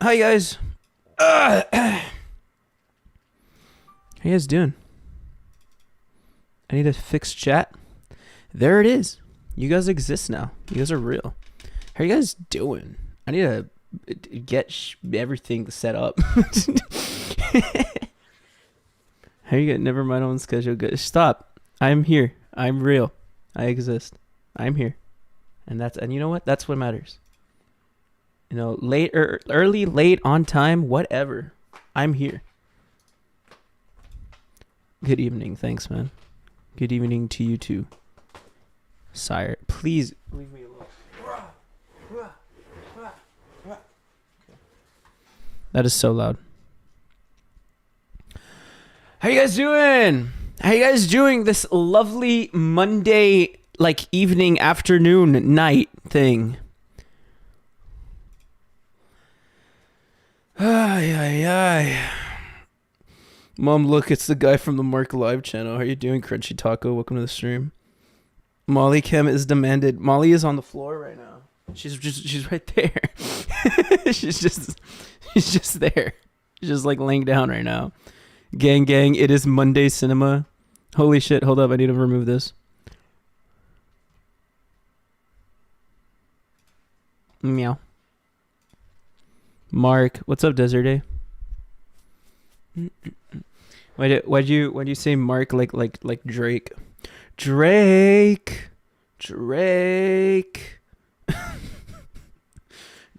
Hi guys. How you guys doing? I need to fix chat. There it is. You guys exist now. You guys are real. How you guys doing? I need to get everything set up. How you get? Never mind on schedule. Good. Stop. I'm here. I'm real. I exist. I'm here, and you know what? That's what matters. You know, late or early, late, on time, whatever. I'm here. Good evening. Thanks, man. Good evening to you too, sire. Please leave me alone. That is so loud. How you guys doing? How you guys doing this lovely Monday, like evening, afternoon, night thing? Ay. Mom, look, it's the guy from the Marc live channel. How are you doing, Crunchy Taco? Welcome to the stream. Molly Chem is demanded. Molly is on the floor right now. She's right there. she's just there. She's just like laying down right now. Gang, it is Monday cinema. Holy shit, hold up, I need to remove this. Meow. Mark, what's up, Desert Day? Why'd you say Mark like Drake? Drake.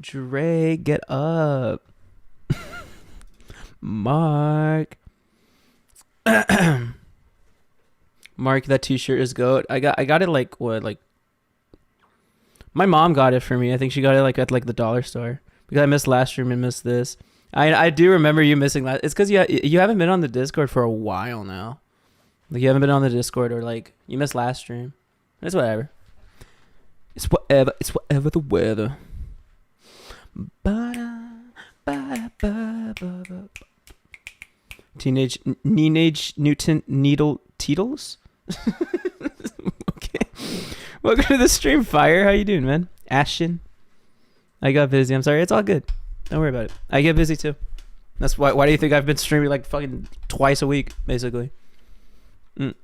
Drake, get up. Mark. Mark, that t-shirt is goat. I got it like what, like my mom got it for me. I think she got it like at like the dollar store because I missed last stream and missed this. I do remember you missing that. It's because you haven't been on the Discord for a while now. Like you haven't been on the Discord, or like you missed last stream. It's whatever. It's whatever the weather. Teenage Mutant Needle Teetles. Okay. Welcome to the stream, Fire. How you doing, man? Ashton. I got busy. I'm sorry. It's all good. Don't worry about it. I get busy too. That's why. Why do you think I've been streaming like fucking twice a week, basically? Did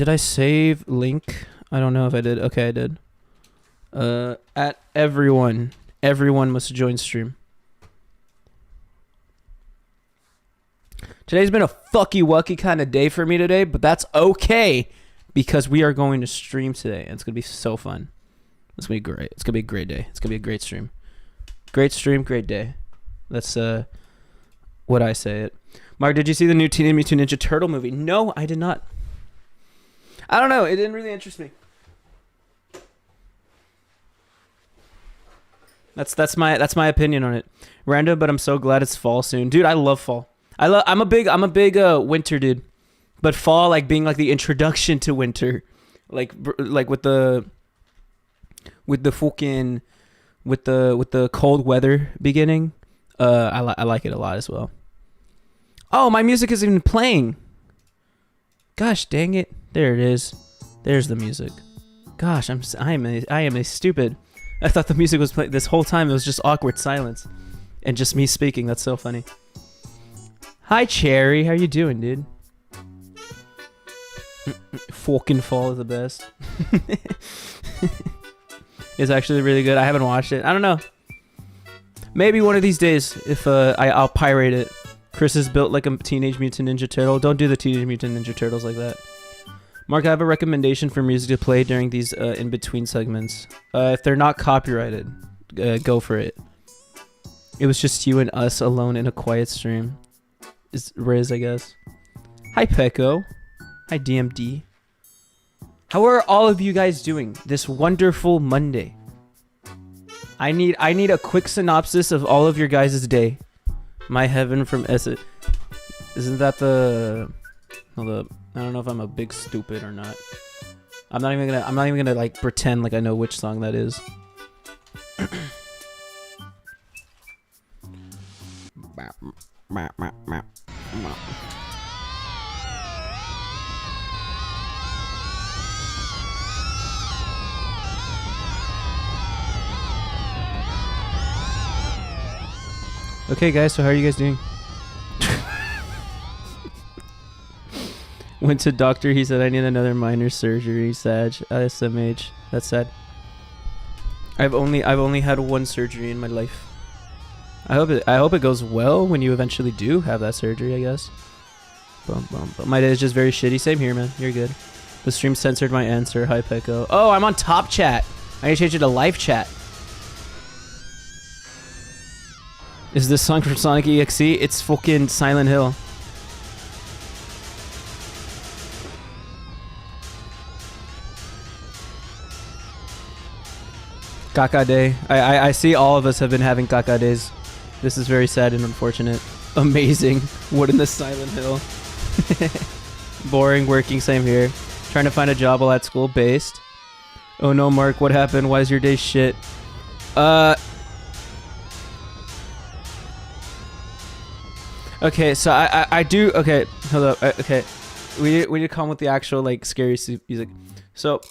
I save link? I don't know if I did. Okay, I did. At everyone must join stream. Today's been a fucky wucky kind of day for me today, but that's okay because we are going to stream today, and it's gonna be so fun. It's gonna be great. It's gonna be a great day. It's gonna be a great stream. Great stream, great day. That's what I say it. Mark, did you see the new Teenage Mutant Ninja Turtle movie? No, I did not. I don't know. It didn't really interest me. That's my opinion on it. Random, but I'm so glad it's fall soon, dude. I love fall. I'm a big winter dude, but fall like being like the introduction to winter, like with the cold weather beginning. I like it a lot as well. Oh, my music isn't even playing. Gosh dang it! There it is. There's the music. Gosh, I am a stupid. I thought the music was playing this whole time. It was just awkward silence, and just me speaking. That's so funny. Hi, Cherry. How you doing, dude? Fucking fall is the best. It's actually really good. I haven't watched it. I don't know. Maybe one of these days, if I'll pirate it. Chris has built like a Teenage Mutant Ninja Turtle. Don't do the Teenage Mutant Ninja Turtles like that. Mark, I have a recommendation for music to play during these in-between segments. If they're not copyrighted, go for it. It was just you and us alone in a quiet stream. Is Riz, I guess. Hi, Pecco. Hi, DMD. How are all of you guys doing this wonderful Monday? I need a quick synopsis of all of your guys' day. My heaven from Esset. Isn't that the... Hold up. I don't know if I'm a big stupid or not. I'm not even gonna like pretend like I know which song that is. Okay, guys, so how are you guys doing? Went to doctor. He said I need another minor surgery. Sag, SMH. That's sad. I've only had one surgery in my life. I hope it goes well when you eventually do have that surgery, I guess. But my day is just very shitty. Same here, man. You're good. The stream censored my answer. Hi, Pecco. Oh, I'm on top chat. I need to change it to live chat. Is this song from Sonic EXE? It's fucking Silent Hill. Caca day. I see all of us have been having caca days. This is very sad and unfortunate. Amazing. What in the Silent Hill? Boring, working, same here. Trying to find a job while at school, based. Oh no, Mark, what happened? Why is your day shit? Okay, so I do, okay, hold up, okay. We need to come with the actual, like, scary music. So,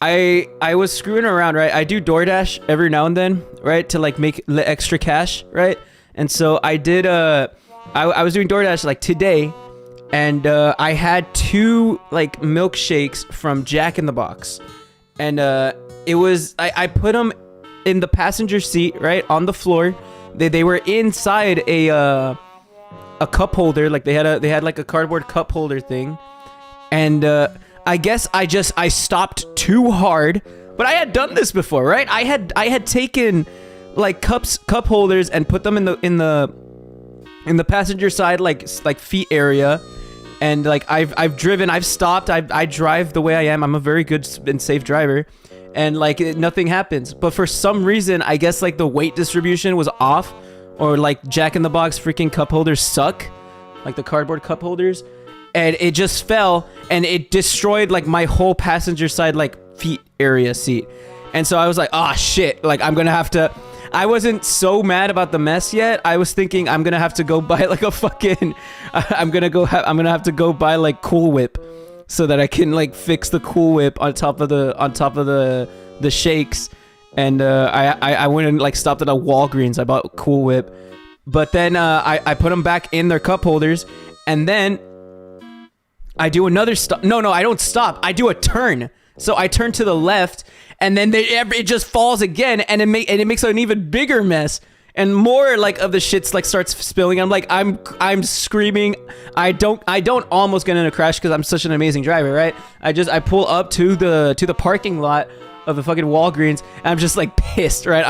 I was screwing around, right? I do DoorDash every now and then, right? To, like, make extra cash, right? And so I did, I was doing DoorDash, like, today, and I had 2, like, milkshakes from Jack in the Box. And it was, I put them in the passenger seat, right? On the floor. They were inside a cup holder, like they had like a cardboard cup holder thing, and I guess I stopped too hard, but I had done this before, right? I had taken like cup holders and put them in the passenger side like feet area, and like I've stopped. I drive the way I am. I'm a very good and safe driver, and like nothing happens. But for some reason, I guess like the weight distribution was off. Or like Jack in the Box freaking cup holders suck, like the cardboard cup holders, and it just fell and it destroyed like my whole passenger side like feet area seat. And so I was like, oh shit, like I'm gonna have to. I wasn't so mad about the mess yet. I was thinking I'm gonna have to go buy like a fucking I'm gonna have to go buy like Cool Whip so that I can like fix the Cool Whip on top of the shakes. And I went and like stopped at a Walgreens. I bought Cool Whip, but then I put them back in their cup holders, and then I do another stop. No, I don't stop. I do a turn. So I turn to the left, and then it just falls again, and it makes an even bigger mess, and more like of the shits like starts spilling. I'm like I'm screaming. I don't almost get in a crash because I'm such an amazing driver, right? I pull up to the parking lot of the fucking Walgreens, and I'm just like pissed, right?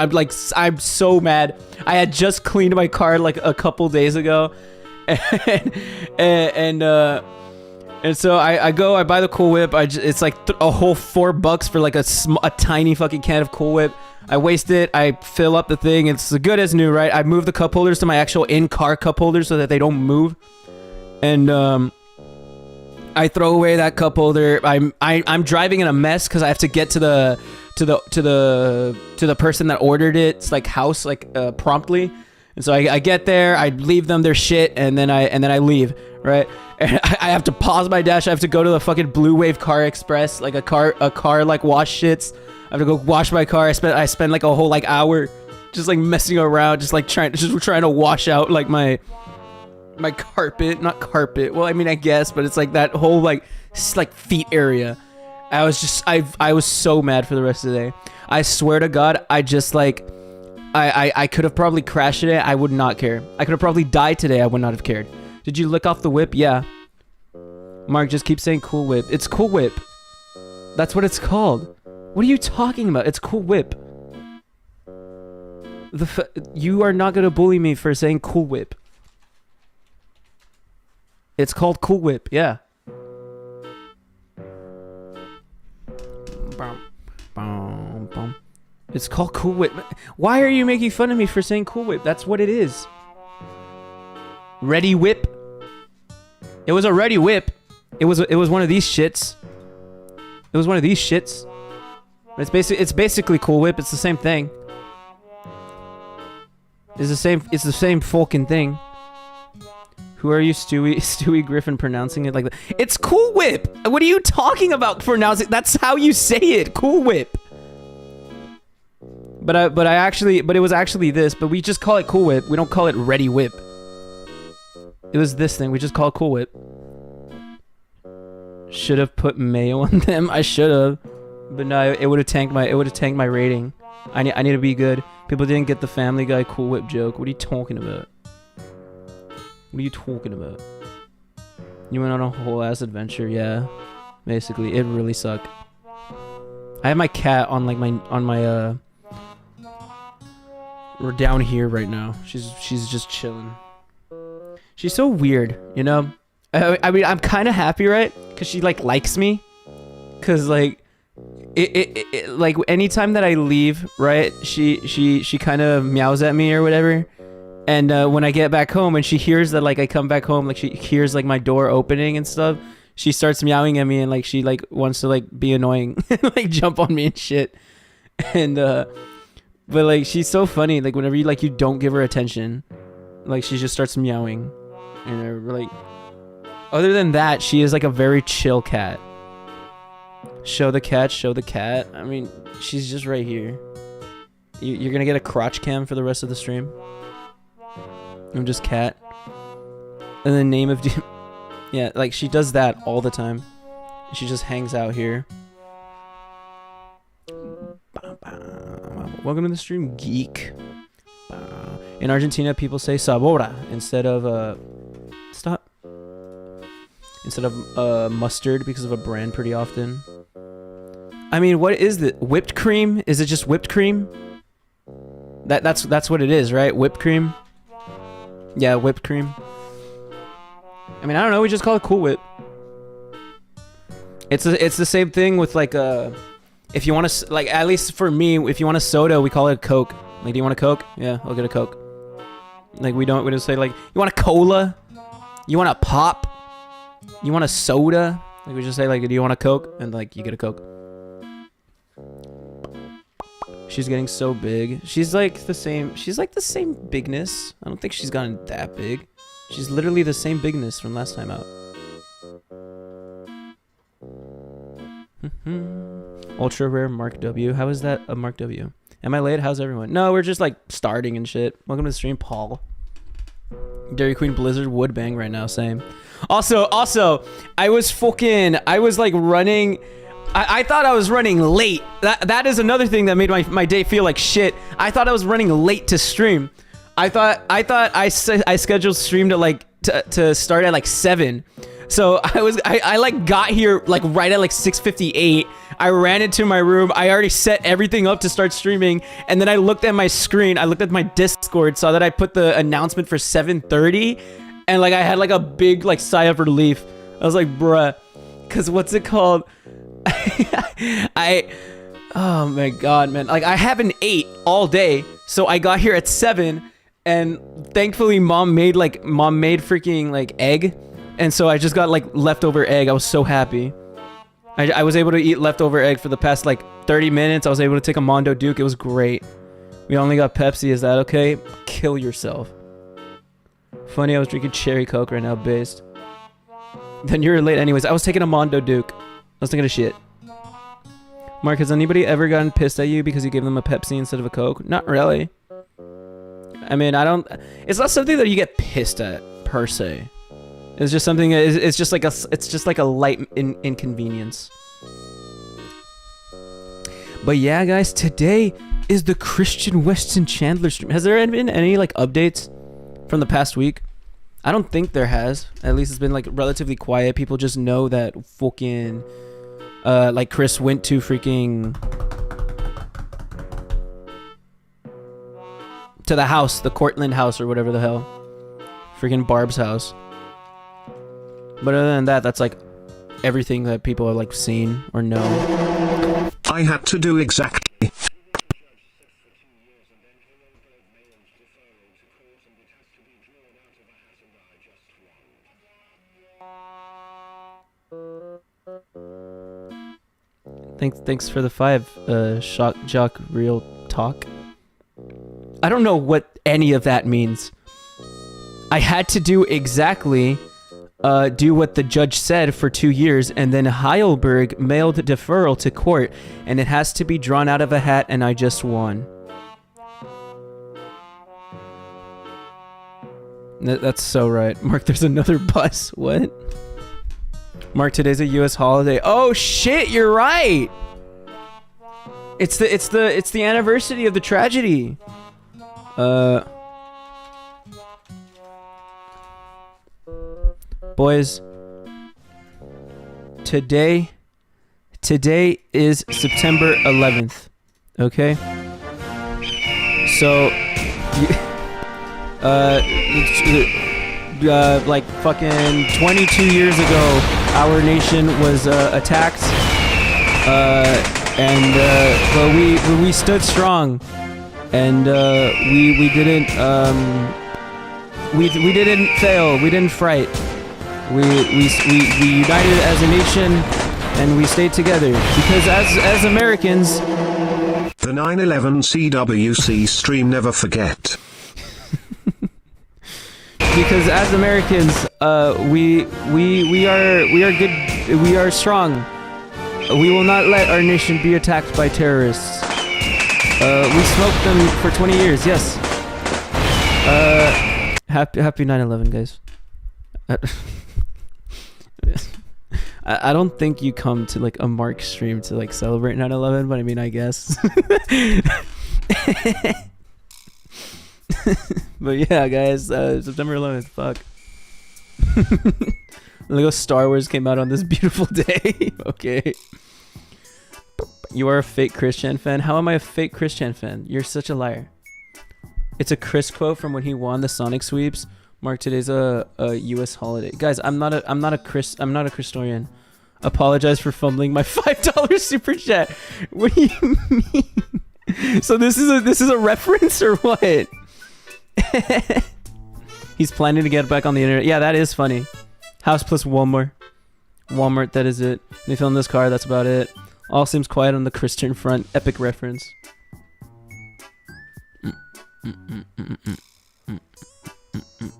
I'm so mad. I had just cleaned my car like a couple days ago, and so I buy the Cool Whip. It's like a whole $4 for like a tiny fucking can of Cool Whip. I waste it. I fill up the thing. It's good as new, right? I move the cup holders to my actual in-car cup holders so that they don't move, and I throw away that cup holder. I'm driving in a mess because I have to get to the person that ordered it. It's like house promptly, and so I get there. I leave them their shit, and then I leave, right? And I have to pause my dash. I have to go to the fucking Blue Wave Car Express, like a car like wash shits. I have to go wash my car. I spend like a whole like hour just like messing around, just trying to wash out like my carpet. Not carpet, well I mean I guess, but it's like that whole like feet area. I was so mad for the rest of the day. I swear to God, I just like I could have probably crashed today. I would not care. I could have probably died today. I would not have cared. Did you lick off the whip? Yeah. Mark, just keep saying Cool Whip. It's Cool Whip. That's what it's called. What are you talking about? It's Cool Whip. You are not gonna bully me for saying Cool Whip. It's called Cool Whip, yeah. It's called Cool Whip. Why are you making fun of me for saying Cool Whip? That's what it is. Ready Whip. It was a Ready Whip. It was one of these shits. It was one of these shits. It's basically Cool Whip. It's the same thing. It's the same fucking thing. Who are you, Stewie Griffin, pronouncing it like that? It's Cool Whip! What are you talking about pronouncing? That's how you say it. Cool Whip. But it was actually this. But we just call it Cool Whip. We don't call it Ready Whip. It was this thing. We just call it Cool Whip. Should have put mayo on them. I should have. But no, it would have tanked my rating. I need to be good. People didn't get the Family Guy Cool Whip joke. What are you talking about? What are you talking about? You went on a whole ass adventure, yeah. Basically, it really sucked. I have my cat on like my we're down here right now. She's just chilling. She's so weird, you know? I mean, I'm kind of happy, right? Cuz she like likes me. Cuz like it like anytime that I leave, right? She kind of meows at me or whatever. And when I get back home and she hears that like I come back home, like she hears like my door opening and stuff, she starts meowing at me and like she like wants to like be annoying, like jump on me and shit. And but like she's so funny. Like whenever you don't give her attention, like she just starts meowing. And like other than that, she is like a very chill cat. Show the cat. I mean, she's just right here. You're gonna get a crotch cam for the rest of the stream. I'm just cat. And the name of... yeah, like she does that all the time. She just hangs out here. Welcome to the stream, geek. In Argentina, people say sabora instead of... stop. Instead of mustard because of a brand pretty often. I mean, what is it? Whipped cream? Is it just whipped cream? That's what it is, right? Whipped cream? Yeah, whipped cream. I mean, I don't know. We just call it Cool Whip. It's the same thing with like if you want to like, at least for me, if you want a soda, we call it a Coke. Like, do you want a Coke? Yeah, I'll get a Coke. Like we don't say like, you want a cola? You want a pop? You want a soda? Like we just say like, do you want a Coke? And like you get a Coke. She's getting so big. She's like the same bigness. I don't think she's gotten that big. She's literally the same bigness from last time out. Ultra rare Mark W. How is that a Mark W? Am I late? How's everyone? No, we're just like starting and shit. Welcome to the stream, Paul. Dairy Queen Blizzard would bang right now, same. Also, I was like running. I thought I was running late. That is another thing that made my day feel like shit. I thought I was running late to stream. I thought I scheduled stream to start at like 7. So I like got here like right at like 6:58. I ran into my room. I already set everything up to start streaming, and then I looked at my screen. I looked at my Discord, saw that I put the announcement for 7:30, and like I had like a big like sigh of relief. I was like, bruh, cause what's it called? Oh my god, man. Like I haven't ate all day, so I got here at 7, and thankfully mom made freaking like egg, and so I just got like leftover egg. I was so happy. I was able to eat leftover egg for the past like 30 minutes. I was able to take a Mondo Duke. It was great. We only got Pepsi. Is that okay? Kill yourself. Funny, I was drinking cherry Coke right now, based. Then you're late anyways. I was taking a Mondo Duke. I was thinking of shit. Mark, has anybody ever gotten pissed at you because you gave them a Pepsi instead of a Coke? Not really. I mean, it's not something that you get pissed at per se. It's just something. It's just like a light inconvenience. But yeah, guys, today is the Christian Weston Chandler stream. Has there been any like updates from the past week? I don't think there has. At least it's been like relatively quiet. People just know that fucking like Chris went to freaking to the house, the Cortland house or whatever the hell. Freaking Barb's house. But other than that, that's like everything that people have like seen or know. I had to do exactly. Thanks for the 5, Shock Jock Real Talk. I don't know what any of that means. I had to do exactly do what the judge said for 2 years, and then Heidelberg mailed deferral to court, and it has to be drawn out of a hat, and I just won. That's so right. Mark, there's another bus. What? Mark, today's a U.S. holiday. Oh shit, you're right. It's the anniversary of the tragedy. Boys, today is September 11th. Okay? So like fucking 22 years ago, our nation was attacked, but we stood strong, and we didn't fail. We didn't fright. We united as a nation, and we stayed together because as Americans. The 9/11 CWC stream never forget. Because as Americans, we are good. We are strong. We will not let our nation be attacked by terrorists. We smoked them for 20 years. Yes. Happy 9/11, guys. I don't think you come to like a Mark stream to like celebrate 9/11, but I mean, I guess. But yeah, guys, September 11th, fuck. Lego Star Wars came out on this beautiful day. Okay. You are a fake Christian fan? How am I a fake Christian fan? You're such a liar. It's a Chris quote from when he won the Sonic sweeps. Mark, today's a U.S. holiday. Guys, I'm not a Christorian. Apologize for fumbling my $5 super chat. What do you mean? So this is a reference or what? He's planning to get back on the internet. Yeah, that is funny. House plus Walmart. Walmart, that is it. They filmed this car, that's about it. All seems quiet on the Christian front. Epic reference.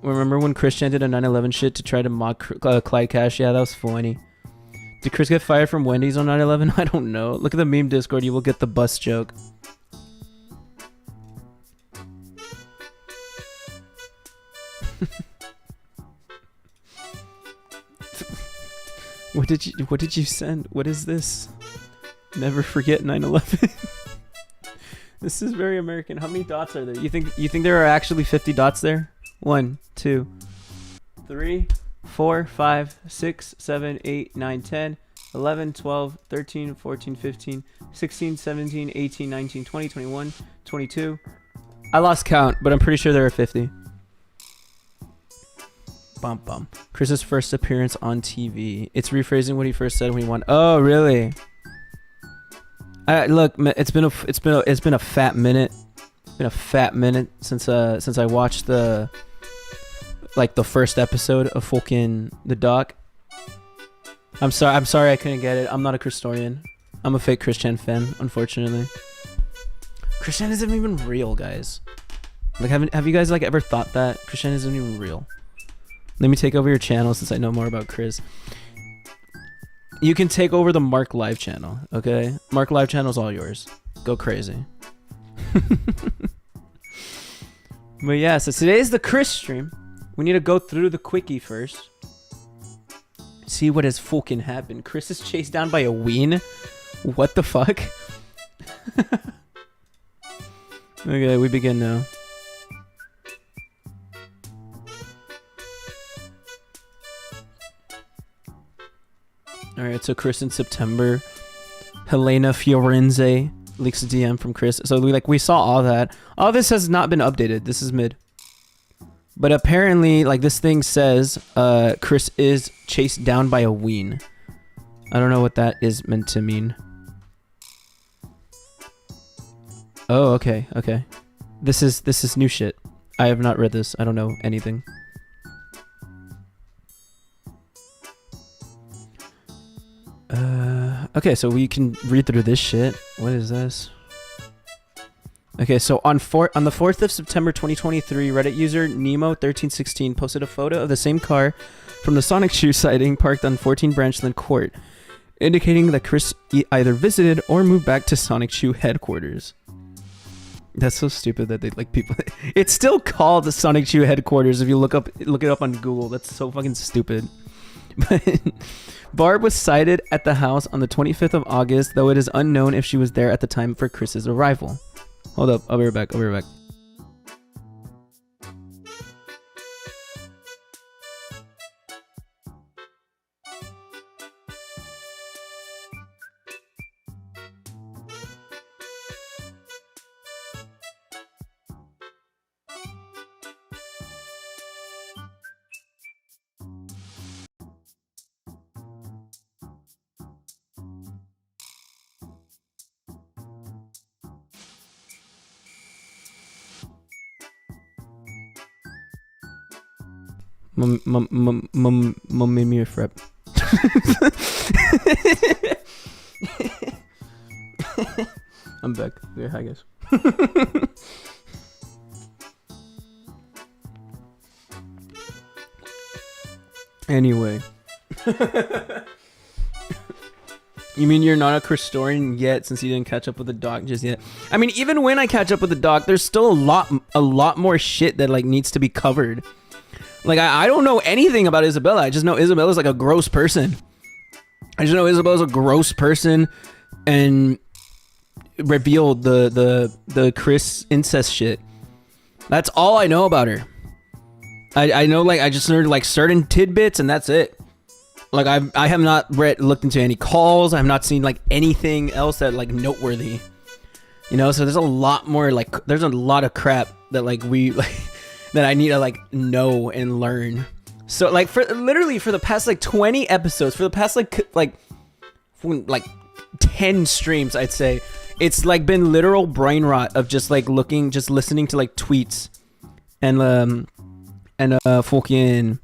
Remember when Christian did a 9/11 shit to try to mock Clyde Cash? Yeah, that was funny. Did Chris get fired from Wendy's on 9/11? I don't know. Look at the meme Discord. You will get the bus joke. What did you send? What is this? Never forget 9/11. This is very American. How many dots are there? You think there are actually 50 dots there? 1, 2, 3, 4, 5, 6, 7, 8, 9, 10, 11, 12, 13, 14, 15, 16, 17, 18, 19, 20, 21, 22. I lost count, but I'm pretty sure there are 50. Bum bum. Chris's first appearance on TV. It's rephrasing what he first said when he won. Oh, really? Look, it's been a fat minute. It's been a fat minute since I watched the first episode of fucking the doc. I'm sorry I couldn't get it. I'm not a Christorian. I'm a fake Christian fan, unfortunately. Christian isn't even real, guys. Like, have you guys like ever thought that Christian isn't even real? Let me take over your channel since I know more about Chris. You can take over the Mark Live channel, okay? Mark Live channel's all yours. Go crazy. But yeah, so today's the Chris stream. We need to go through the quickie first. See what has fucking happened. Chris is chased down by a ween. What the fuck? Okay, we begin now. Alright, so Chris in September. Helena Fiorenze leaks a DM from Chris. So we saw all that. All this has not been updated. This is mid. But apparently, like, this thing says Chris is chased down by a ween. I don't know what that is meant to mean. Oh, okay, okay. This is new shit. I have not read this. I don't know anything. Okay, so we can read through this shit. What is this? Okay, so on the 4th of September 2023, Reddit user Nemo1316 posted a photo of the same car from the Sonic Shoe sighting parked on 14 Branchland Court, indicating that Chris either visited or moved back to Sonic Shoe headquarters. That's so stupid that they like people. It's still called the Sonic Chew headquarters if you look it up on Google. That's so fucking stupid. But Barb was sighted at the house on the 25th of August, though it is unknown if she was there at the time for Chris's arrival. Hold up, I'll be right back. Mummy frep. I'm back. Yeah, hi guys. Anyway. You mean you're not a Christorian yet since you didn't catch up with the doc just yet? I mean, even when I catch up with the doc, there's still a lot more shit that like needs to be covered. Like, I don't know anything about Isabella. I just know Isabella's like a gross person. I just know Isabella's a gross person and revealed the Chris incest shit. That's all I know about her. I know, like, I just heard like certain tidbits and that's it. Like, I have not looked into any calls. I have not seen like anything else that like noteworthy. You know, so there's a lot more, like, there's a lot of crap that like we like that I need to like know and learn. So like for the past like 20 episodes, for the past like 10 streams, I'd say it's like been literal brain rot of just like listening to like tweets and fucking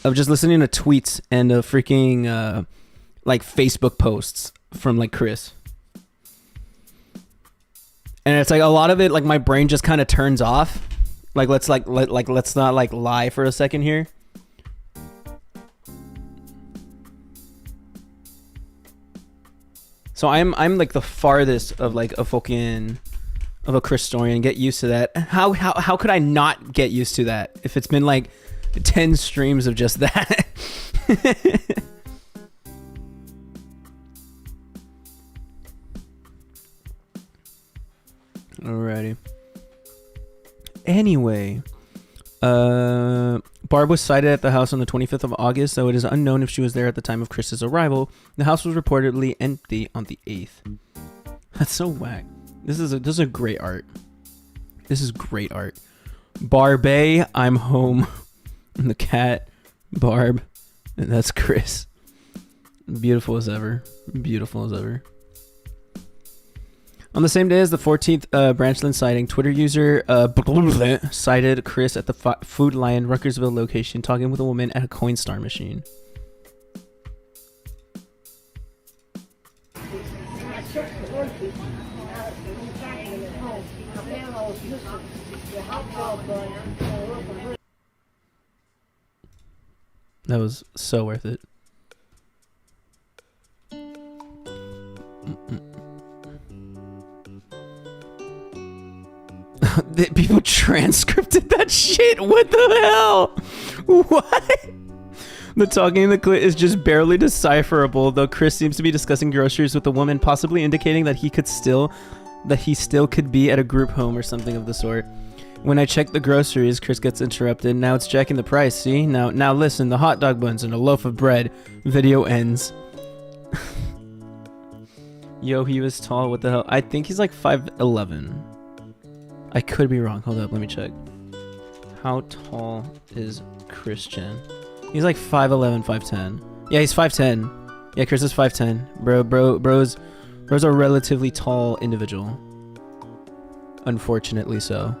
of just listening to tweets and freaking like Facebook posts from like Chris. And it's like a lot of it, like my brain just kind of turns off. Like let's not like lie for a second here. So I'm like the farthest of like a fucking of a Christorian. Get used to that. How could I not get used to that if it's been like 10 streams of just that? Alrighty. Anyway, Barb was sighted at the house on the 25th of August, though it is unknown if she was there at the time of Chris's arrival. The house was reportedly empty on the 8th. That's so whack. This is a great art. This is great art. Barbe, I'm home. And the cat, Barb, and that's Chris. Beautiful as ever. Beautiful as ever. On the same day as the 14th Branchland sighting, Twitter user cited Chris at the Food Lion Ruckersville location talking with a woman at a Coinstar machine. That was so worth it. People transcripted that shit. What the hell? What? The talking in the clip is just barely decipherable, though Chris seems to be discussing groceries with the woman, possibly indicating that he still could be at a group home or something of the sort. When I check the groceries, Chris gets interrupted. Now it's checking the price. See? Now listen, the hot dog buns and a loaf of bread. Video ends. Yo, he was tall. What the hell? I think he's like 5'11". I could be wrong. Hold up, let me check. How tall is Christian? He's like 5'11", 5'10". Yeah, he's 5'10". Yeah, Chris is 5'10". Bro's a relatively tall individual. Unfortunately so.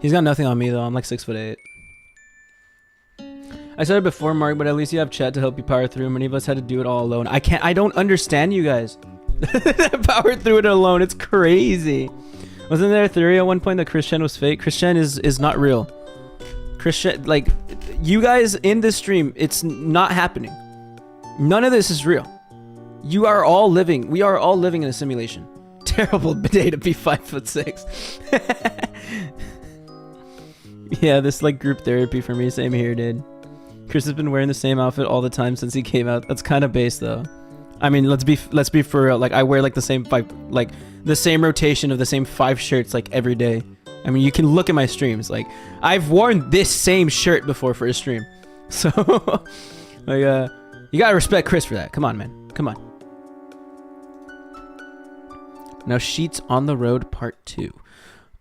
He's got nothing on me though. I'm like 6'8". I said it before, Mark, but at least you have chat to help you power through. Many of us had to do it all alone. I don't understand you guys. Power through it alone. It's crazy. Wasn't there a theory at one point that Christian was fake? Christian is not real. Christian, like, you guys in this stream, it's not happening. None of this is real. We are all living in a simulation. Terrible day to be 5'6". Yeah, this like group therapy for me. Same here, dude. Chris has been wearing the same outfit all the time since he came out. That's kind of base though. I mean, let's be for real. Like I wear like the same rotation of the same 5 shirts like every day. I mean, you can look at my streams. Like I've worn this same shirt before for a stream. So like you gotta respect Chris for that. Come on, man. Come on. Now, Sheets on the Road Part 2.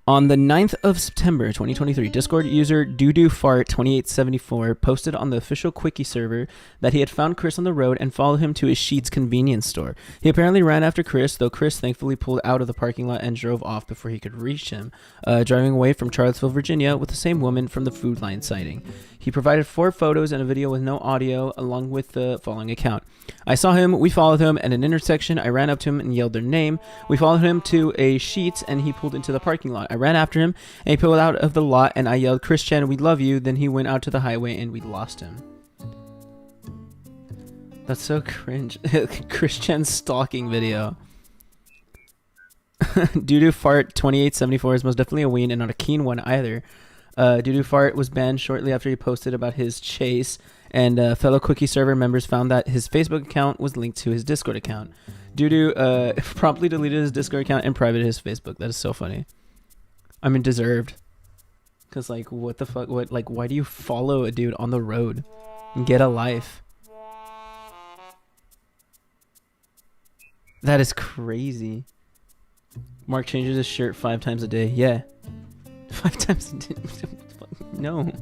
On the 9th of September 2023, Discord user doodoo_fart2874 posted on the official Quickie server that he had found Chris on the road and followed him to his Sheets convenience store. He apparently ran after Chris, though Chris thankfully pulled out of the parking lot and drove off before he could reach him, driving away from Charlottesville, Virginia with the same woman from the Food Line sighting. He provided 4 photos and a video with no audio, along with the following account. I saw him, we followed him at an intersection, I ran up to him and yelled their name. We followed him to a Sheets and he pulled into the parking lot. I ran after him and he pulled out of the lot and I yelled, Christian, we love you. Then he went out to the highway and we lost him. That's so cringe. Christian's stalking video. Doodoo Fart 2874 is most definitely a ween and not a keen one either. Doodoo Fart was banned shortly after he posted about his chase, and fellow Quickie server members found that his Facebook account was linked to his Discord account. Doodoo promptly deleted his Discord account and privated his Facebook. That is so funny. I mean, deserved. Cause like, what the fuck? What like? Why do you follow a dude on the road? Get a life. That is crazy. Marc changes his shirt 5 times a day. Yeah. 5 times a day. No.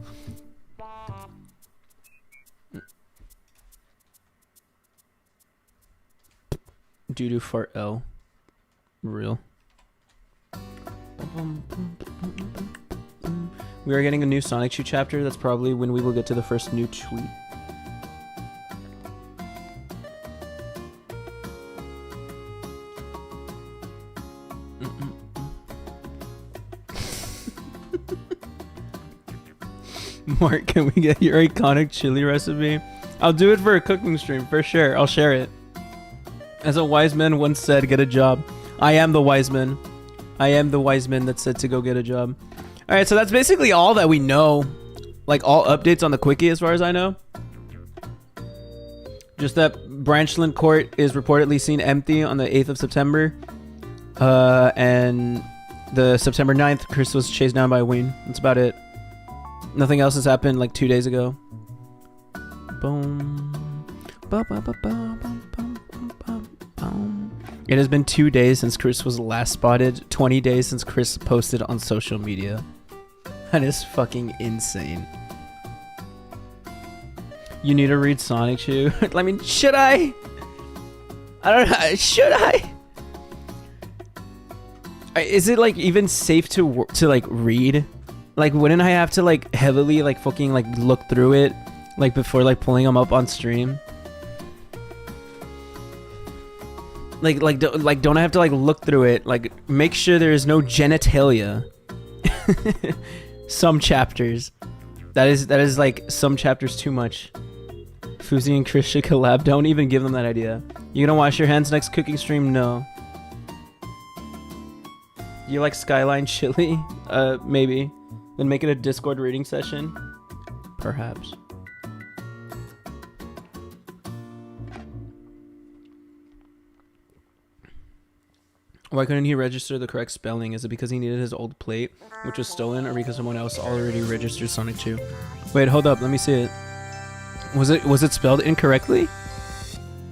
Doodoo Fart L. Real. We are getting a new Sonic Shoe chapter. That's probably when we will get to the first new tweet. Marc, can we get your iconic chili recipe? I'll do it for a cooking stream, for sure. I'll share it. As a wise man once said, get a job. I am the wise man. I am the wise man that said to go get a job. Alright, so that's basically all that we know. Like, all updates on the Quickie as far as I know. Just that Branchland Court is reportedly seen empty on the 8th of September. And the September 9th, Chris was chased down by a ween. That's about it. Nothing else has happened like 2 days ago. Boom. It has been 2 days since Chris was last spotted. 20 days since Chris posted on social media. That is fucking insane. You need to read Sonic Shoe. I mean, should I? I don't know. Should I? Is it like even safe to like read? Like, wouldn't I have to like heavily like fucking like look through it like before like pulling them up on stream? Don't I have to like look through it? Like, make sure there is no genitalia. Some chapters. That is like some chapters too much. Fuzi and Chris should collab. Don't even give them that idea. You gonna wash your hands next cooking stream? No. You like Skyline chili? Maybe. Then make it a Discord reading session? Perhaps. Why couldn't he register the correct spelling? Is it because he needed his old plate, which was stolen, or because someone else already registered Sonic 2? Wait, hold up, let me see it. Was it spelled incorrectly?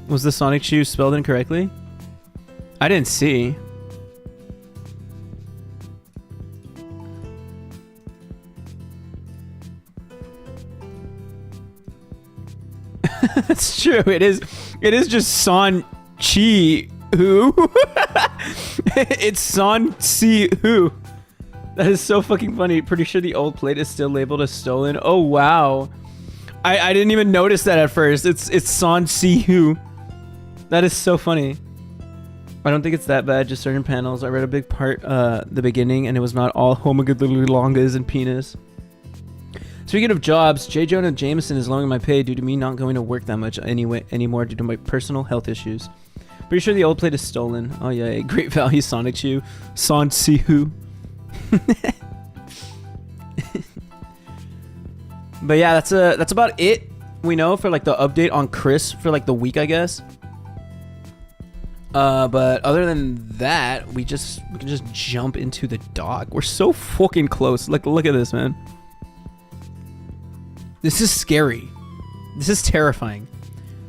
Was the Sonic Shoe spelled incorrectly? I didn't see. That's true. It is just Son Chi Who. It's Son Si Who. That is so fucking funny. Pretty sure the old plate is still labeled as stolen. Oh wow. I didn't even notice that at first. It's Son Si Who. That is so funny. I don't think it's that bad, just certain panels. I read a big part the beginning and it was not all homolongas and penis. Speaking of jobs, J. Jonah Jameson is lowering my pay due to me not going to work that much anymore due to my personal health issues. Pretty sure the old plate is stolen. Oh yeah, great value Sonic Shoe. Sansihu. But yeah, that's about it we know for like the update on Chris for like the week, I guess. But other than that, we can just jump into the doc. We're so fucking close. Like, look at this, man. This is scary. This is terrifying.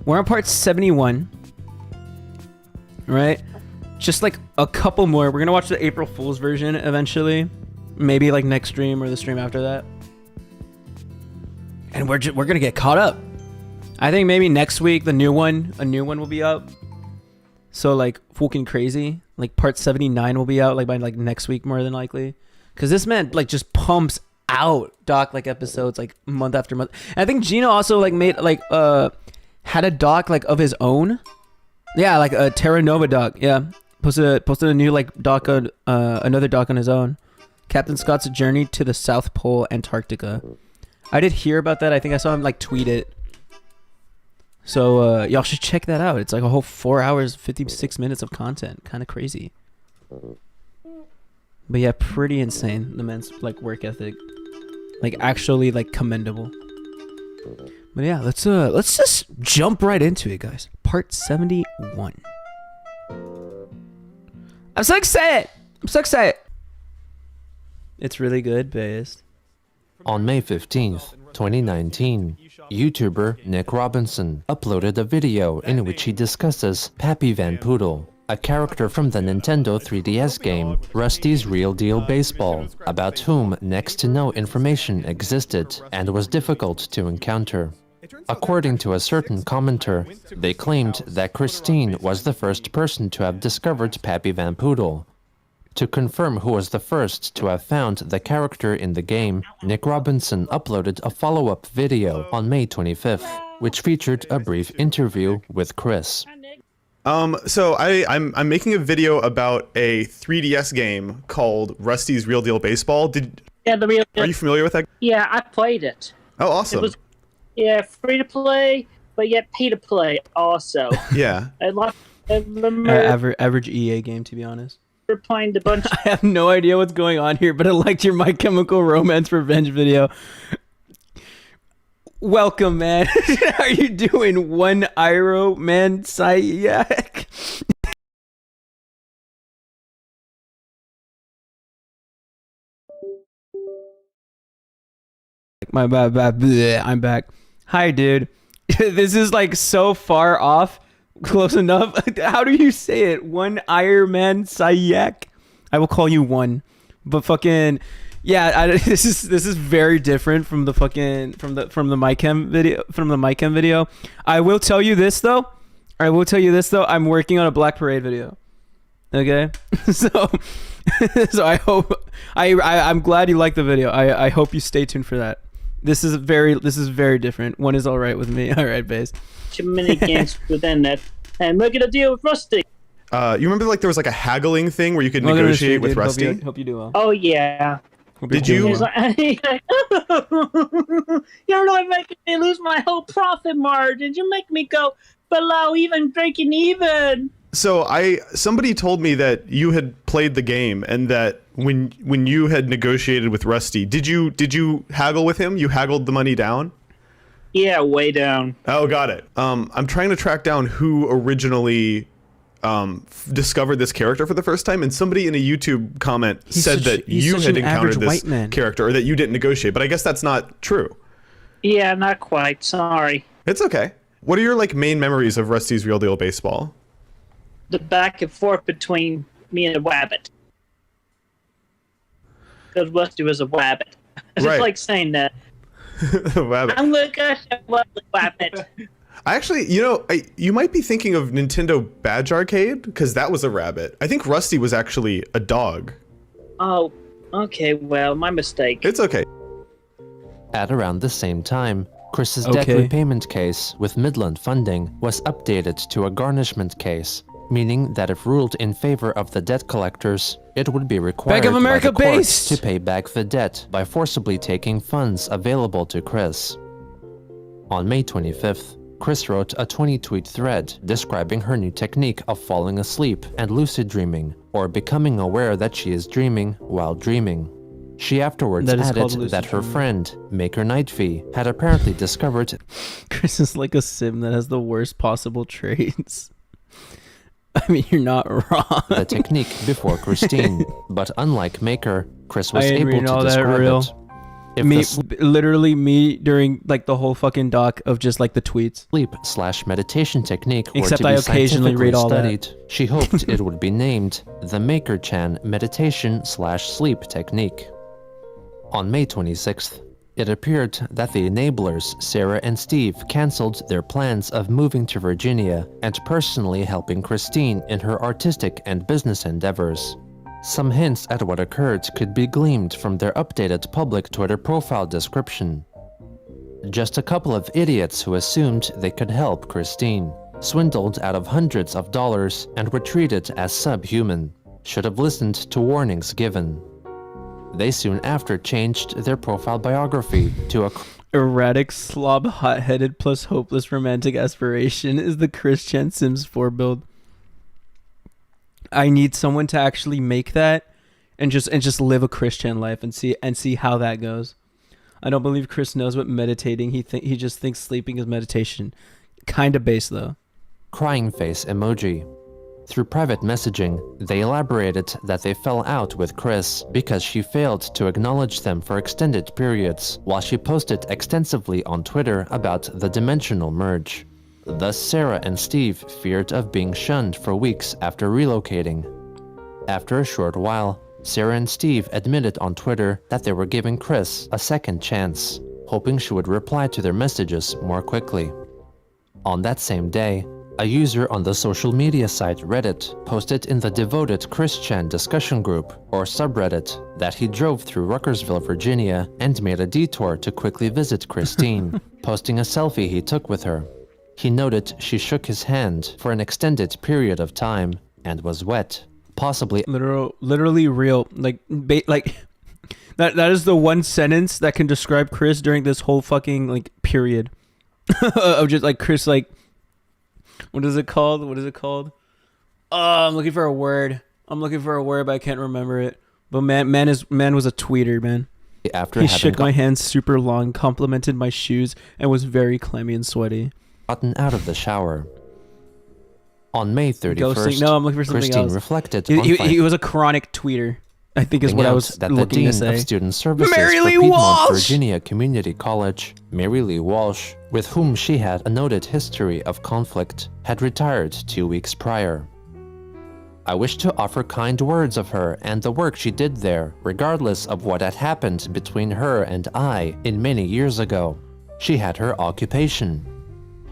We're on part 71. Right? Just like a couple more. We're gonna watch the April Fool's version eventually. Maybe like next stream or the stream after that. And we're gonna get caught up. I think maybe next week a new one will be up. So like fucking crazy. Like part 79 will be out like by like next week more than likely. Cause this man like just pumps out doc like episodes like month after month. And I think Gino also like made like had a doc like of his own. Yeah, like a Terra Nova doc. Yeah, posted a new like doc on another doc on his own. Captain Scott's journey to the South Pole, Antarctica. I did hear about that. I think I saw him like tweet it. So y'all should check that out. It's like a whole 4 hours, 56 minutes of content. Kind of crazy. But yeah, pretty insane. The man's like work ethic, like actually like commendable. But yeah, let's just jump right into it, guys. Part 71. I'm so excited. It's really good, based. On May 15th, 2019, YouTuber Nick Robinson uploaded a video in which he discusses Pappy Van Poodle, a character from the Nintendo 3DS game Rusty's Real Deal Baseball, about whom next to no information existed and was difficult to encounter. According to a certain commenter, they claimed that Christine was the first person to have discovered Pappy Van Poodle. To confirm who was the first to have found the character in the game, Nick Robinson uploaded a follow-up video on May 25th, which featured a brief interview with Chris. So I'm making a video about a 3DS game called Rusty's Real Deal Baseball. Are you familiar with that? Yeah, I played it. Oh, awesome. It was free to play, but yet pay to play also. Yeah. I remember Average EA game, to be honest. playing the bunch. I have no idea what's going on here, but I liked your My Chemical Romance Revenge video. Welcome, man. How are you doing? One Iro man Sayak. My bad. Bleh, I'm back. Hi, dude. This is like so far off. Close enough. How do you say it? One Iron Man Sayak. I will call you one. But fucking yeah, this is very different from the fucking from the MyChem video. I will tell you this though. I'm working on a Black Parade video. Okay? so I hope I'm glad you liked the video. I hope you stay tuned for that. This is very different. One is all right with me. All right, base. Many games within that, and we're gonna deal with Rusty. You remember like there was like a haggling thing where you could negotiate with Rusty? Hope you do well. Oh yeah. Did you? He's like, you're really making me lose my whole profit margin. You make me go below even breaking even. So somebody told me that you had played the game and that when you had negotiated with Rusty, did you haggle with him? You haggled the money down? Yeah, way down. Oh, got it. I'm trying to track down who originally discovered this character for the first time, and somebody in a YouTube comment said that you had encountered this character or that you didn't negotiate, but I guess that's not true. Yeah, not quite. Sorry. It's okay. What are your like main memories of Rusty's Real Deal Baseball? The back and forth between me and a wabbit. Because Rusty was a wabbit. It's Right. just like saying that. Rabbit. I'm gonna go wabbit. I actually, you might be thinking of Nintendo Badge Arcade, because that was a rabbit. I think Rusty was actually a dog. Oh, okay, well, my mistake. It's okay. At around the same time, Chris's debt Okay. repayment case with Midland Funding was updated to a garnishment case, meaning that if ruled in favor of the debt collectors, it would be required Bank of America by the court based. to pay back the debt by forcibly taking funds available to Chris. On May 25th, Chris wrote a 20-tweet thread describing her new technique of falling asleep and lucid dreaming, or becoming aware that she is dreaming while dreaming. She afterwards added that her friend, Maker Nightfee, had apparently discovered Chris is like a sim that has the worst possible traits. I mean, you're not wrong. the technique before Christine, but unlike Maker, Chris was able to describe it. Literally me during like the whole fucking doc of just like the tweets. Sleep/meditation technique Except I occasionally read all that. She hoped it would be named the Maker-chan meditation/sleep technique. On May 26th, it appeared that the enablers, Sarah and Steve, cancelled their plans of moving to Virginia and personally helping Christine in her artistic and business endeavors. Some hints at what occurred could be gleaned from their updated public Twitter profile description. Just a couple of idiots who assumed they could help Christine, swindled out of hundreds of dollars, and were treated as subhuman. Should have listened to warnings given. They soon after changed their profile biography to a erratic slob, hot-headed plus hopeless romantic aspiration is the Christian Sims 4 build. I need someone to actually make that and just live a Christian life and see how that goes. I don't believe Chris knows what meditating. He just thinks sleeping is meditation. Kind of base though. Crying face emoji. Through private messaging, they elaborated that they fell out with Chris because she failed to acknowledge them for extended periods, while she posted extensively on Twitter about the dimensional merge. Thus, Sarah and Steve feared of being shunned for weeks after relocating. After a short while, Sarah and Steve admitted on Twitter that they were giving Chris a second chance, hoping she would reply to their messages more quickly. On that same day, a user on the social media site Reddit posted in the devoted Christian discussion group, or subreddit, that he drove through Ruckersville, Virginia and made a detour to quickly visit Christine, posting a selfie he took with her. He noted she shook his hand for an extended period of time and was wet, possibly literally real. Like that is the one sentence that can describe Chris during this whole fucking like period of just like Chris like. What is it called? Oh, I'm looking for a word, but I can't remember it. But man was a tweeter, man. After he shook my hand super long, complimented my shoes, and was very clammy and sweaty. Gotten out of the shower. On May 31st, ghosting. No, I'm looking for something Christine else. reflected He was a chronic tweeter, I think is what I was that looking the to Dean say. of Student Services Mary for Lee Piedmont, Walsh! Virginia Community College, Mary Lee Walsh, with whom she had a noted history of conflict, had retired 2 weeks prior. I wish to offer kind words of her and the work she did there, regardless of what had happened between her and I in many years ago. She had her occupation.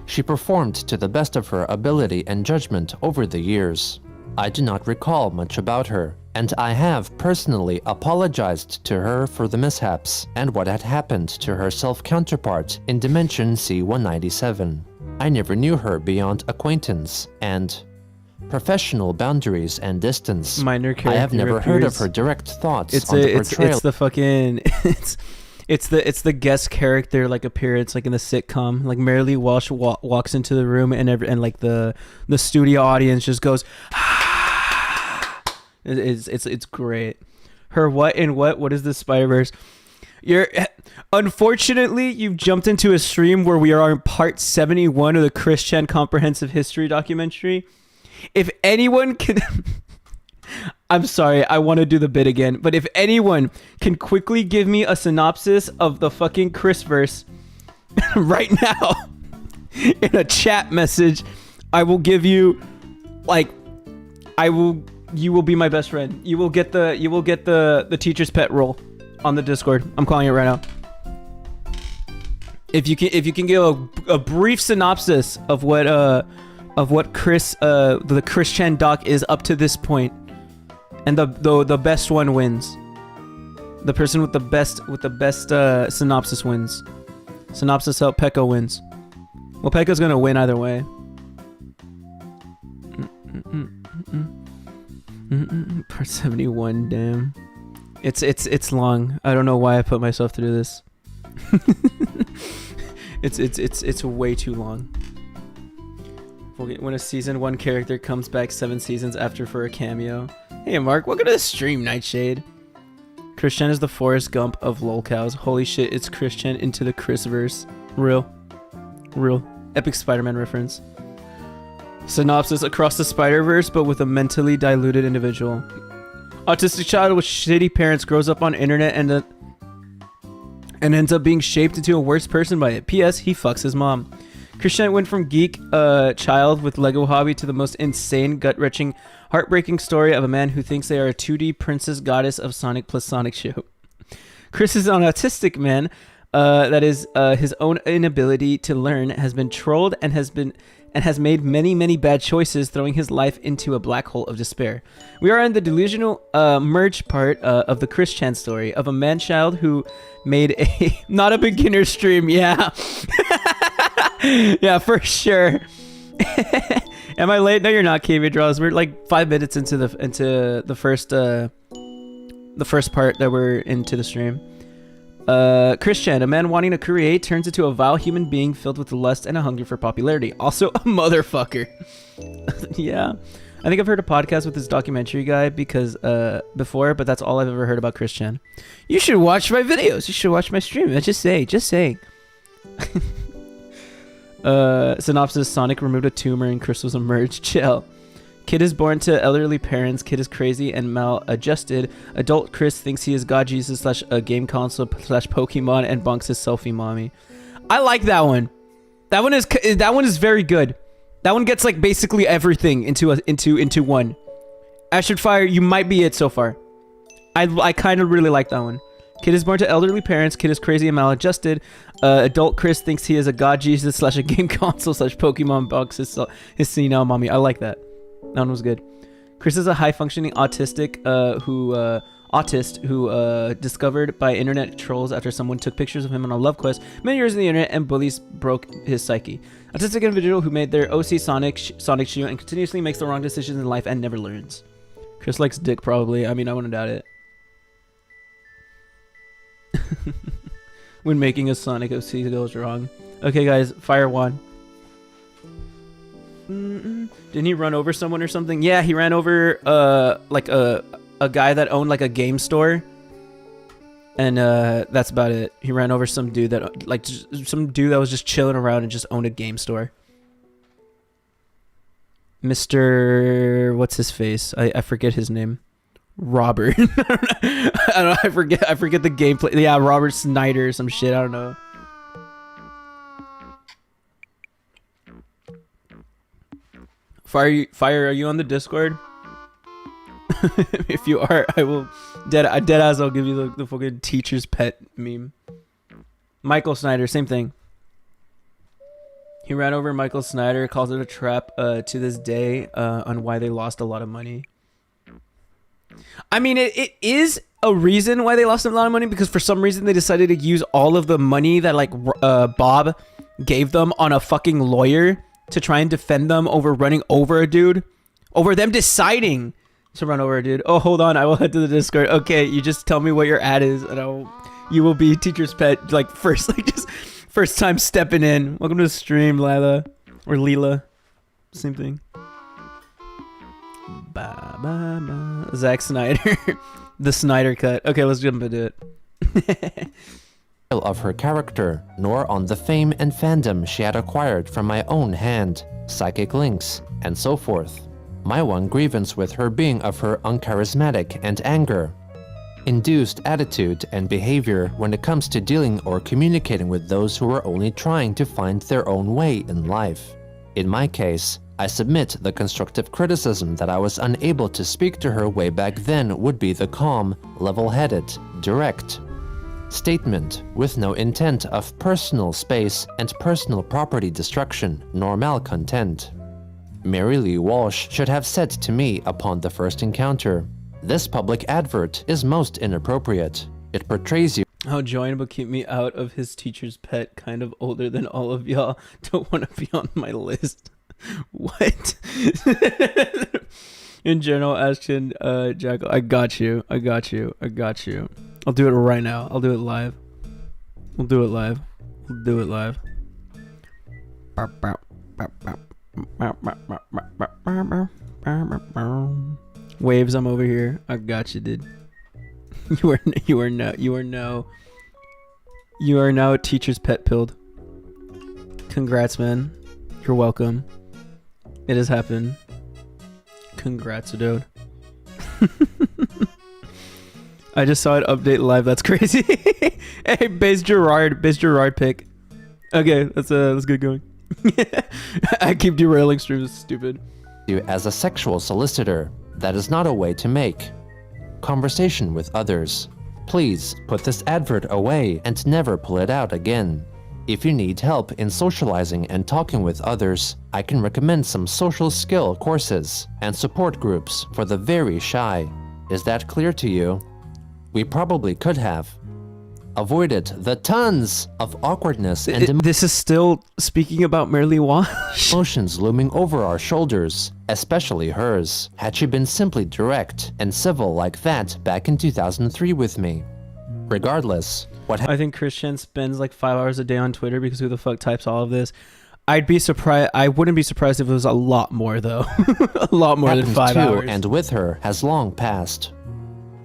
She performed to the best of her ability and judgment over the years. I do not recall much about her, and I have personally apologized to her for the mishaps and what had happened to her self-counterpart in Dimension C-197. I never knew her beyond acquaintance and professional boundaries and distance. Minor character I have never heard of appears. her direct thoughts on the portrayal. It's the fucking it's the guest character like appearance like in the sitcom. Like Mary Lee Walsh walks into the room and like the studio audience just goes. It's great. Her what is the Spider-Verse? Unfortunately, you've jumped into a stream where we are on part 71 of the Christian Comprehensive History documentary. If anyone can I'm sorry, I want to do the bit again, but if anyone can quickly give me a synopsis of the fucking Chrisverse right now in a chat message, I will give you you will be my best friend. You will get the teacher's pet role on the Discord. I'm calling it right now. If you can give a brief synopsis of what Chris the Christian doc is up to this point, and the best one wins. The person with the best synopsis wins. Synopsis out, Pekka wins. Well, Pekka's gonna win either way. Part 71, damn. It's long. I don't know why I put myself through this. It's way too long. When a season 1 character comes back 7 seasons after for a cameo. Hey Mark, welcome to the stream, Nightshade. Christian is the Forrest Gump of lolcows. Holy shit, it's Christian into the Chrisverse. Real. Epic Spider-Man reference. Synopsis: across the Spider-Verse, but with a mentally diluted individual. Autistic child with shitty parents grows up on internet and ends up being shaped into a worse person by it. P.S. He fucks his mom. Christian went from geek child with Lego hobby to the most insane, gut-wrenching, heartbreaking story of a man who thinks they are a 2D princess goddess of Sonic plus Sonic show. Chris is an autistic man that is his own inability to learn has been trolled and has made many bad choices, throwing his life into a black hole of despair. We are in the delusional merge part of the Christian story of a man-child who made a not a beginner stream. Yeah. Yeah, for sure. Am I late? No, you're not, KB Draws. We're like 5 minutes into the first part that we're into the stream. Christian, a man wanting to create, turns into a vile human being filled with lust and a hunger for popularity. Also a motherfucker. Yeah. I think I've heard a podcast with this documentary guy before, but that's all I've ever heard about Christian. You should watch my videos. You should watch my stream. Just saying. Synopsis: Sonic removed a tumor and Chris was a merged. Chill. Kid is born to elderly parents. Kid is crazy and maladjusted. Adult Chris thinks he is God Jesus / a game console / Pokemon and bunks his selfie mommy. I like that one. That one is very good. That one gets like basically everything into one. Ashford Fire, you might be it so far. I kind of really like that one. Kid is born to elderly parents. Kid is crazy and maladjusted. Adult Chris thinks he is a God Jesus / a game console / Pokemon bunks his senile mommy. I like that. That one was good. Chris is a high-functioning autistic who discovered by internet trolls after someone took pictures of him on a love quest many years on the internet, and bullies broke his psyche. Autistic individual who made their OC Sonic shoe and continuously makes the wrong decisions in life and never learns. Chris likes dick, probably. I mean, I wouldn't doubt it. When making a Sonic OC goes wrong. Okay, guys, fire one. Didn't he run over someone or something? Yeah, he ran over like a guy that owned like a game store, and that's about it. He ran over some dude that some dude that was just chilling around and just owned a game store. Mr. What's his face? I forget his name. Robert. I forget the gameplay. Yeah, Robert Snyder or some shit. I don't know. Fire, are you on the Discord? If you are, I will deadass. I'll give you the fucking teacher's pet meme. Michael Snyder, same thing. He ran over Michael Snyder, calls it a trap to this day on why they lost a lot of money. I mean, it is a reason why they lost a lot of money, because for some reason they decided to use all of the money that like Bob gave them on a fucking lawyer to try and defend them over running over a dude, over them deciding to run over a dude. Oh, hold on, I will head to the Discord. Okay, you just tell me what your ad is, and you will be teacher's pet, like first time stepping in. Welcome to the stream, Lila or Leela, same thing. Zack Snyder. The Snyder cut. Okay, let's jump into it. Of her character, nor on the fame and fandom she had acquired from my own hand, psychic links, and so forth. My one grievance with her being of her uncharismatic and anger induced attitude and behavior when it comes to dealing or communicating with those who are only trying to find their own way in life. In my case, I submit the constructive criticism that I was unable to speak to her way back then would be the calm, level-headed, direct statement with no intent of personal space and personal property destruction nor malcontent. Mary Lee Walsh should have said to me upon the first encounter, "This public advert is most inappropriate. It portrays you." How Join will keep me out of his teacher's pet, kind of older than all of y'all. Don't want to be on my list. What? In general, Ashton, Jackal, I got you. I'll do it right now. I'll do it live. We'll do it live. Waves, I'm over here. I got you, dude. You are now a teacher's pet pilled. Congrats, man. You're welcome. It has happened. Congrats, dude. I just saw it update live. That's crazy. Hey, Base Gerard pick. Okay, let's get going. I keep derailing streams. It's stupid. You as a sexual solicitor. That is not a way to make conversation with others. Please put this advert away and never pull it out again. If you need help in socializing and talking with others, I can recommend some social skill courses and support groups for the very shy. Is that clear to you? We probably could have avoided the tons of awkwardness and this is still speaking about Merely Wash. emotions looming over our shoulders, especially hers, had she been simply direct and civil like that back in 2003 with me. Regardless, I think Christian spends like 5 hours a day on Twitter because who the fuck types all of this? I'd be surprised. I wouldn't be surprised if it was a lot more though. A lot more than 5 hours. And with her has long passed.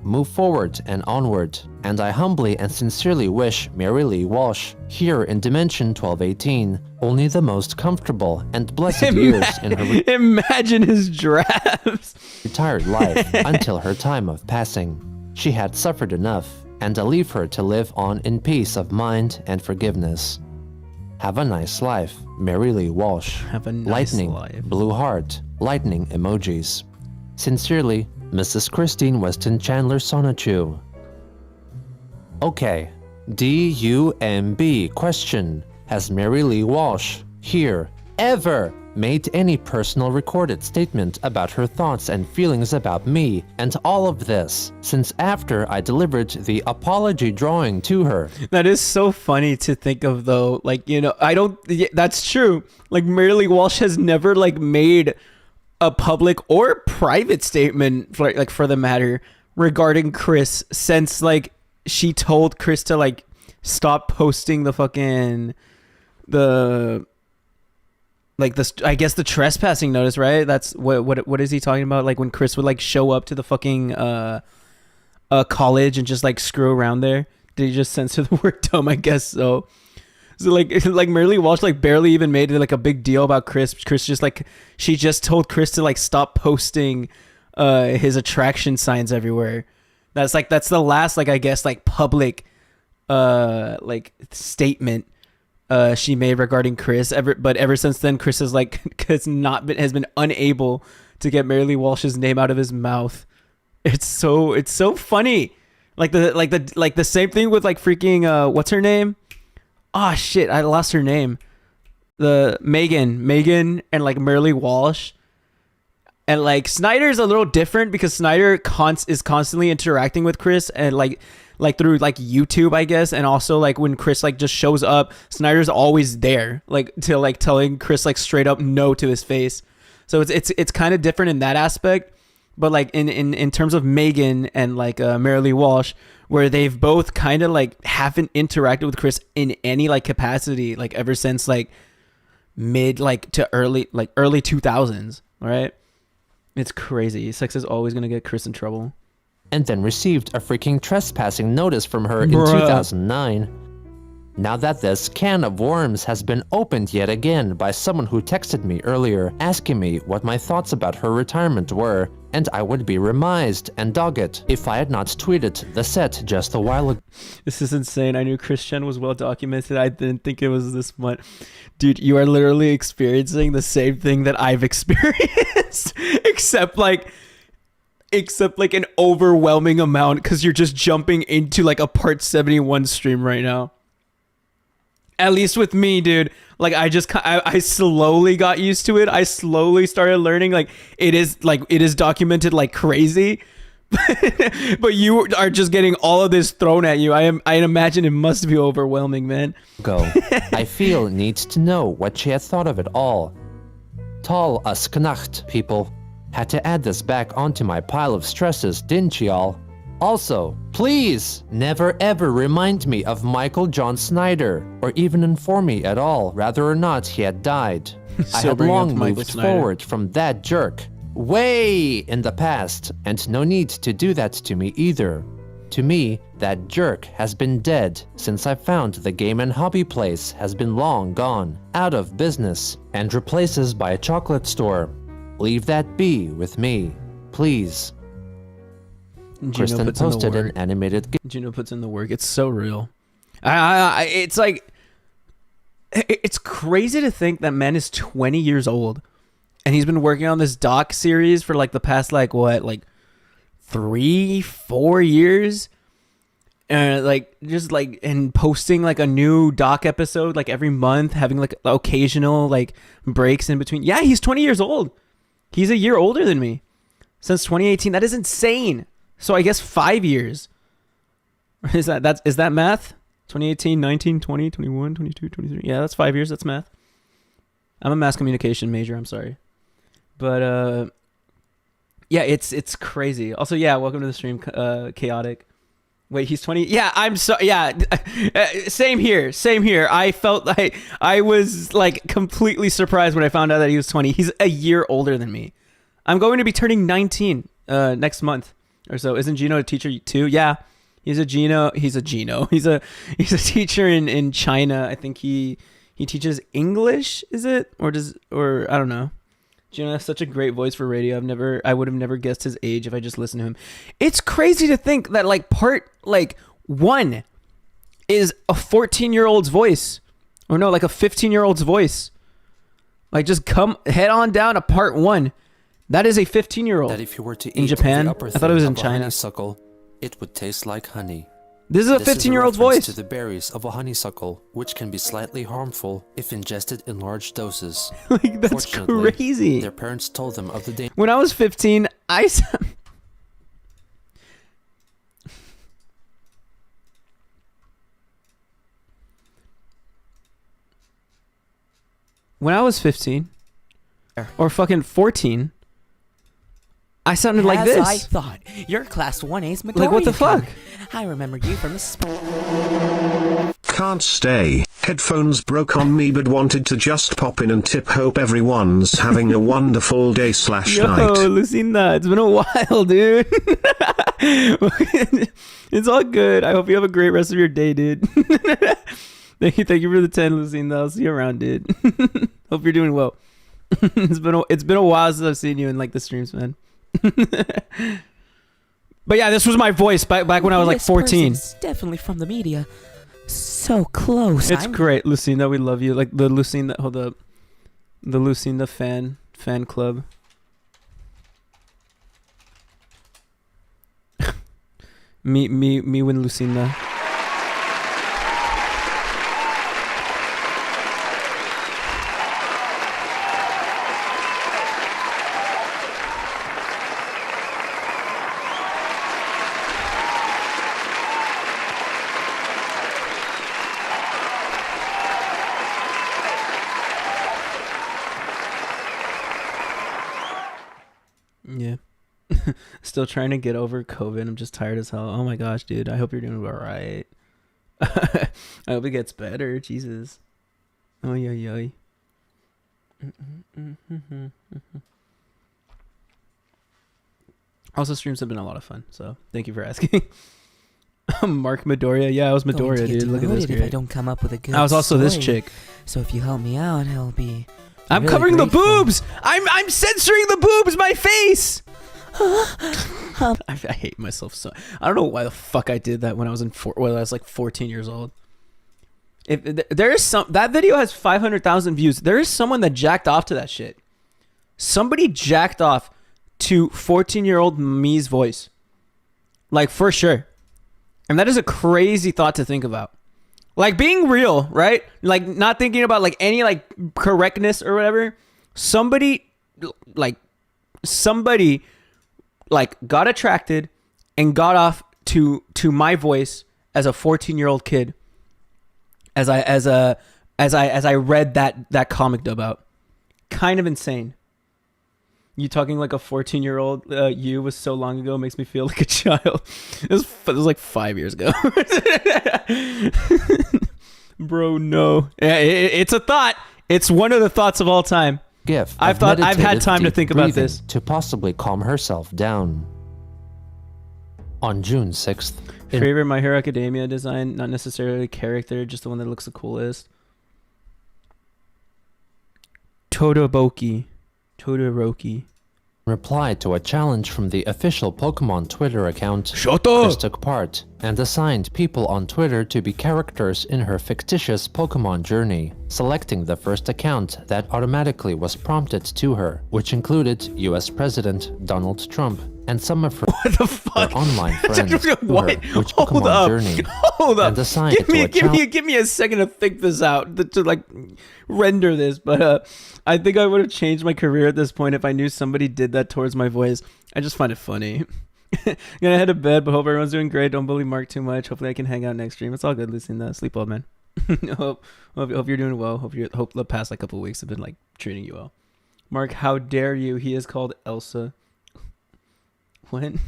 Move forward and onward, and I humbly and sincerely wish Mary Lee Walsh, here in Dimension 1218, only the most comfortable and blessed years in her imagine his drafts. retired life until her time of passing. She had suffered enough, and I leave her to live on in peace of mind and forgiveness. Have a nice life, Mary Lee Walsh. Have a nice lightning, life. blue heart, lightning emojis. Sincerely, Mrs. Christine Weston Chandler 𝙳ዐασεν⁰યુ. Okay, DUMB question. Has Mary Lee Walsh, here, ever made any personal recorded statement about her thoughts and feelings about me and all of this since after I delivered the apology drawing to her? That is so funny to think of though. Like, you know, that's true. Like Mary Lee Walsh has never like made a public or private statement for the matter regarding Chris since like she told Chris to like stop posting the fucking I guess the trespassing notice, right? That's what is he talking about? Like when Chris would like show up to the fucking college and just like screw around there. Did he just censor the word dumb? I guess so. So like Mary Lee Walsh like barely even made it like a big deal about Chris. Chris just like she just told Chris to like stop posting his attraction signs everywhere. That's the last like I guess like public like statement she made regarding Chris. But ever since then, Chris has has been unable to get Mary Lee Walsh's name out of his mouth. It's so funny. Like the same thing with like freaking what's her name? Oh shit, I lost her name. The Megan and like Mary Lee Walsh. And like Snyder's a little different because Snyder is constantly interacting with Chris and like through like YouTube, I guess, and also like when Chris like just shows up, Snyder's always there, like to like telling Chris like straight up no to his face. So it's kind of different in that aspect. But like in terms of Megan and like Mary Lee Walsh, where they've both kind of like haven't interacted with Chris in any like capacity like ever since like mid like to early 2000s, right? It's crazy. Sex is always gonna get Chris in trouble. And then received a freaking trespassing notice from her in 2009. Now that this can of worms has been opened yet again by someone who texted me earlier asking me what my thoughts about her retirement were, and I would be remised and dogged if I had not tweeted the set just a while ago. This is insane. I knew Christian was well documented. I didn't think it was this much. Dude, you are literally experiencing the same thing that I've experienced, except like an overwhelming amount because you're just jumping into like a Part 71 stream right now. At least with me, dude. Like I slowly got used to it. I slowly started learning like it is documented like crazy. But you are just getting all of this thrown at you. I imagine it must be overwhelming, man. I feel needs to know what she had thought of it all. 𝙳ዐασεν⁰ people. Had to add this back onto my pile of stresses, didn't y'all? Also, please never ever remind me of Michael John Snyder, or even inform me at all whether or not he had died. I had long moved forward from that jerk. Way in the past, and no need to do that to me either. To me, that jerk has been dead since I found the game and hobby place has been long gone, out of business, and replaces by a chocolate store. Leave that be with me, please. Kristen posted an animated GIF. Gino puts in the work. It's so real. It's like, it's crazy to think that man is 20 years old and he's been working on this doc series for like the past like 3-4 years, and like just like and posting like a new doc episode like every month, having like occasional like breaks in between. Yeah, he's 20 years old. He's a year older than me. Since 2018. That is insane. So I guess 5 years. Is that math? 2018, 19, 20, 21, 22, 23. Yeah, that's 5 years. That's math. I'm a mass communication major. I'm sorry. But yeah, it's crazy. Also, yeah, welcome to the stream, Chaotic. Wait, he's 20. Yeah, I'm so, yeah. Same here. I felt like I was like completely surprised when I found out that he was 20. He's a year older than me. I'm going to be turning 19 next month or so. Isn't Gino a teacher too? Yeah, he's a Gino. He's a teacher in China. I think he teaches English. Is it or I don't know. Gino has such a great voice for radio. I would have never guessed his age if I just listened to him. It's crazy to think that like part like 1 is a 14-year-old's voice, or no, like a 15-year-old's voice. Like just come head on down to part 1. That is a 15-year-old. That if you were to in eat Japan. the upper I thought it was in third of a China. honeysuckle, it would taste like honey. This is a 15-year-old's voice. To the berries of a honeysuckle, which can be slightly harmful if ingested in large doses. Like that's crazy. Their parents told them of the danger. When I was 15, when I was 15 or fucking 14, I sounded like this. I thought, you're class 1A's Midoriya. Like what the fuck? I remember you from the Can't stay. Headphones broke on me but wanted to just pop in and tip. Hope everyone's having a wonderful day / night. Yo, Lucinda, it's been a while, dude. It's all good. I hope you have a great rest of your day, dude. Thank you for the 10, Lucinda. I'll see you around, dude. Hope you're doing well. It's been a while since I've seen you in like the streams, man. But yeah, this was my voice back when I was like 14. Definitely from the media. So close. It's great, Lucinda. We love you. Like the Lucinda, the Lucinda fan club. me when Lucinda. Yeah. Still trying to get over COVID. I'm just tired as hell. Oh my gosh, dude. I hope you're doing all right. I hope it gets better. Jesus. Oh, yeah. Also, streams have been a lot of fun, so thank you for asking. Marc Midoriya. Yeah, I was Midoriya, dude. Look at this. If I don't come up with a good I was also story. this chick. So if you help me out, I'll be. I'm really covering grateful. the boobs. I'm censoring the boobs. My face. I hate myself so. I don't know why the fuck I did that when I was like 14 years old. If there is that video has 500,000 views. There is someone that jacked off to that shit. Somebody jacked off to 14-year-old me's voice. Like for sure. And that is a crazy thought to think about. Like being real, right? Like not thinking about like any like correctness or whatever. Somebody got attracted and got off to my voice as a 14-year-old kid. As I read that comic dub out. Kind of insane. You talking like a 14-year-old you was so long ago makes me feel like a child. It was like 5 years ago. Bro, no. Yeah, it's a thought. It's one of the thoughts of all time. GIF. I've had time to think about this. To possibly calm herself down. On June 6th. Favorite My Hero Academia design, not necessarily character, just the one that looks the coolest. Todoroki. Replied to a challenge from the official Pokemon Twitter account, Shut Chris up! took part and assigned people on Twitter to be characters in her fictitious Pokemon journey, selecting the first account that automatically was prompted to her, which included US President Donald Trump and some of her, What the fuck? her online friends to What? her, which Hold Pokemon up. journey, Hold up. and assigned Give me a second to think this out, to like render this. But I think I would have changed my career at this point if I knew somebody did that towards my voice. I just find it funny. Gonna head to bed, but hope everyone's doing great. Don't bully Mark too much. Hopefully I can hang out next stream. It's all good listening to that. Sleep well, man. hope you're doing well. Hope the past couple of weeks have been like treating you well. Mark, how dare you? He is called Elsa. When?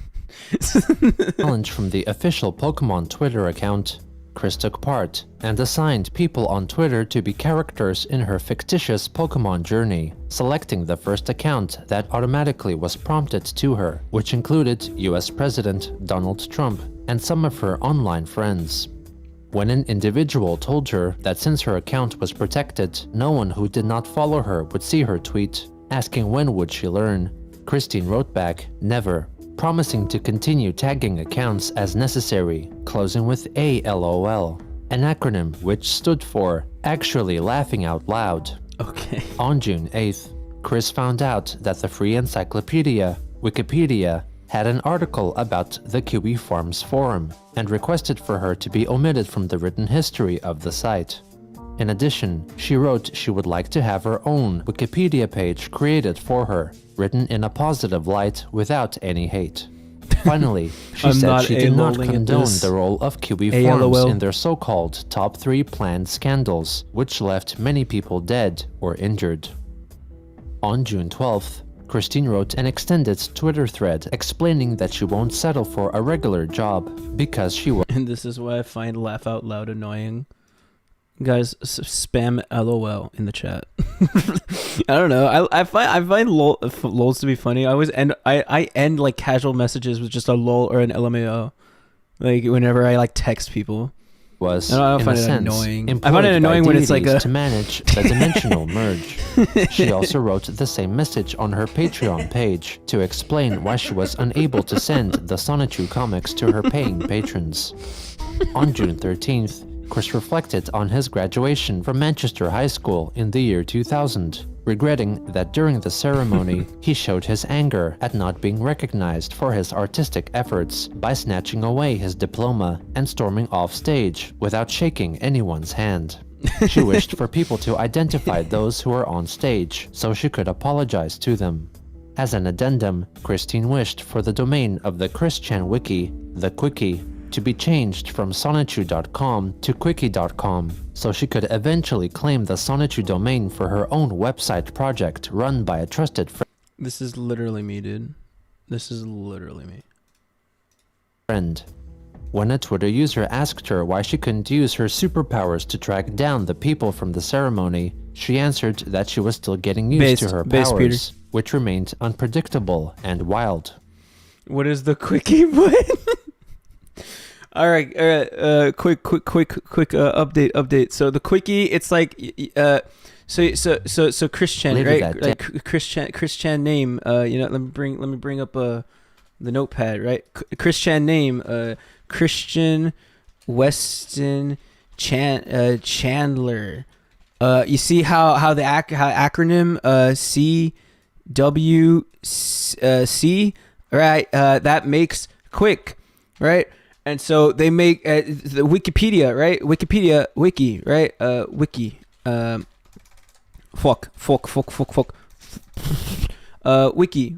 challenge from the official Pokemon Twitter account, Chris took part and assigned people on Twitter to be characters in her fictitious Pokemon journey, selecting the first account that automatically was prompted to her, which included US President Donald Trump and some of her online friends. When an individual told her that since her account was protected, no one who did not follow her would see her tweet, asking when would she learn, Christine wrote back, "Never," promising to continue tagging accounts as necessary, closing with ALOL, an acronym which stood for Actually Laughing Out Loud. Okay. On June 8th, Chris found out that the free encyclopedia, Wikipedia, had an article about the Kiwi Farms forum and requested for her to be omitted from the written history of the site. In addition, she wrote she would like to have her own Wikipedia page created for her, written in a positive light without any hate. Finally, she said she did not condone the role of Kiwi Farms in their so-called top 3 planned scandals, which left many people dead or injured. On June 12th, Christine wrote an extended Twitter thread explaining that she won't settle for a regular job because she was— And this is why I find laugh out loud annoying. Guys, spam LOL in the chat. I don't know. I find lols to be funny. I always end I end like casual messages with just a lol or an LMAO. Like whenever I like text people. Was I in find a it sense annoying. I find it annoying when it's like to manage the dimensional merge. She also wrote the same message on her Patreon page to explain why she was unable to send the Sonichu comics to her paying patrons. On June 13th, Chris reflected on his graduation from Manchester High School in the year 2000, regretting that during the ceremony he showed his anger at not being recognized for his artistic efforts by snatching away his diploma and storming off stage without shaking anyone's hand. She wished for people to identify those who were on stage so she could apologize to them. As an addendum, Christine wished for the domain of the Christian Wiki, the Quickie, to be changed from sonichu.com to quickie.com, so she could eventually claim the Sonichu domain for her own website project run by a trusted This is literally me, dude. This is literally me. friend. When a Twitter user asked her why she couldn't use her superpowers to track down the people from the ceremony, she answered that she was still getting used to her powers, which remained unpredictable and wild. What is the Quickie button? All right, quick update. So the Quickie, it's like, so Christian, Leave right? Like Christian name. Let me bring up the notepad, right? Christian name, Christian Weston Chandler. You see how the acronym CWC, right? That makes quick, right? And so they make the Wikipedia, right? Wikipedia, wiki, right? Wiki. Wiki.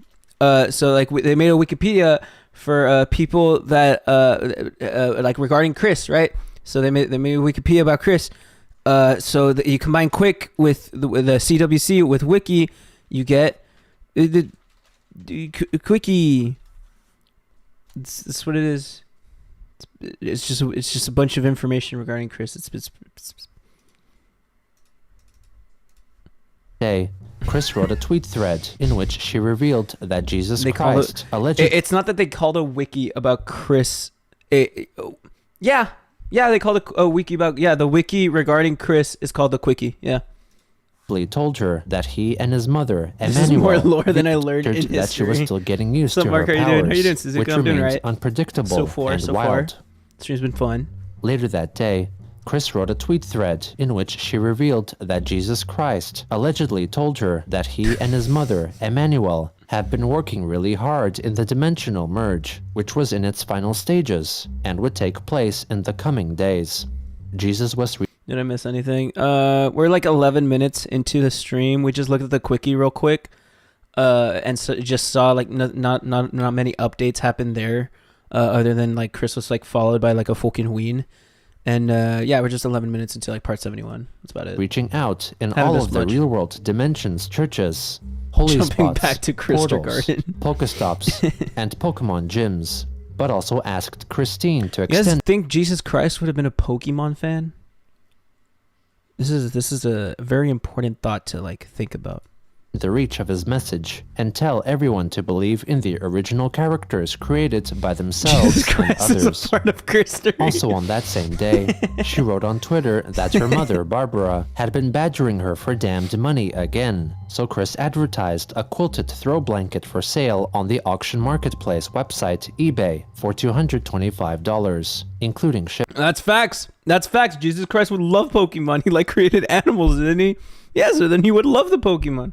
So like they made a Wikipedia for people that like regarding Chris, right? So they made a Wikipedia about Chris. So that you combine quick with the CWC with wiki, you get the Quickie. That's what it is. It's just a bunch of information regarding Chris. day, Chris wrote a tweet thread in which she revealed that Jesus Christ allegedly... It's not that they called a wiki about Chris. Yeah, they called a wiki about... Yeah, the wiki regarding Chris is called the Quickie, yeah. Told her that he and his mother, This is more lore than I learned in history. that she was still getting used to Marc, her powers, how you doing, Suzuki? which I'm doing remains right. unpredictable and wild. Stream's been fun. Later that day, Chris wrote a tweet thread in which she revealed that Jesus Christ allegedly told her that he and his mother, Emmanuel, have been working really hard in the dimensional merge, which was in its final stages and would take place in the coming days. Jesus was... Did I miss anything? We're like 11 minutes into the stream. We just looked at the Quickie real quick, and so just saw like not many updates happen there, other than like Chris was like followed by like a fucking ween, and yeah, we're just 11 minutes into like part 71. That's about it. Reaching out in all of the real world dimensions, churches, holy spots, back to portals, Pokestops, and Pokemon gyms, but also asked Christine to extend... You guys think Jesus Christ would have been a Pokemon fan? This is a very important thought to like think about. The reach of his message and tell everyone to believe in the original characters created by themselves and others. Is a part of Christopher. Also on that same day, she wrote on Twitter that her mother, Barbara, had been badgering her for damned money again. So Chris advertised a quilted throw blanket for sale on the auction marketplace website eBay for $225, including shipping. That's facts. That's facts. Jesus Christ would love Pokemon. He like created animals, didn't he? Yeah, so then he would love the Pokemon.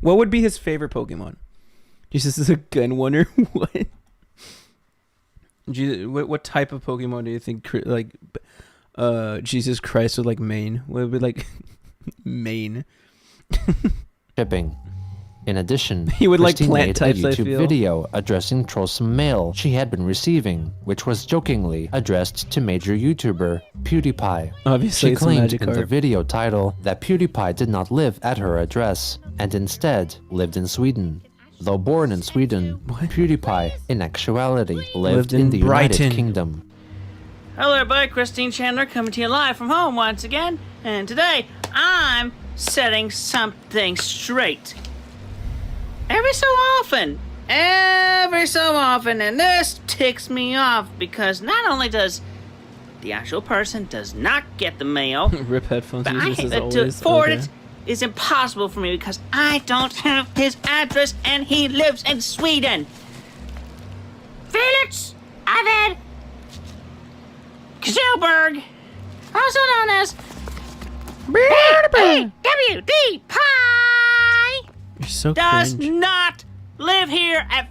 What would be his favorite Pokemon? Jesus is a gun winner. What? Jesus, what type of Pokemon do you think like Jesus Christ would like main? What would be like main? Shipping. In addition, he would Christine like plant made types, a YouTube video addressing troublesome mail she had been receiving, which was jokingly addressed to major YouTuber PewDiePie. Obviously, she claimed in the video title that PewDiePie did not live at her address and instead lived in Sweden. Though born in Sweden, PewDiePie, in actuality, lived in the United Kingdom. Hello everybody, Christine Chandler coming to you live from home once again, and today I'm setting something straight. Every so often, and this ticks me off because not only does the actual person does not get the mail, rip headphones, but to forward it is impossible for me because I don't have his address and he lives in Sweden. Felix Arvid Kjellberg, also known as B.W.D. Pie, you're so does cringe. not live here at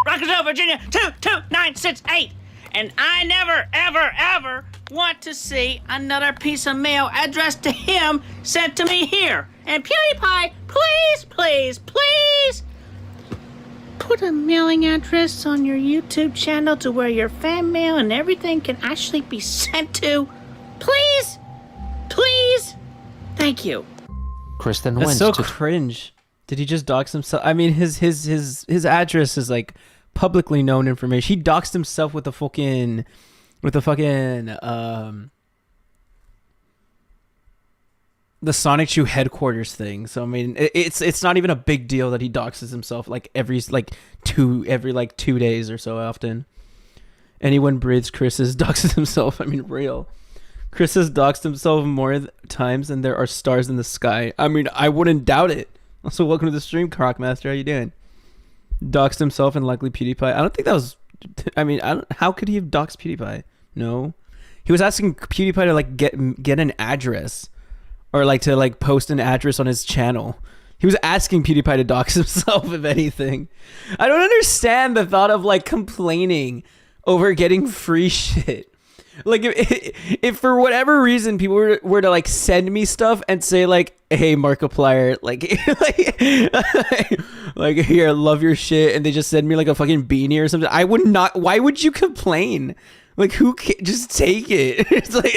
Rockville, Virginia 22968. And I never, ever want to see another piece of mail addressed to him sent to me here. And PewDiePie, please put a mailing address on your YouTube channel to where your fan mail and everything can actually be sent to. Please. Thank you. Kristen That's went so to cringe. Did he just dox himself? I mean, his address is like publicly known information. He doxed himself with the fucking the Sonic Shoe headquarters thing. So I mean, it's not even a big deal that he doxes himself like every 2 days or so often. Anyone breathes Chris doxes himself. I mean, real. Chris has doxed himself more times than there are stars in the sky. I mean, I wouldn't doubt it. Also, welcome to the stream, Crocmaster. How you doing? Doxed himself and likely PewDiePie. I don't think that was... I mean, how could he have doxed PewDiePie? No. He was asking PewDiePie to like get an address. Or like to like post an address on his channel. He was asking PewDiePie to dox himself, if anything. I don't understand the thought of like complaining over getting free shit. Like if for whatever reason people were to like send me stuff and say like, hey Markiplier, like here, love your shit, and they just send me like a fucking beanie or something, I would not. Why would you complain? Like just take it. It's like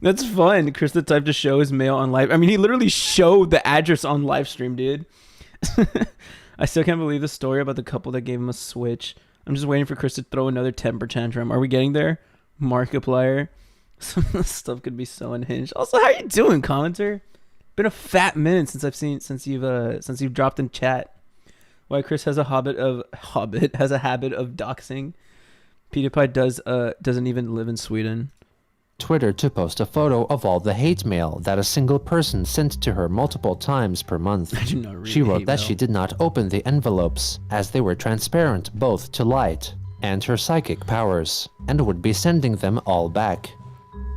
that's fun. Chris the type to show his mail on live. I mean, he literally showed the address on live stream, dude. I still can't believe the story about the couple that gave him a Switch. I'm just waiting for Chris to throw another temper tantrum. Are we getting there? Markiplier. Some of this stuff could be so unhinged. Also, how you doing, commenter? Been a fat minute since you've dropped in chat. Why Chris has a habit of doxing. PewDiePie doesn't even live in Sweden. Twitter to post a photo of all the hate mail that a single person sent to her multiple times per month. I do not read She wrote hate that mail. she did not open the envelopes, as they were transparent both to light and her psychic powers, and would be sending them all back.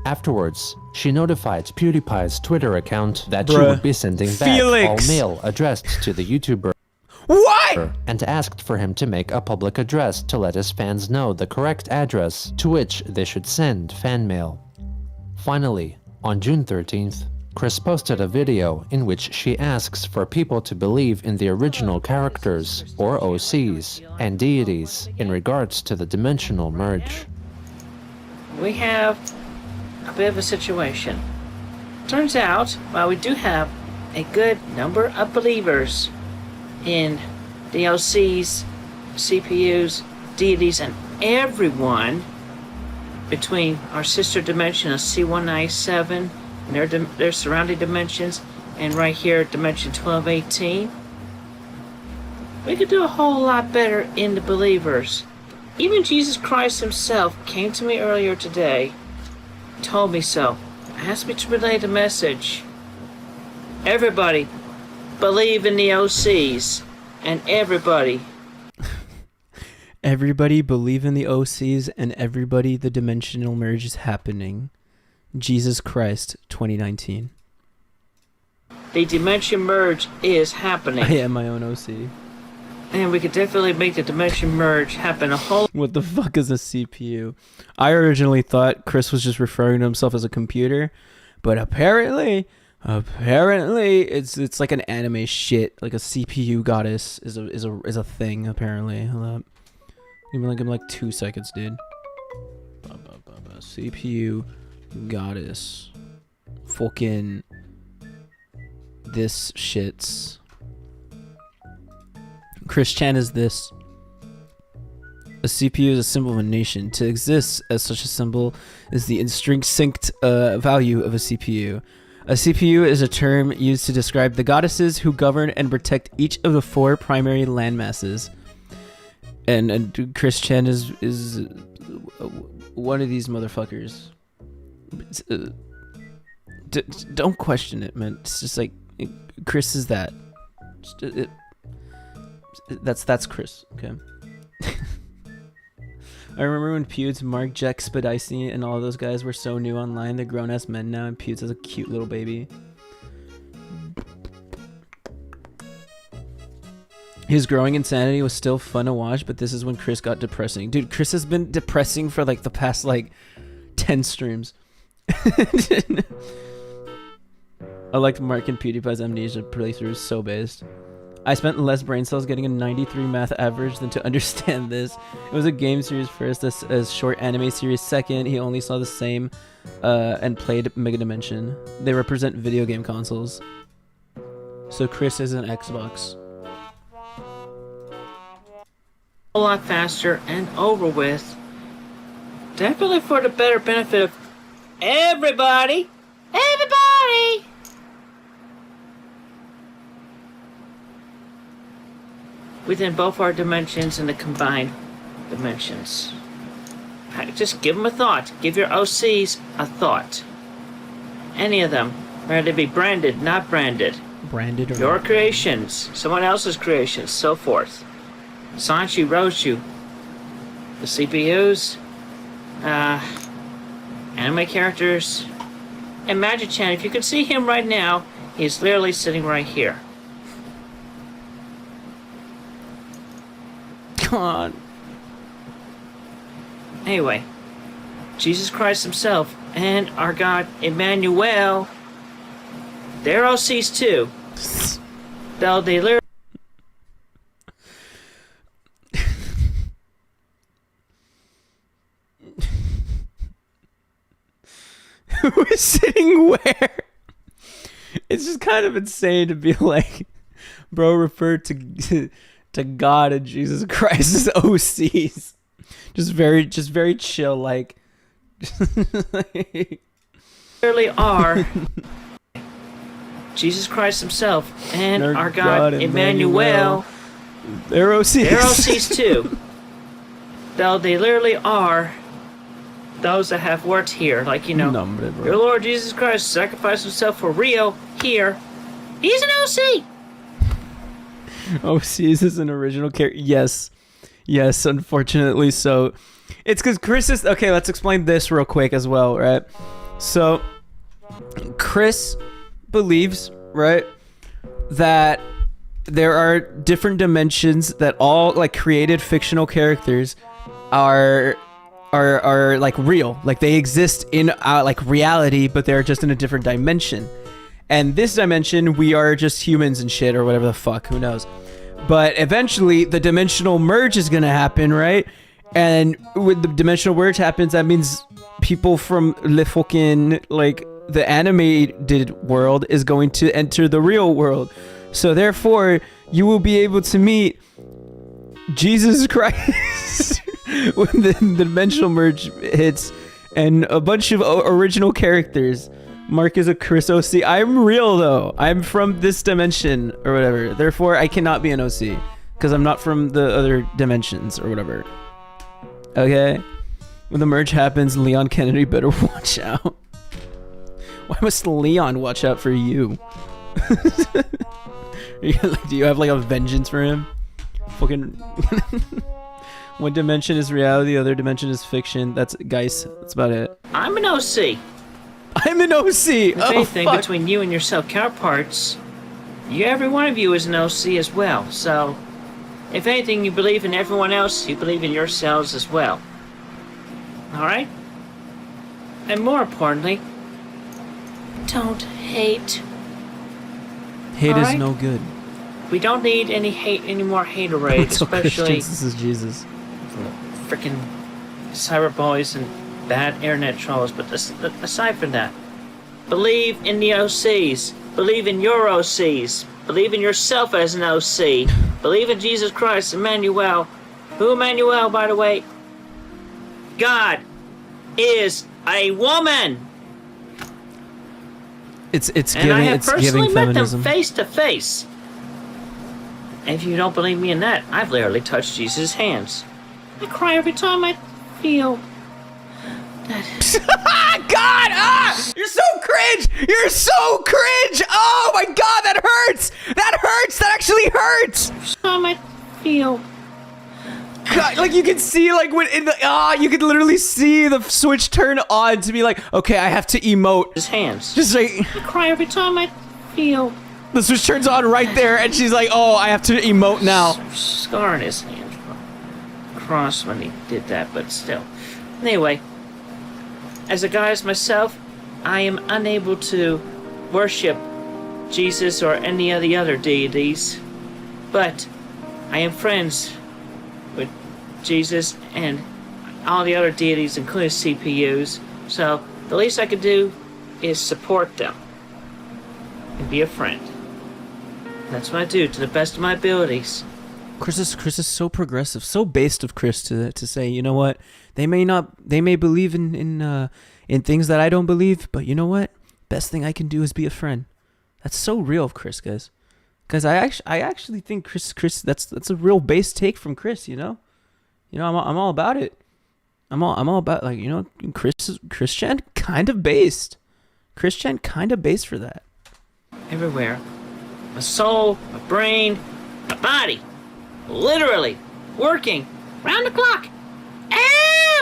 Afterwards, she notified PewDiePie's Twitter account that she would be sending back all mail addressed to the YouTuber. What? And asked for him to make a public address to let his fans know the correct address to which they should send fan mail. Finally, on June 13th, Chris posted a video in which she asks for people to believe in the original characters, or OCs, and deities in regards to the dimensional merge. We have a bit of a situation. Turns out, while we do have a good number of believers in the OCs, CPUs, deities, and everyone between our sister dimension of C1997 and their surrounding dimensions, and right here at dimension 1218, we could do a whole lot better in the believers. Even Jesus Christ himself came to me earlier today, told me so, asked me to relay the message. Everybody believe in the OCs, and everybody believe in the OCs, and everybody, the dimensional merge is happening. Jesus Christ 2019. The dimension merge is happening. I am my own OC. And we could definitely make the dimension merge happen a whole. What the fuck is a CPU? I originally thought Chris was just referring to himself as a computer, but apparently it's like an anime shit. Like a CPU goddess is a thing apparently. Hold up. Give me like 2 seconds, dude. CPU goddess. Fucking this shits. Chris Chan is this. A CPU is a symbol of a nation. To exist as such a symbol is the intrinsic value of a CPU. A CPU is a term used to describe the goddesses who govern and protect each of the 4 primary landmasses. And Chris Chan is one of these motherfuckers. Don't question it, man. It's just like Chris is that. That's Chris. Okay. I remember when Pewds, Marc, Jack, Spadicy, and all those guys were so new online. They're grown-ass men now, and Pewds is a cute little baby. His growing insanity was still fun to watch, but this is when Chris got depressing. Dude, Chris has been depressing for like the past 10 streams. I liked Marc and PewDiePie's Amnesia playthrough, so based. I spent less brain cells getting a 93 math average than to understand this. It was a game series first, as short anime series second. He only saw the same and played Mega Dimension. They represent video game consoles. So Chris is an Xbox. A lot faster and over with. Definitely for the better benefit of everybody. Everybody! Within both our dimensions and the combined dimensions. Just give them a thought. Give your OCs a thought. Any of them. Whether they be branded, not branded. Branded or Your not. creations. Someone else's creations. So forth. Sanchi wrote you. The CPUs. Anime characters. And Magic-chan, if you could see him right now, he's literally sitting right here. Come on. Anyway, Jesus Christ himself and our God Emmanuel, they're OCs too. Though they literally Who is sitting where? It's just kind of insane to be like, bro, refer to God and Jesus Christ as OCs. Just very chill, like. literally are Jesus Christ himself and Our our God, God, Emmanuel. They're OCs. They're OCs too. Though they literally are those that have worked here. Like, you know, your Lord Jesus Christ sacrificed himself for real here. He's an OC. OCs is an original character. Yes. Yes, unfortunately so. It's because Chris is... Okay, let's explain this real quick as well, right? So, Chris believes, right, that there are different dimensions that all, like, created fictional characters are like real. Like, they exist in, like, reality, but they're just in a different dimension. And this dimension, we are just humans and shit, or whatever the fuck, who knows. But eventually, the dimensional merge is gonna happen, right? And when the dimensional merge happens, that means people from the fucking, like, the animated world is going to enter the real world. So therefore, you will be able to meet Jesus Christ when the dimensional merge hits, and a bunch of original characters. Marc is a Chris OC. I'm real though. I'm from this dimension or whatever. Therefore, I cannot be an OC because I'm not from the other dimensions or whatever. Okay? When the merge happens, Leon Kennedy better watch out. Why must Leon watch out for you? Do you have like a vengeance for him? Fucking... One dimension is reality, the other dimension is fiction. That's, guys, that's about it. I'm an OC. I'm an OC! If anything, between you and your self-counterparts, every one of you is an OC as well. So, if anything, you believe in everyone else, you believe in yourselves as well. Alright? And more importantly, don't hate. Hate is no good. We don't need any hate, any more haterade, especially... This is Jesus. Freaking cyberboys and bad internet trolls, but aside from that, believe in the OCs, believe in your OCs, believe in yourself as an OC, believe in Jesus Christ, Emmanuel. Who Emmanuel, by the way? God is a woman. It's and giving, I have it's personally giving met feminism. them face to face. And if you don't believe me in that, I've literally touched Jesus' hands. I cry every time I feel that. God! Ah! You're so cringe! You're so cringe! Oh my god, that hurts! That hurts! That actually hurts! Every time I feel. God, like you can see, like when in the you can literally see the switch turn on to be like, okay, I have to emote. His hands. Just like I cry every time I feel. The switch turns on right there, and she's like, oh, I have to emote now. Scar on his hand. Cross when he did that, but still. Anyway, as a guy as myself, I am unable to worship Jesus or any of the other deities, but I am friends with Jesus and all the other deities, including CPUs, so the least I could do is support them and be a friend. That's what I do to the best of my abilities. Chris is so progressive, so based of Chris to say, you know what, they may believe in things that I don't believe, but you know what, best thing I can do is be a friend. That's so real of Chris, guys. Because I actually think Chris that's a real base take from Chris. You know, I'm all about it. I'm all about, like, you know, Christian kind of based. Christian kind of based for that. Everywhere, my soul, my brain, my body. Literally working round the clock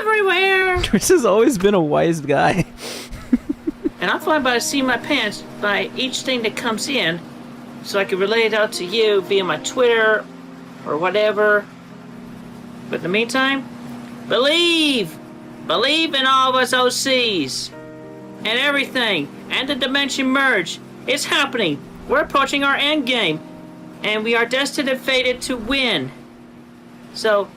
everywhere. Chris has always been a wise guy. And I'm flying by the seat of my pants by each thing that comes in, so I can relay it out to you via my Twitter or whatever. But in the meantime, believe in all of us OCs and everything, and the dimension merge. It's happening. We're approaching our end game. And we are destined and fated to win. So,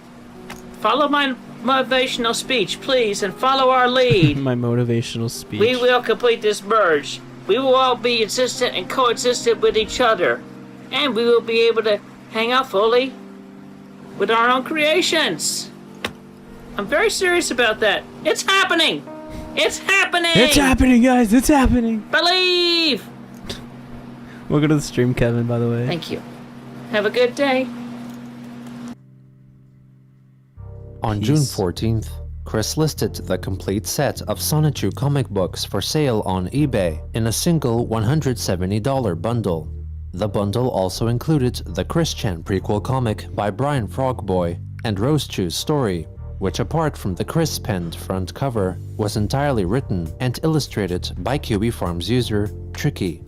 follow my motivational speech, please, and follow our lead. My motivational speech. We will complete this merge. We will all be existent and coexistent with each other. And we will be able to hang out fully with our own creations. I'm very serious about that. It's happening! It's happening! It's happening, guys! It's happening! Believe! Welcome to the stream, Kevin, by the way. Thank you. Have a good day. On June 14th, Chris listed the complete set of 𝙳ዐΣεν⁰યુ comic books for sale on eBay in a single $170 bundle. The bundle also included the Christian prequel comic by Brian Frogboy and Rosechew's story, which apart from the Chris penned front cover, was entirely written and illustrated by QB Farms user Tricky.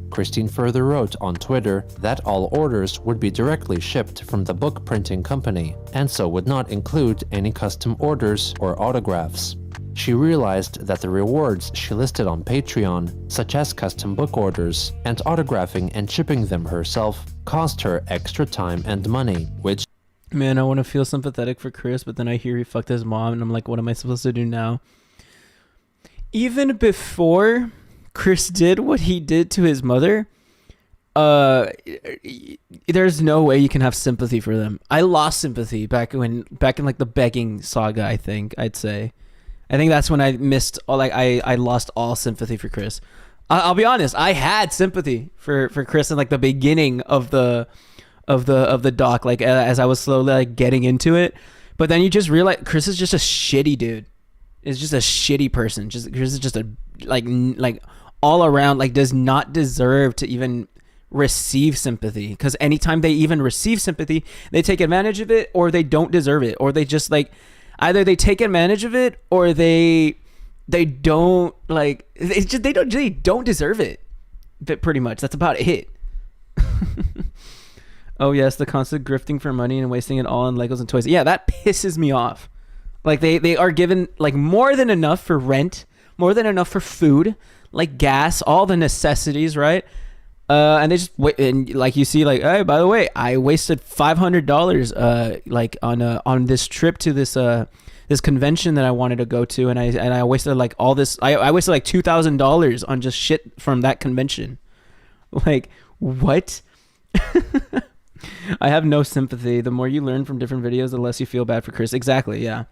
Christine further wrote on Twitter that all orders would be directly shipped from the book printing company, and so would not include any custom orders or autographs. She realized that the rewards she listed on Patreon, such as custom book orders and autographing and shipping them herself, cost her extra time and money, which... Man, I want to feel sympathetic for Chris, but then I hear he fucked his mom, and I'm like, what am I supposed to do now? Even before Chris did what he did to his mother, there's no way you can have sympathy for them. I lost sympathy back in like the begging saga. I'd say that's when I missed all, like I lost all sympathy for Chris. I'll be honest, I had sympathy for Chris in like the beginning of the doc, like as I was slowly like getting into it, but then you just realize Chris is just a shitty dude. Is just a shitty person. Chris is just a like all around, like, does not deserve to even receive sympathy, because anytime they even receive sympathy, they take advantage of it, or they don't deserve it, or they just like either they take advantage of it, or they don't, like, they don't deserve it. But pretty much that's about it. Oh yes, the constant grifting for money and wasting it all on Legos and toys. Yeah, that pisses me off. Like they are given like more than enough for rent, more than enough for food, like gas, all the necessities, right? And they just wait, and like you see, like, hey, by the way, I wasted $500 like on this trip to this convention that I wanted to go to, and I wasted like all this. I wasted like $2,000 on just shit from that convention. Like, what? I have no sympathy. The more you learn from different videos, the less you feel bad for Chris. Exactly, yeah.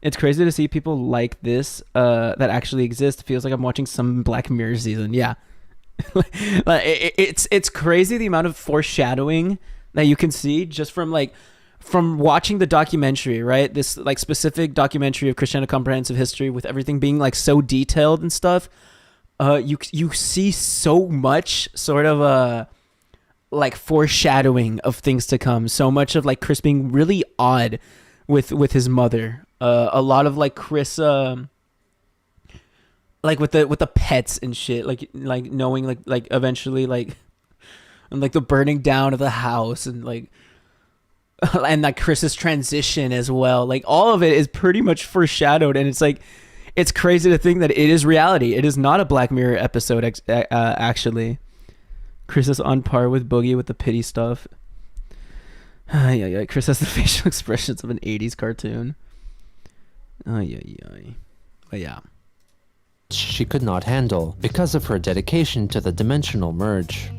It's crazy to see people like this that actually exist. It feels like I'm watching some Black Mirror season. Yeah. It's crazy the amount of foreshadowing that you can see just from watching the documentary, right? This like specific documentary of Christian comprehensive history, with everything being like so detailed and stuff. You see so much sort of like foreshadowing of things to come. So much of like Chris being really odd with his mother. A lot of like Chris like with the pets and shit, like knowing like eventually like and like the burning down of the house, and like and like Chris's transition as well. Like all of it is pretty much foreshadowed, and it's like it's crazy to think that it is reality. It is not a Black Mirror episode actually. Chris is on par with Boogie with the pity stuff. Yeah. Chris has the facial expressions of an 80s cartoon. But yeah. She could not handle because of her dedication to the dimensional merge.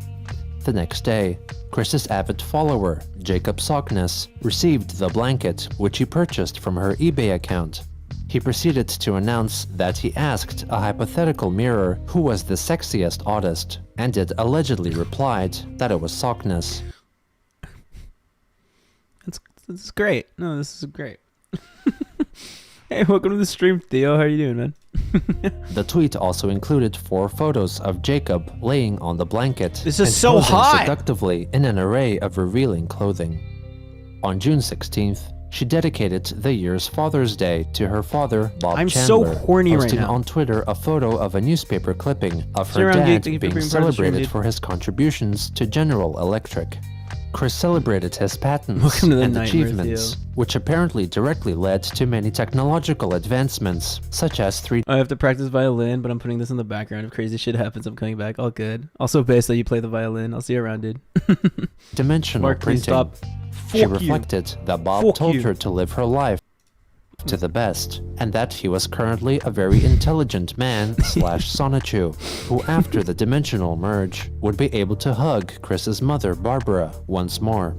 The next day, Chris's avid follower, Jacob Sockness, received the blanket, which he purchased from her eBay account. He proceeded to announce that he asked a hypothetical mirror who was the sexiest autist, and it allegedly replied that it was Sockness. That's great. No, this is great. Hey, welcome to the stream, Theo. How are you doing, man? The tweet also included 4 photos of Jacob laying on the blanket. This is so hot! Seductively in an array of revealing clothing. On June 16th, she dedicated the year's Father's Day to her father, Bob I'm Chandler, so horny posting right now. on Twitter a photo of a newspaper clipping of her dad being celebrated for his contributions to General Electric. Chris celebrated his patents and achievements, which apparently directly led to many technological advancements, such as 3D. I have to practice violin, but I'm putting this in the background. If crazy shit happens, I'm coming back. All good. Also, based that you play the violin. I'll see you around, dude. Dimensional Marc, printing. stop. She reflected that Bob told her to live her life to the best, and that he was currently a very intelligent man / 𝙳ዐΣεν⁰યુ, who after the dimensional merge would be able to hug Chris's mother Barbara once more.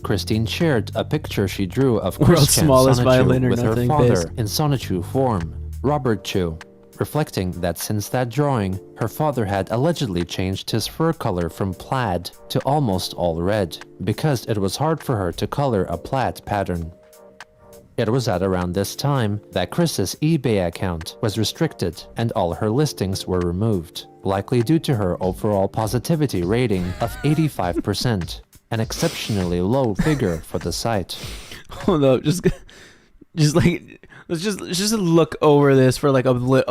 Christine shared a picture she drew of Christian 𝙳ዐΣεν⁰યુ with her father in 𝙳ዐΣεν⁰યુ form, Robert Chew. reflecting that since that drawing, her father had allegedly changed his fur color from plaid to almost all red, because it was hard for her to color a plaid pattern. It was at around this time that Chris's eBay account was restricted and all her listings were removed, likely due to her overall positivity rating of 85%, an exceptionally low figure for the site. Hold up, just like let's just look over this for like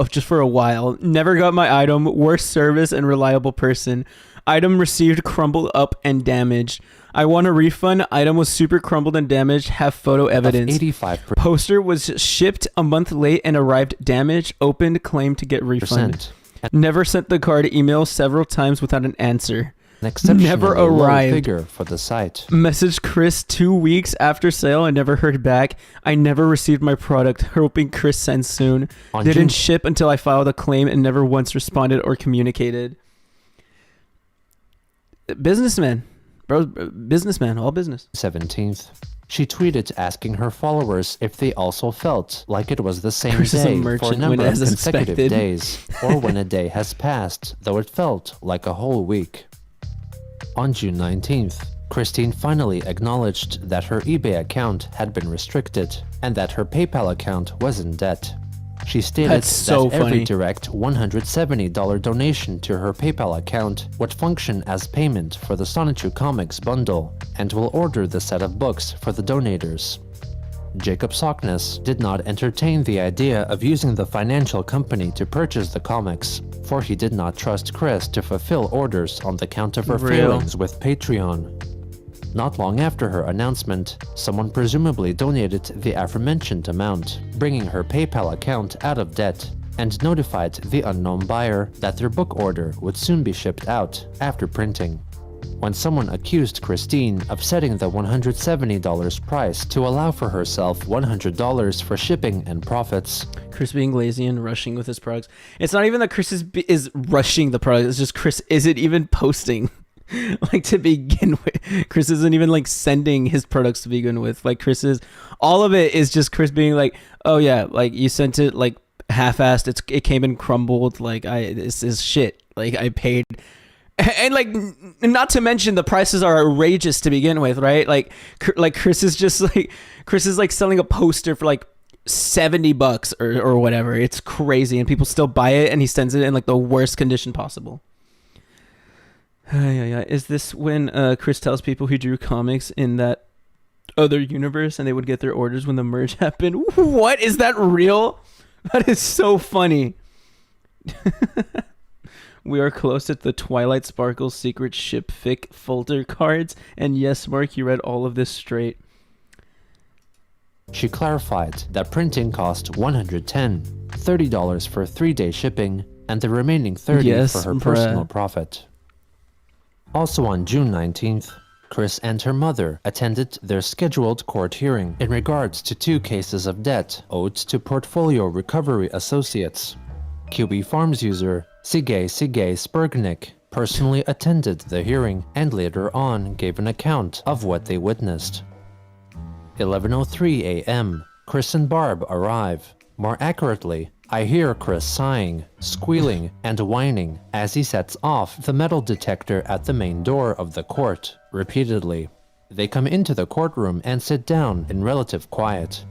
just for a while. Never got my item. Worst service and reliable person. Item received crumbled up and damaged. I want a refund. Item was super crumbled and damaged. Have photo evidence. 85%. Poster was shipped a month late and arrived damaged. Opened, claimed to get refund. Never sent the card email several times without an answer. An exceptionally Never low arrived. figure for the site. Messaged Chris 2 weeks after sale. I never heard back. I never received my product. Hoping Chris sends soon. Didn't ship until I filed a claim and never once responded or communicated. Businessman. Bro, businessman, all business. 17th. She tweeted asking her followers if they also felt like it was the same Chris is a day for a merchant number when of as consecutive expected. days, or when a day has passed, though it felt like a whole week. On June 19th, Christine finally acknowledged that her eBay account had been restricted and that her PayPal account was in debt. She stated that every direct $170 donation to her PayPal account would function as payment for the Sonichu Comics bundle and will order the set of books for the donators. Jacob Sockness did not entertain the idea of using the financial company to purchase the comics, for he did not trust Chris to fulfill orders on the count of her failings with Patreon. Not long after her announcement, someone presumably donated the aforementioned amount, bringing her PayPal account out of debt, and notified the unknown buyer that their book order would soon be shipped out after printing. When someone accused Christine of setting the $170 price to allow for herself $100 for shipping and profits, Chris being lazy and rushing with his products. It's not even that Chris is rushing the product. It's just Chris isn't even posting. Like to begin with, Chris isn't even like sending his products to begin with. Like Chris is, all of it is just Chris being like, oh yeah, like you sent it like half-assed. It came in crumbled. Like this is shit. Like I paid, and like not to mention the prices are outrageous to begin with, right? Like Chris is just like selling a poster for like $70 or whatever. It's crazy, and people still buy it, and he sends it in like the worst condition possible. Is this when Chris tells people he drew comics in that other universe and they would get their orders when the merge happened? What? Is that real? That is so funny. We are close at the Twilight Sparkle secret ship fic folder cards. And yes, Mark, you read all of this straight. She clarified that printing cost $110, $30 for 3-day shipping, and the remaining $30 for her personal profit. Also on June 19th, Chris and her mother attended their scheduled court hearing in regards to 2 cases of debt owed to Portfolio Recovery Associates. QB Farms user 𝙳ዐΣεν⁰ Spurgnik personally attended the hearing and later on gave an account of what they witnessed. 11:03 a.m., Chris and Barb arrive. More accurately, I hear Chris sighing, squealing, and whining as he sets off the metal detector at the main door of the court, repeatedly. They come into the courtroom and sit down in relative quiet.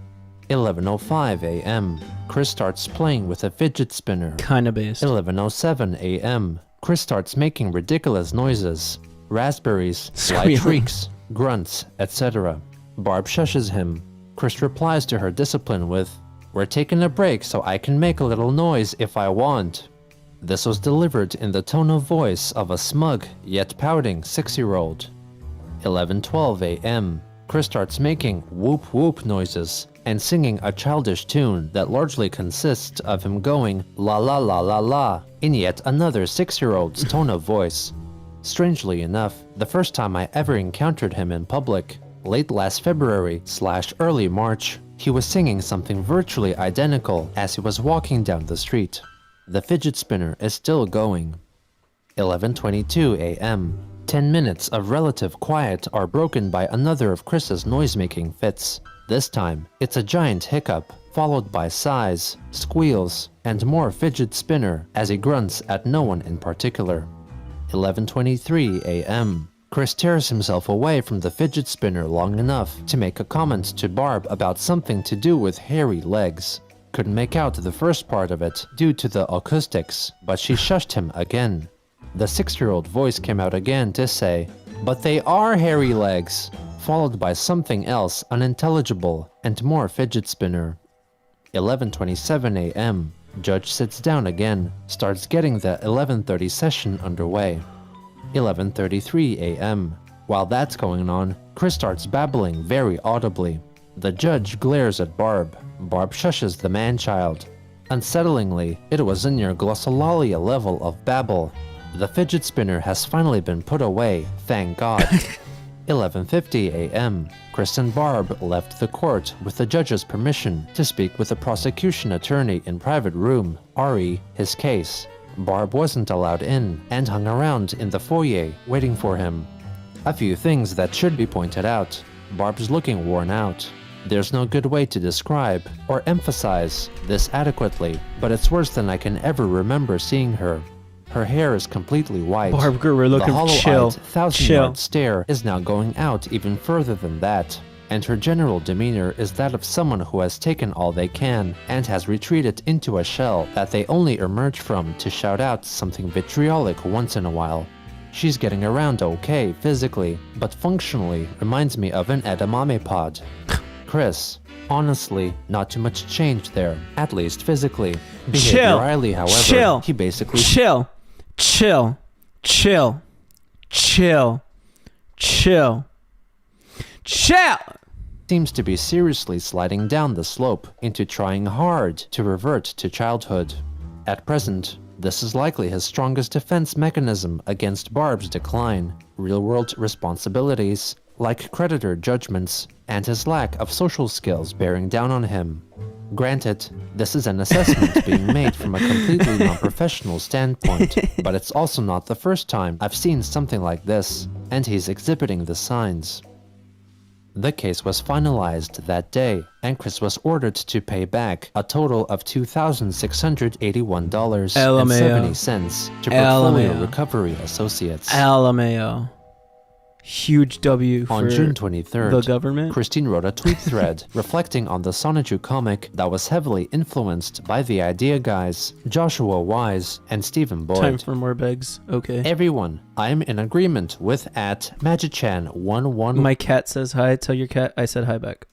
11:05 a.m., Chris starts playing with a fidget spinner. Kinda based. 11:07 a.m., Chris starts making ridiculous noises. Raspberries, slight shrieks, grunts, etc. Barb shushes him. Chris replies to her discipline with, "We're taking a break so I can make a little noise if I want." This was delivered in the tone of voice of a smug yet pouting 6-year-old. 11:12 a.m., Chris starts making whoop whoop noises and singing a childish tune that largely consists of him going la la la la la in yet another 6-year-old's tone of voice. Strangely enough, the first time I ever encountered him in public, late last February/early March, he was singing something virtually identical as he was walking down the street. The fidget spinner is still going. 11:22 a.m. 10 minutes of relative quiet are broken by another of Chris's noise-making fits. This time, it's a giant hiccup, followed by sighs, squeals, and more fidget spinner as he grunts at no one in particular. 11:23 a.m. Chris tears himself away from the fidget spinner long enough to make a comment to Barb about something to do with hairy legs. Couldn't make out the first part of it due to the acoustics, but she shushed him again. The 6-year-old voice came out again to say, "But they are hairy legs," followed by something else unintelligible and more fidget spinner. 11:27 a.m. Judge sits down again, starts getting the 11:30 session underway. 11:33 a.m. While that's going on, Chris starts babbling very audibly. The judge glares at Barb. Barb shushes the man-child. Unsettlingly, it was a near glossolalia level of babble. The fidget spinner has finally been put away, thank God. 11:50 a.m. Chris and Barb left the court with the judge's permission to speak with the prosecution attorney in private room, Ari, his case. Barb wasn't allowed in and hung around in the foyer waiting for him. A few things that should be pointed out. Barb's looking worn out. There's no good way to describe or emphasize this adequately, but it's worse than I can ever remember seeing her. Her hair is completely white. Barb, we're looking the hollow-eyed, chill. thousand-yard stare is now going out even further than that, and her general demeanor is that of someone who has taken all they can and has retreated into a shell that they only emerge from to shout out something vitriolic once in a while. She's getting around okay physically, but functionally reminds me of an edamame pod. Chris, honestly, not too much change there, at least physically. Behaviorally, however, he basically chill. seems to be seriously sliding down the slope into trying hard to revert to childhood. At present, this is likely his strongest defense mechanism against Barb's decline, real-world responsibilities, like creditor judgments, and his lack of social skills bearing down on him. Granted, this is an assessment being made from a completely non-professional standpoint, but it's also not the first time I've seen something like this, and he's exhibiting the signs. The case was finalized that day, and Chris was ordered to pay back a total of $2,681.70 to Portfolio Recovery Associates. LMAO. Huge W for on June 23rd, the government. Christine wrote a tweet thread reflecting on the 𝙳ዐΣεν⁰યુ comic that was heavily influenced by the idea guys Joshua Wise and Stephen Boyd. Time for more begs. Okay. Everyone, I'm in agreement with @Magichan11. My cat says hi. Tell your cat I said hi back.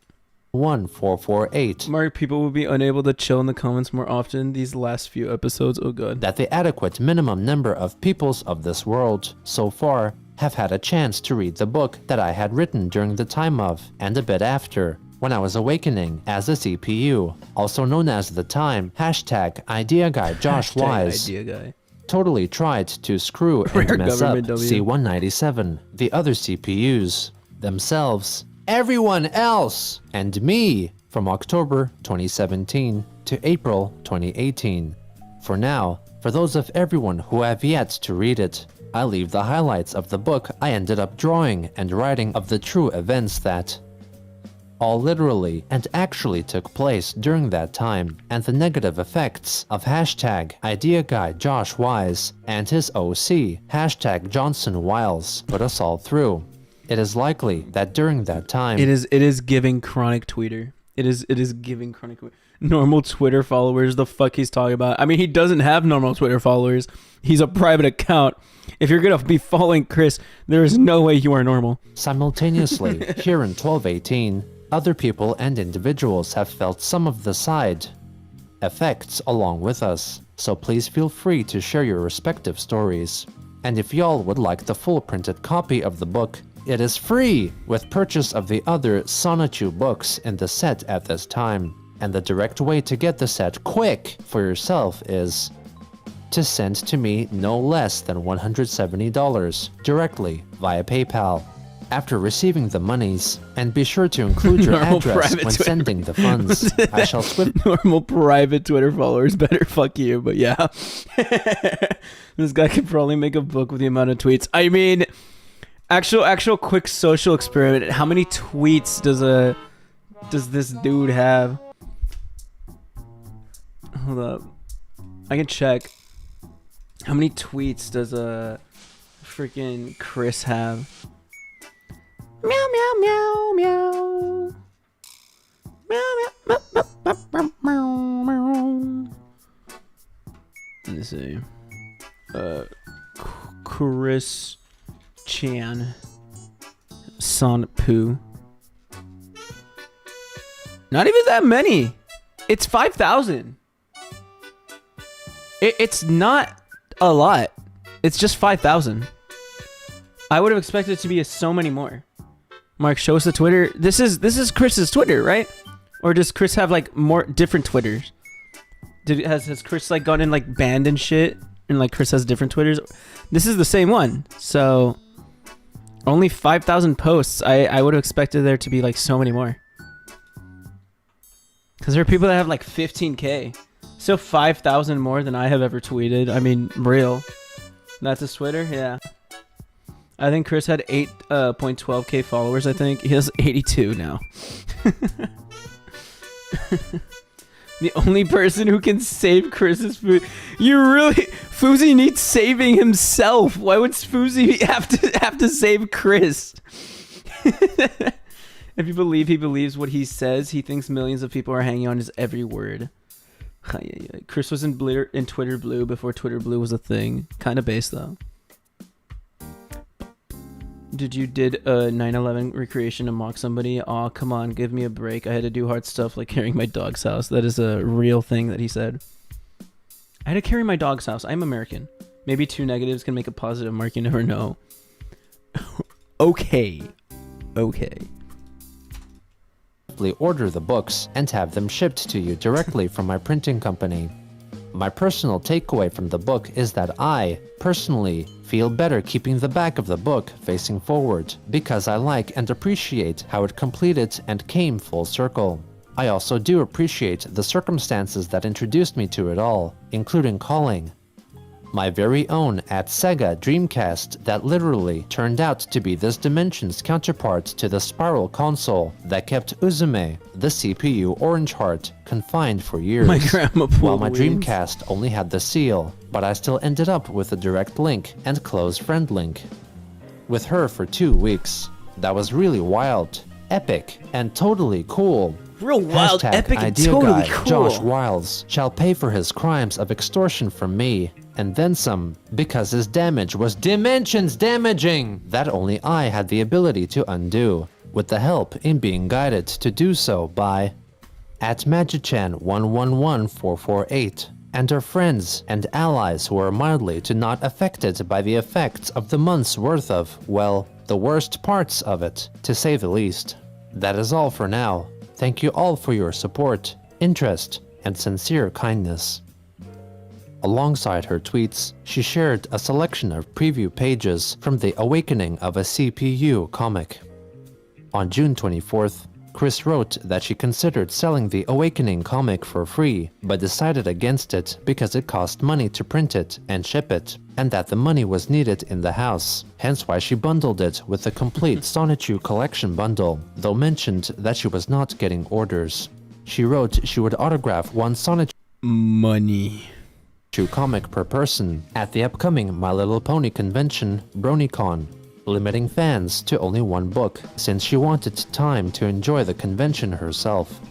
1448. Mark, people will be unable to chill in the comments more often these last few episodes. Oh god. That the adequate minimum number of peoples of this world, so far, have had a chance to read the book that I had written during the time of, and a bit after, when I was awakening as a CPU, also known as the time, #IdeaGuyJoshWise. Idea guy. Totally tried to screw and mess up C197, the other CPUs, themselves, everyone else, and me, from October 2017 to April 2018. For now, for those of everyone who have yet to read it, I leave the highlights of the book I ended up drawing and writing of the true events that all literally and actually took place during that time, and the negative effects of #IdeaGuyJoshWise and his OC, #JohnsonWiles, put us all through. It is likely that during that time... It is giving chronic tweeter. It is giving chronic normal Twitter followers. The fuck he's talking about. I mean, he doesn't have normal Twitter followers. He's a private account. If you're gonna be following Chris, there is no way you are normal. Simultaneously, here in 1218, other people and individuals have felt some of the side effects along with us, so please feel free to share your respective stories. And if y'all would like the full printed copy of the book, it is free with purchase of the other 𝙳ዐΣεν⁰યુ books in the set at this time. And the direct way to get the set quick for yourself is to send to me no less than $170 directly via PayPal. After receiving the monies, and be sure to include your address when sending the funds, I shall swift... Normal private Twitter followers better fuck you, but yeah. This guy could probably make a book with the amount of tweets. I mean, actual quick social experiment. How many tweets does a does this dude have? Hold up. I can check. How many tweets does freaking Chris have? Meow meow meow meow. Meow meow meow meow meow meow. Let me see. Chris Chan Son Poo. Not even that many. It's 5,000. It's not a lot. It's just 5,000. I would have expected it to be so many more. Mark, show us the Twitter. This is Chris's Twitter, right? Or does Chris have like more different Twitters? Has Chris like gone in like banned and shit? And like Chris has different Twitters? This is the same one. So only 5,000 posts. I would have expected there to be like so many more. Because there are people that have like 15K. So 5,000 more than I have ever tweeted. I mean, real. That's his Twitter? Yeah. I think Chris had 8.12K followers, I think. He has 82 now. The only person who can save Chris's food. Fousey needs saving himself. Why would Fousey have to save Chris? If you believe he believes what he says, he thinks millions of people are hanging on his every word. Chris was in Twitter Blue before Twitter Blue was a thing. Kind of base though. Did a 9/11 recreation to mock somebody? Aw, come on, give me a break. I had to do hard stuff like carrying my dog's house. That is a real thing that he said. I had to carry my dog's house. I'm American. Maybe 2 negatives can make a positive, Mark. You never know. Okay. Order the books and have them shipped to you directly from my printing company. My personal takeaway from the book is that I, personally, feel better keeping the back of the book facing forward, because I like and appreciate how it completed and came full circle. I also do appreciate the circumstances that introduced me to it all, including calling my very own at Sega Dreamcast that literally turned out to be this dimension's counterpart to the spiral console that kept 𝙳ዐΣεν⁰ the CPU Orange Heart, confined for years. My grandma while my Dreamcast only had the seal, but I still ended up with a direct link and close friend link. With her for 2 weeks. That was really wild, epic, and totally cool. Real wild, epic, and totally cool. Josh Wiles shall pay for his crimes of extortion from me, and then some, because his damage was dimensions damaging that only I had the ability to undo, with the help in being guided to do so by at Magichan111448, and our friends and allies who are mildly to not affected by the effects of the month's worth of, well, the worst parts of it, to say the least. That is all for now. Thank you all for your support, interest, and sincere kindness. Alongside her tweets, she shared a selection of preview pages from The Awakening of a CPU comic. On June 24th, Chris wrote that she considered selling the Awakening comic for free, but decided against it because it cost money to print it and ship it, and that the money was needed in the house, hence why she bundled it with the complete Sonichu collection bundle, though mentioned that she was not getting orders. She wrote she would autograph one Sonichu comic per person at the upcoming My Little Pony convention, BronyCon, limiting fans to only one book, since she wanted time to enjoy the convention herself.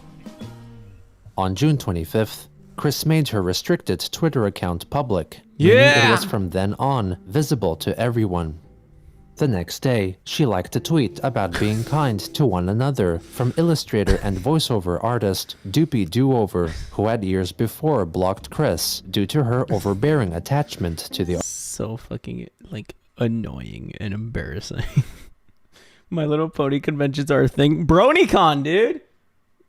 On June 25th, Chris made her restricted Twitter account public, meaning it was from then on visible to everyone. The next day, she liked a tweet about being kind to one another from illustrator and voiceover artist Doopy Doover, who had years before blocked Chris due to her overbearing attachment to the so fucking like annoying and embarrassing. My Little Pony conventions are a thing. BronyCon, dude.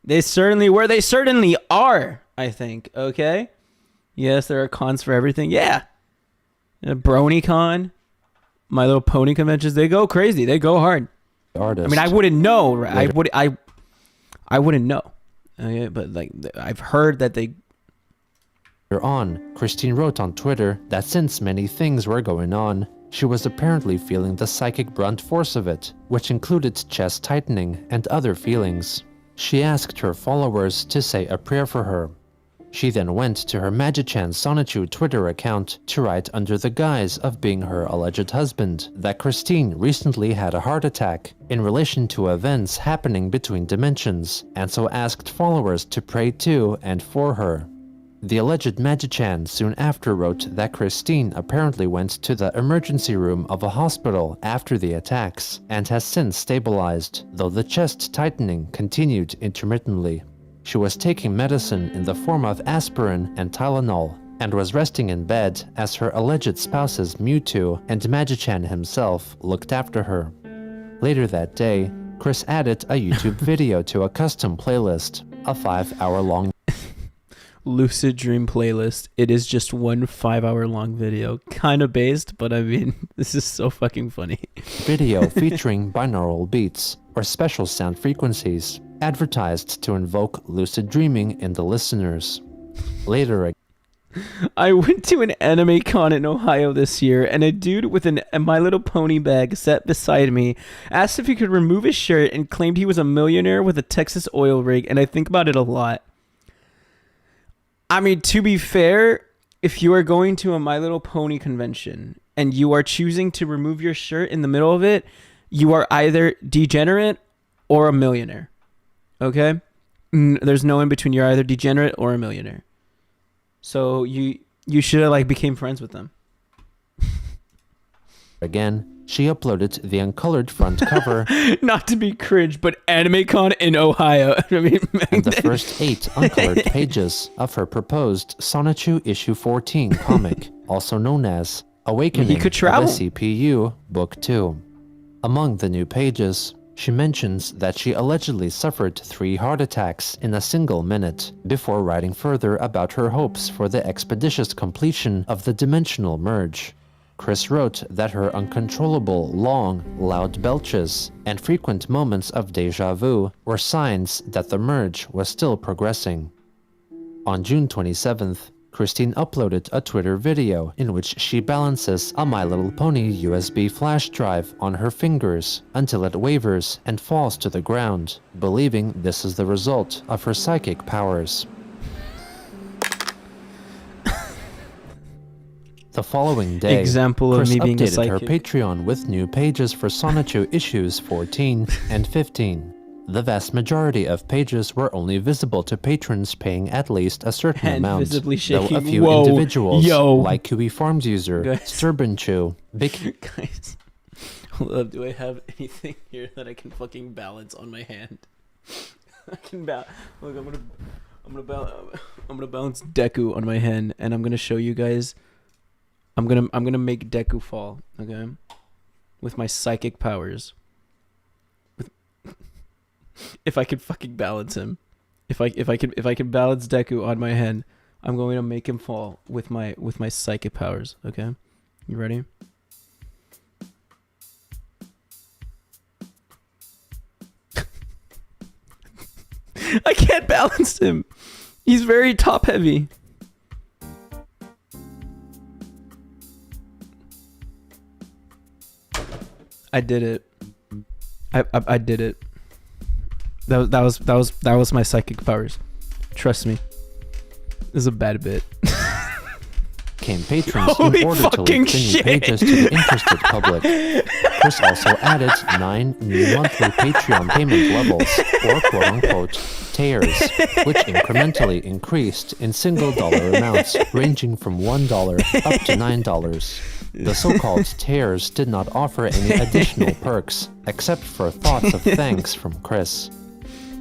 They certainly were. They certainly are, I think. Okay. Yes, there are cons for everything. Yeah. BronyCon, My Little Pony conventions, they go crazy. They go hard. artist. I mean, I wouldn't know. Right? I wouldn't know. Okay, but like I've heard that they. On, Christine wrote on Twitter that since many things were going on, she was apparently feeling the psychic brunt force of it, which included chest tightening and other feelings. She asked her followers to say a prayer for her. She then went to her 𝙳ዐսենⅰ Sonichu Twitter account to write under the guise of being her alleged husband that Christine recently had a heart attack in relation to events happening between dimensions, and so asked followers to pray to and for her. The alleged 𝙳ዐսեն soon after wrote that Christine apparently went to the emergency room of a hospital after the attacks and has since stabilized, though the chest tightening continued intermittently. She was taking medicine in the form of aspirin and Tylenol and was resting in bed as her alleged spouses Mewtwo and 𝙳ዐսեն himself looked after her. Later that day, Chris added a YouTube video to a custom playlist, a 5-hour-long lucid dream playlist. It is just one 5-hour-long video. Kind of based, but I mean, this is so fucking funny. Video featuring binaural beats, or special sound frequencies, advertised to invoke lucid dreaming in the listeners. Later, I went to an anime con in Ohio this year, and a dude with a My Little Pony bag sat beside me, asked if he could remove his shirt, and claimed he was a millionaire with a Texas oil rig, and I think about it a lot. I mean, to be fair, if you are going to a My Little Pony convention and you are choosing to remove your shirt in the middle of it, you are either degenerate or a millionaire. Okay? There's no in between. You're either degenerate or a millionaire. So you should have became friends with them. Again, she uploaded the uncolored front cover Not to be cringe, but AnimeCon in Ohio. I mean, and the first 8 uncolored pages of her proposed Sonichu issue 14 comic, also known as Awakening of the CPU Book 2. Among the new pages, she mentions that she allegedly suffered 3 heart attacks in a single minute, before writing further about her hopes for the expeditious completion of the dimensional merge. Chris wrote that her uncontrollable, long, loud belches and frequent moments of déjà vu were signs that the merge was still progressing. On June 27th, Christine uploaded a Twitter video in which she balances a My Little Pony USB flash drive on her fingers until it wavers and falls to the ground, believing this is the result of her psychic powers. The following day, Example of Chris me being a updated her psychic. Patreon with new pages for Sonichu issues 14 and 15. The vast majority of pages were only visible to patrons paying at least a certain Hand amount, visibly though a shaking. few Whoa. individuals, Yo. like Kiwi Farms user, Guys. Sturbanchu, Big Guys, hold up. Do I have anything here that I can fucking balance on my hand? I can balance. Look, I'm gonna balance Deku on my hand, and I'm gonna show you guys. I'm gonna make Deku fall, okay? With my psychic powers. If I could fucking balance him, if I can balance Deku on my hand, I'm going to make him fall with my psychic powers, okay? You ready? I can't balance him. He's very top heavy. I did it. I did it. That was my psychic powers. Trust me. This is a bad bit. came patrons Holy in order to fucking link the new shit. pages to the interested public. Chris also added 9 new monthly Patreon payment levels, or quote-unquote tiers, which incrementally increased in single dollar amounts ranging from $1 up to $9. The so-called tiers did not offer any additional perks, except for thoughts of thanks from Chris.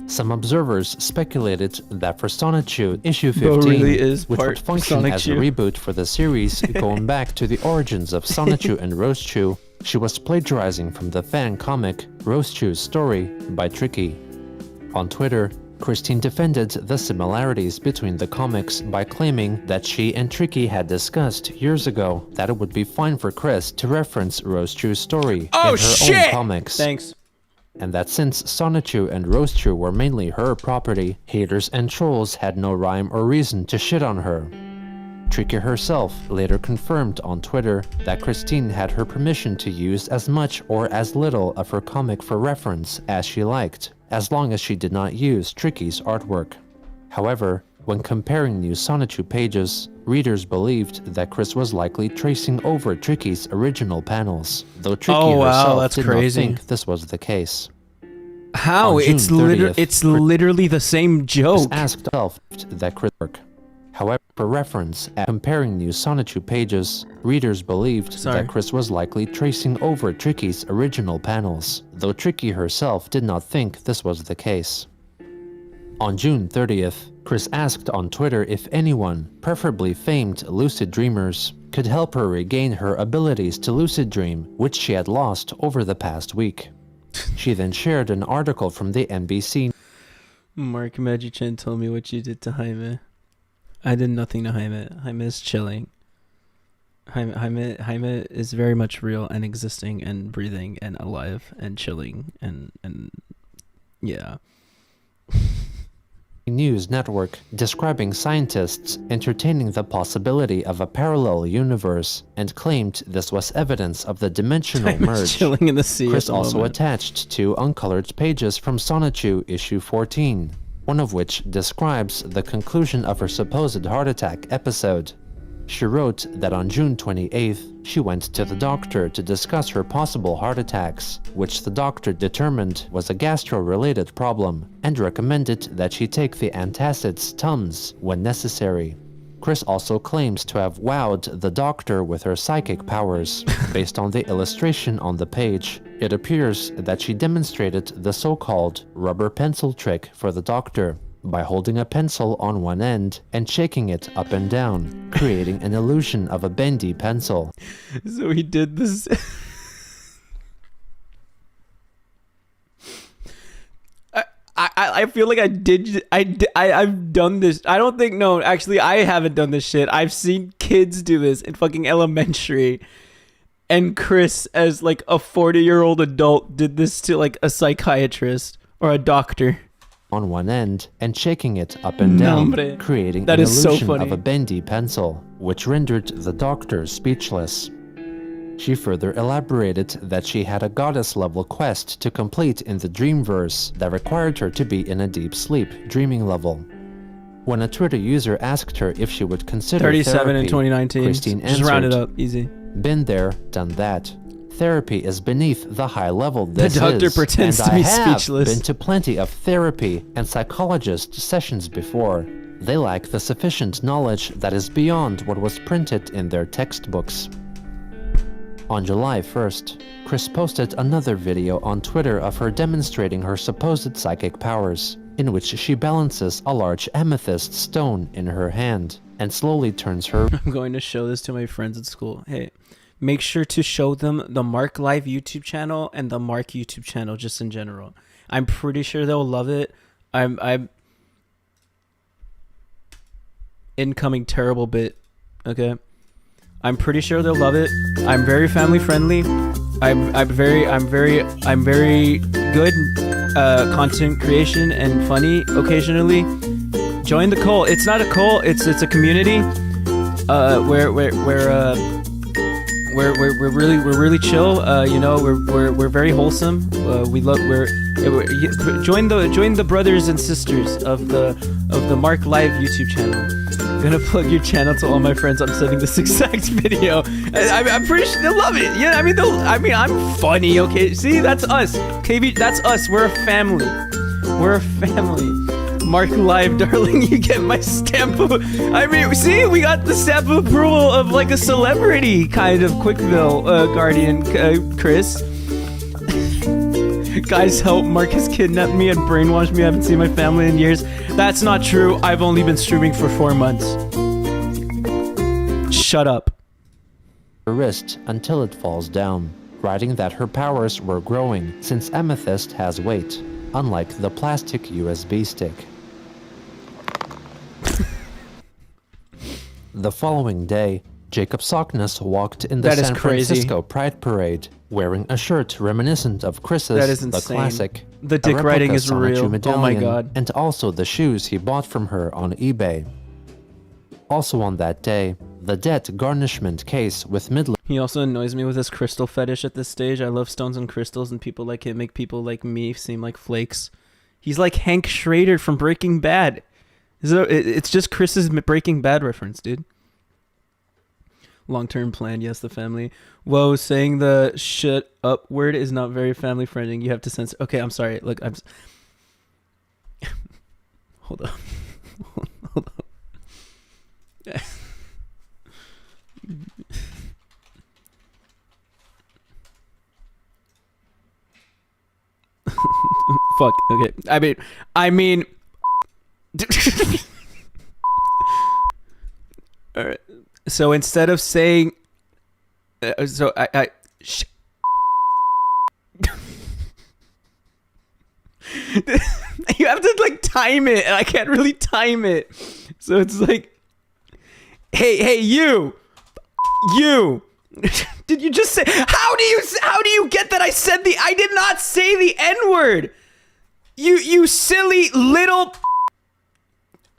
Some observers speculated that for Sonichu issue 15, really is which would part function as a Sonichu. reboot for the series going back to the origins of Sonichu and Rosechu, she was plagiarizing from the fan comic Rosechu's Story by Tricky. On Twitter, Christine defended the similarities between the comics by claiming that she and Tricky had discussed years ago that it would be fine for Chris to reference Rosechu's story in her own comics. Thanks. And that since Sonichu and Rosechu were mainly her property, haters and trolls had no rhyme or reason to shit on her. Tricky herself later confirmed on Twitter that Christine had her permission to use as much or as little of her comic for reference as she liked, as long as she did not use Tricky's artwork. However, when comparing new Sonichu pages, readers believed that Chris was likely tracing over Tricky's original panels, though Tricky herself did not think this was the case. How? It's literally the same joke. Asked herself that Chris work. However, for reference, at comparing new Sonichu pages, readers believed that Chris was likely tracing over Tricky's original panels, though Tricky herself did not think this was the case. On June 30th, Chris asked on Twitter if anyone, preferably famed lucid dreamers, could help her regain her abilities to lucid dream, which she had lost over the past week. She then shared an article from the NBC. Marc Magic told me what you did to Jaime. I did nothing to Jaime. Jaime is chilling. Jaime is very much real and existing and breathing and alive and chilling and yeah. News network describing scientists entertaining the possibility of a parallel universe and claimed this was evidence of the dimensional merge. Chilling in the sea. Chris also attached 2 uncolored pages from Sonichu issue 14, one of which describes the conclusion of her supposed heart attack episode. She wrote that on June 28th, she went to the doctor to discuss her possible heart attacks, which the doctor determined was a gastro-related problem, and recommended that she take the antacids Tums when necessary. Chris also claims to have wowed the doctor with her psychic powers. Based on the illustration on the page, it appears that she demonstrated the so-called rubber pencil trick for the doctor by holding a pencil on one end and shaking it up and down, creating an illusion of a bendy pencil. So he did this. I feel like I've done this. I don't think, no, actually I haven't done this shit. I've seen kids do this in fucking elementary. And Chris, as like a 40-year-old adult, did this to like a psychiatrist or a doctor. On one end and shaking it up and down, creating an illusion of a bendy pencil, which rendered the doctor speechless. She further elaborated that she had a goddess-level quest to complete in the Dreamverse that required her to be in a deep sleep, dreaming level. When a Twitter user asked her if she would consider 37 therapy, in 2019. Christine answered, just round it up, easy. Been there, done that. Therapy is beneath the high level this is. The doctor pretends to be speechless. I have been to plenty of therapy and psychologist sessions before. They lack the sufficient knowledge that is beyond what was printed in their textbooks. On July 1st, Chris posted another video on Twitter of her demonstrating her supposed psychic powers, in which she balances a large amethyst stone in her hand and slowly turns her... I'm going to show this to my friends at school. Hey, make sure to show them the Marc Live YouTube channel and the Marc YouTube channel just in general. I'm pretty sure they'll love it. I'm incoming terrible bit. Okay. I'm pretty sure they'll love it. I'm very family friendly. I'm very good content creation and funny occasionally. Join the cult. It's not a cult. It's a community where we're really chill. You know, we're very wholesome. Join the brothers and sisters of the Marc Live YouTube channel. I'm gonna plug your channel to all my friends. I'm sending this exact video. I'm pretty sure they'll love it. Yeah, I mean, I'm funny. Okay, see, that's us. KB, that's us. We're a family. We're a family. Marc Live, darling, you get my stamp of... I mean, see, we got the stamp of approval of like a celebrity kind of Quickville guardian, Chris. Guys, help. Marc has kidnapped me and brainwashed me. I haven't seen my family in years. That's not true. I've only been streaming for 4 months. Shut up. Her wrist until it falls down, writing that her powers were growing since amethyst has weight, unlike the plastic USB stick. The following day, Jacob Sockness walked in the San Francisco Pride Parade, wearing a shirt reminiscent of Chris's The Classic. The dick writing is real. Oh my god. And also the shoes he bought from her on eBay. Also on that day, the debt garnishment case with Midland. He also annoys me with his crystal fetish at this stage. I love stones and crystals, and people like him make people like me seem like flakes. He's like Hank Schrader from Breaking Bad. It's just Chris's Breaking Bad reference, dude. Long-term plan, yes, the family. Whoa, saying the shut up word is not very family friendly. You have to censor. Okay, I'm sorry. Look, I'm. Hold up. Hold up. Fuck. Okay. I mean. All right. So instead of saying, you have to like time it, and I can't really time it. So it's like, hey, you. Did you just say? How do you get that? I did not say the N-word. You silly little.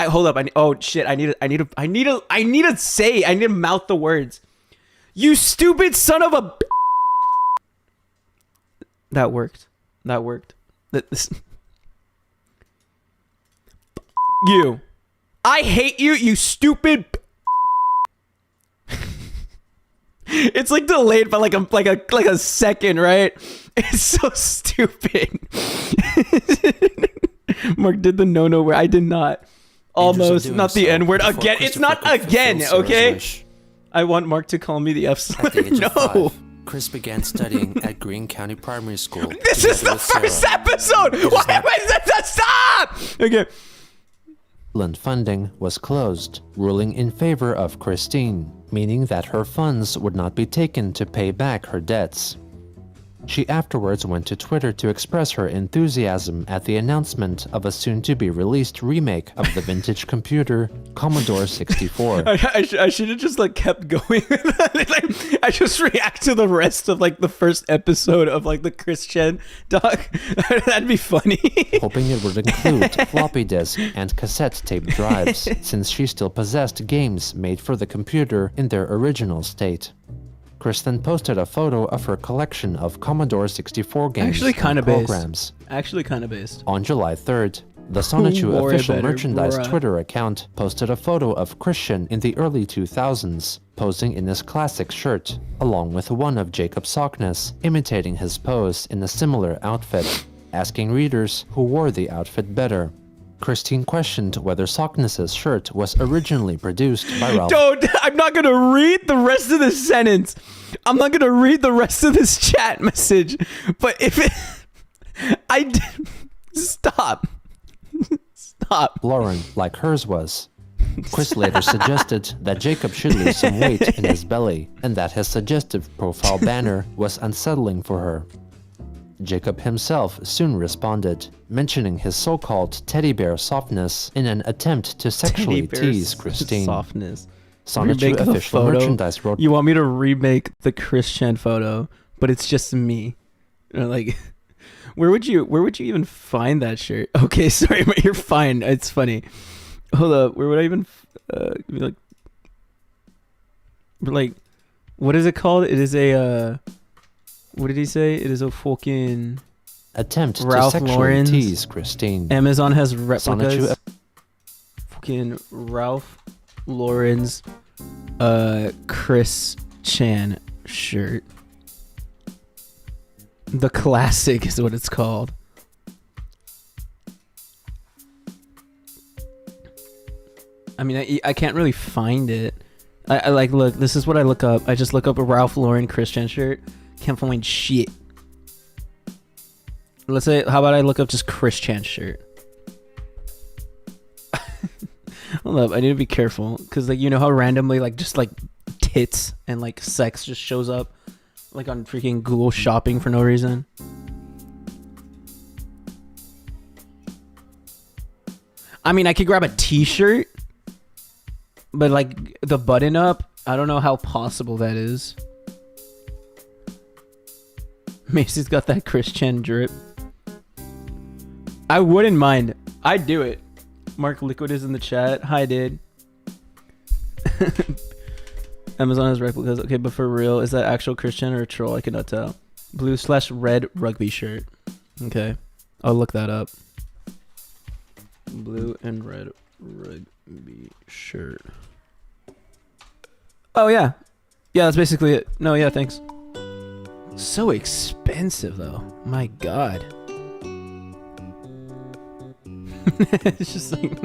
Hold up. Oh shit. I need to mouth the words. You stupid son of a. That worked. You. I hate you, you stupid. It's like delayed by like a second, right? It's so stupid. Mark did the no where I did not. Almost, not the N word again. It's not again, okay? I want Mark to call me the F slur. No. Chris began studying at Greene County Primary School. This is the first episode. Why am I stop? Okay. Funding was closed, ruling in favor of Christine, meaning that her funds would not be taken to pay back her debts. She afterwards went to Twitter to express her enthusiasm at the announcement of a soon-to-be-released remake of the vintage computer, Commodore 64. I should have just like kept going. I just react to the rest of like the first episode of like the Christian doc. That'd be funny. Hoping it would include floppy disk and cassette tape drives, since she still possessed games made for the computer in their original state. Chris then posted a photo of her collection of Commodore 64 games and programs. Actually kind of based. On July 3rd, the Sonichu official merchandise Twitter account posted a photo of Christian in the early 2000s, posing in his classic shirt, along with one of Jacob Sockness, imitating his pose in a similar outfit, asking readers who wore the outfit better. Christine questioned whether Sockness's shirt was originally produced by Ralph. I'm not gonna read the rest of this sentence. I'm not gonna read the rest of this chat message. But if it, stop. Lauren, like hers was. Chris later suggested that Jacob should lose some weight in his belly, and that his suggestive profile banner was unsettling for her. Jacob himself soon responded, mentioning his so-called teddy bear softness in an attempt to sexually tease Christine. Softness. Sonichu official merchandise wrote, "You want me to remake the Christian photo, but it's just me." Like, where would you even find that shirt? Okay, sorry, but you're fine. It's funny. Hold up, where would I even like what is it called? It is a what did he say? It is a fucking attempt Ralph to sexually Lauren's tease Christine. Amazon has replicas. Sonichu Fucking Ralph Lauren's Chris Chan shirt. The classic is what it's called. I mean, I can't really find it. I like, look, this is what I look up. I just look up a Ralph Lauren Christian shirt. Can't find shit. Let's say, how about I look up just Christian shirt? Hold up, I need to be careful. Because, like, you know how randomly, like, just, like, tits and, like, sex just shows up? Like, on freaking Google Shopping for no reason? I mean, I could grab a t-shirt. But, like, the button up, I don't know how possible that is. Macy's got that Christian drip. I wouldn't mind. I'd do it. Mark Liquid is in the chat. Hi, dude. Amazon has replicas. Okay, but for real, is that actual Christian or a troll? I cannot tell. Blue/red rugby shirt. Okay, I'll look that up. Blue and red rugby shirt. Oh yeah, yeah. That's basically it. No, yeah, thanks. So expensive though. My God. It's just like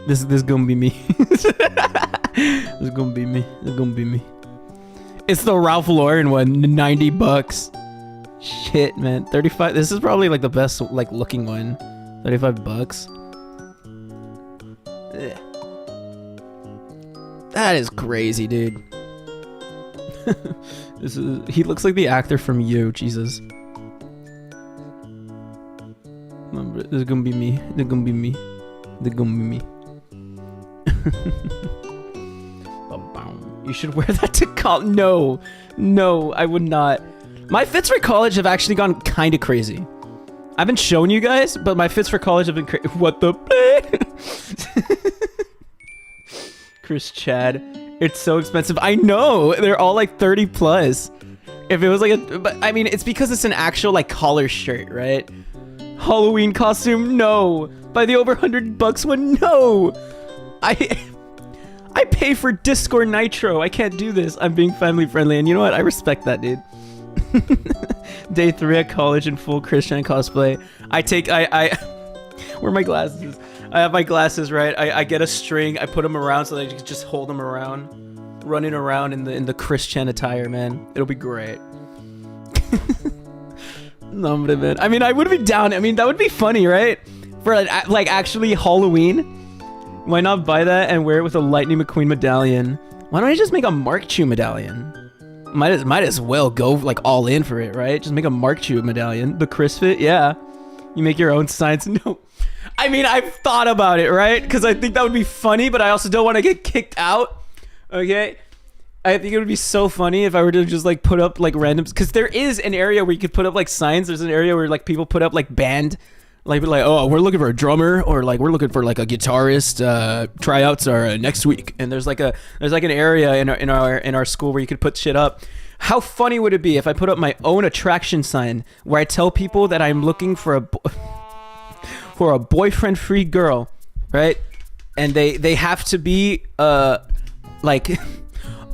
this gonna be me. This gonna be me. This gonna be me. It's the Ralph Lauren one, $90. Shit, man. 35. This is probably like the best like looking one. $35. Ugh. That is crazy, dude. He looks like the actor from You. Jesus. This is gonna be me. This is gonna be me. This is gonna be me. You should wear that to college. No, I would not. My fits for college have actually gone kind of crazy. I haven't shown you guys, but my fits for college have been crazy. What the? Chris Chad. It's so expensive. I know. They're all like 30 plus. If it was like but I mean, it's because it's an actual like collar shirt, right? Halloween costume, no. Buy the over $100 one, no. I pay for Discord Nitro. I can't do this. I'm being family friendly, and you know what? I respect that, dude. Day 3 at college in full Christian cosplay. I where are my glasses? I have my glasses, right? I get a string. I put them around so that I can just hold them around, running around in the Christian attire, man. It'll be great. No, man. I mean, I would be down. I mean, that would be funny, right? For like actually Halloween. Why not buy that and wear it with a Lightning McQueen medallion? Why don't I just make a Mark Chew medallion? Might as well go like all in for it, right? Just make a Mark Chew medallion. The Chris fit, yeah. You make your own signs. No, I mean, I've thought about it, right? Because I think that would be funny, but I also don't want to get kicked out. Okay. I think it would be so funny if I were to just like put up like random, because there is an area where you could put up like signs. There's an area where like people put up like band, like oh, we're looking for a drummer, or like we're looking for like a guitarist. Tryouts are next week, and there's like an area in our school where you could put shit up. How funny would it be if I put up my own attraction sign where I tell people that I'm looking for a boyfriend-free girl, right? And they have to be like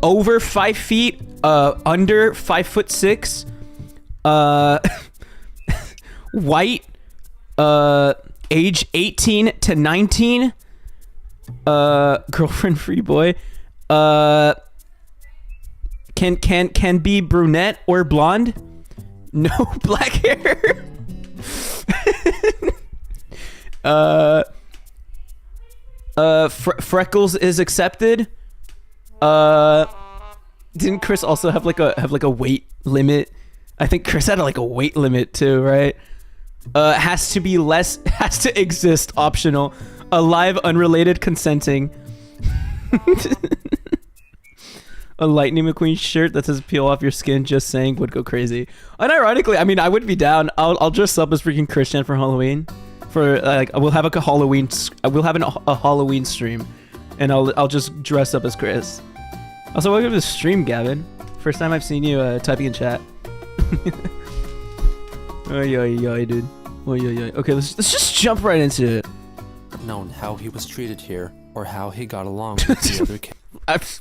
over 5 feet, under 5'6", white, age 18 to 19, girlfriend free boy, can be brunette or blonde, no black hair. Freckles is accepted. Didn't Chris also have like a weight limit? I think Chris had like a weight limit too, right? Has to exist, optional, alive, unrelated, consenting. A Lightning McQueen shirt that says "Peel off your skin," just saying, would go crazy. Unironically, I mean, I would be down. I'll dress up as freaking Christian for Halloween. For like, we'll have a Halloween stream, and I'll just dress up as Chris. Also, welcome to the stream, Gavin. First time I've seen you typing in chat. Oy, dude. Oy. Okay, let's just jump right into it. Known how he was treated here, or how he got along with the other kids.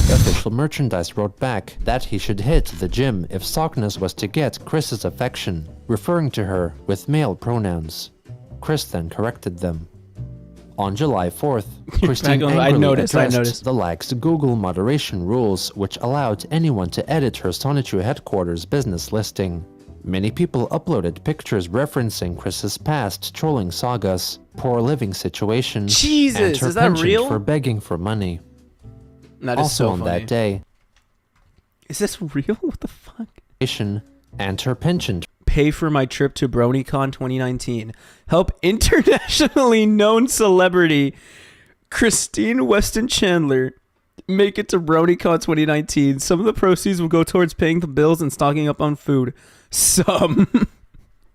Official merchandise wrote back that he should hit the gym if Sockness was to get Chris's affection, referring to her with male pronouns. Chris then corrected them. On July 4th, Christine angrily addressed the lax Google moderation rules, which allowed anyone to edit her Sonichu headquarters business listing. Many people uploaded pictures referencing Chris's past trolling sagas, poor living situation, and her penchant for begging for money. That is also so on funny. That day, is this real? What the fuck? And her penchant. Pay for my trip to BronyCon 2019. Help internationally known celebrity Christian Weston Chandler make it to BronyCon 2019. Some of the proceeds will go towards paying the bills and stocking up on food. Some.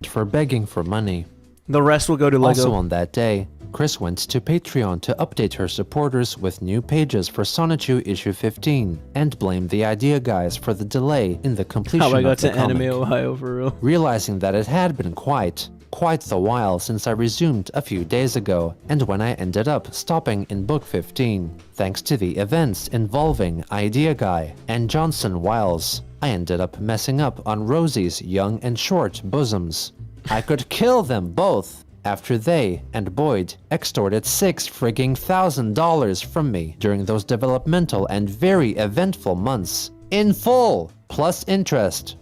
For begging for money. The rest will go to Lego. Also on that day, Chris went to Patreon to update her supporters with new pages for Sonichu issue 15 and blamed the idea guys for the delay in the completion of the comic. How I got to Anime Ohio for real. Realizing that it had been quite the while since I resumed a few days ago, and when I ended up stopping in book 15, thanks to the events involving Idea Guy and Johnson Wiles, I ended up messing up on Rosie's young and short bosoms. I could kill them both after they and Boyd extorted $6,000 from me during those developmental and very eventful months, in full, plus interest.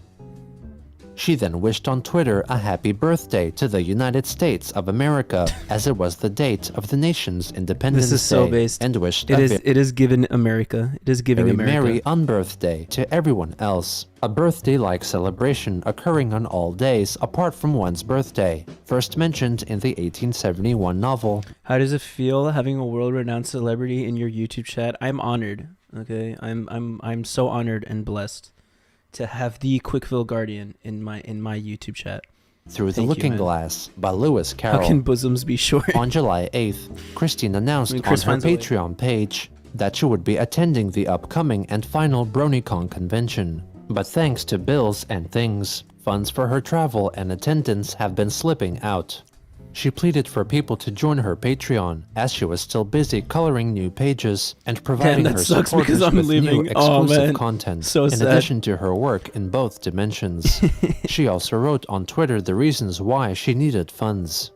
She then wished on Twitter a happy birthday to the United States of America, as it was the date of the nation's Independence This is so Day, based. and wished It is given America. It is giving very America. merry unbirthday to everyone else. A birthday-like celebration occurring on all days apart from one's birthday, first mentioned in the 1871 novel. How does it feel having a world-renowned celebrity in your YouTube chat? I'm honored. Okay, I'm so honored and blessed to have the Quickville Guardian in my YouTube chat. Through the Looking Glass by Lewis Carroll. How can bosoms be short? On July 8th, Christine announced on her Patreon page that she would be attending the upcoming and final BronyCon convention. But thanks to bills and things, funds for her travel and attendance have been slipping out. She pleaded for people to join her Patreon, as she was still busy coloring new pages and providing her supporters with new exclusive content, in addition to her work in both dimensions. She also wrote on Twitter the reasons why she needed funds.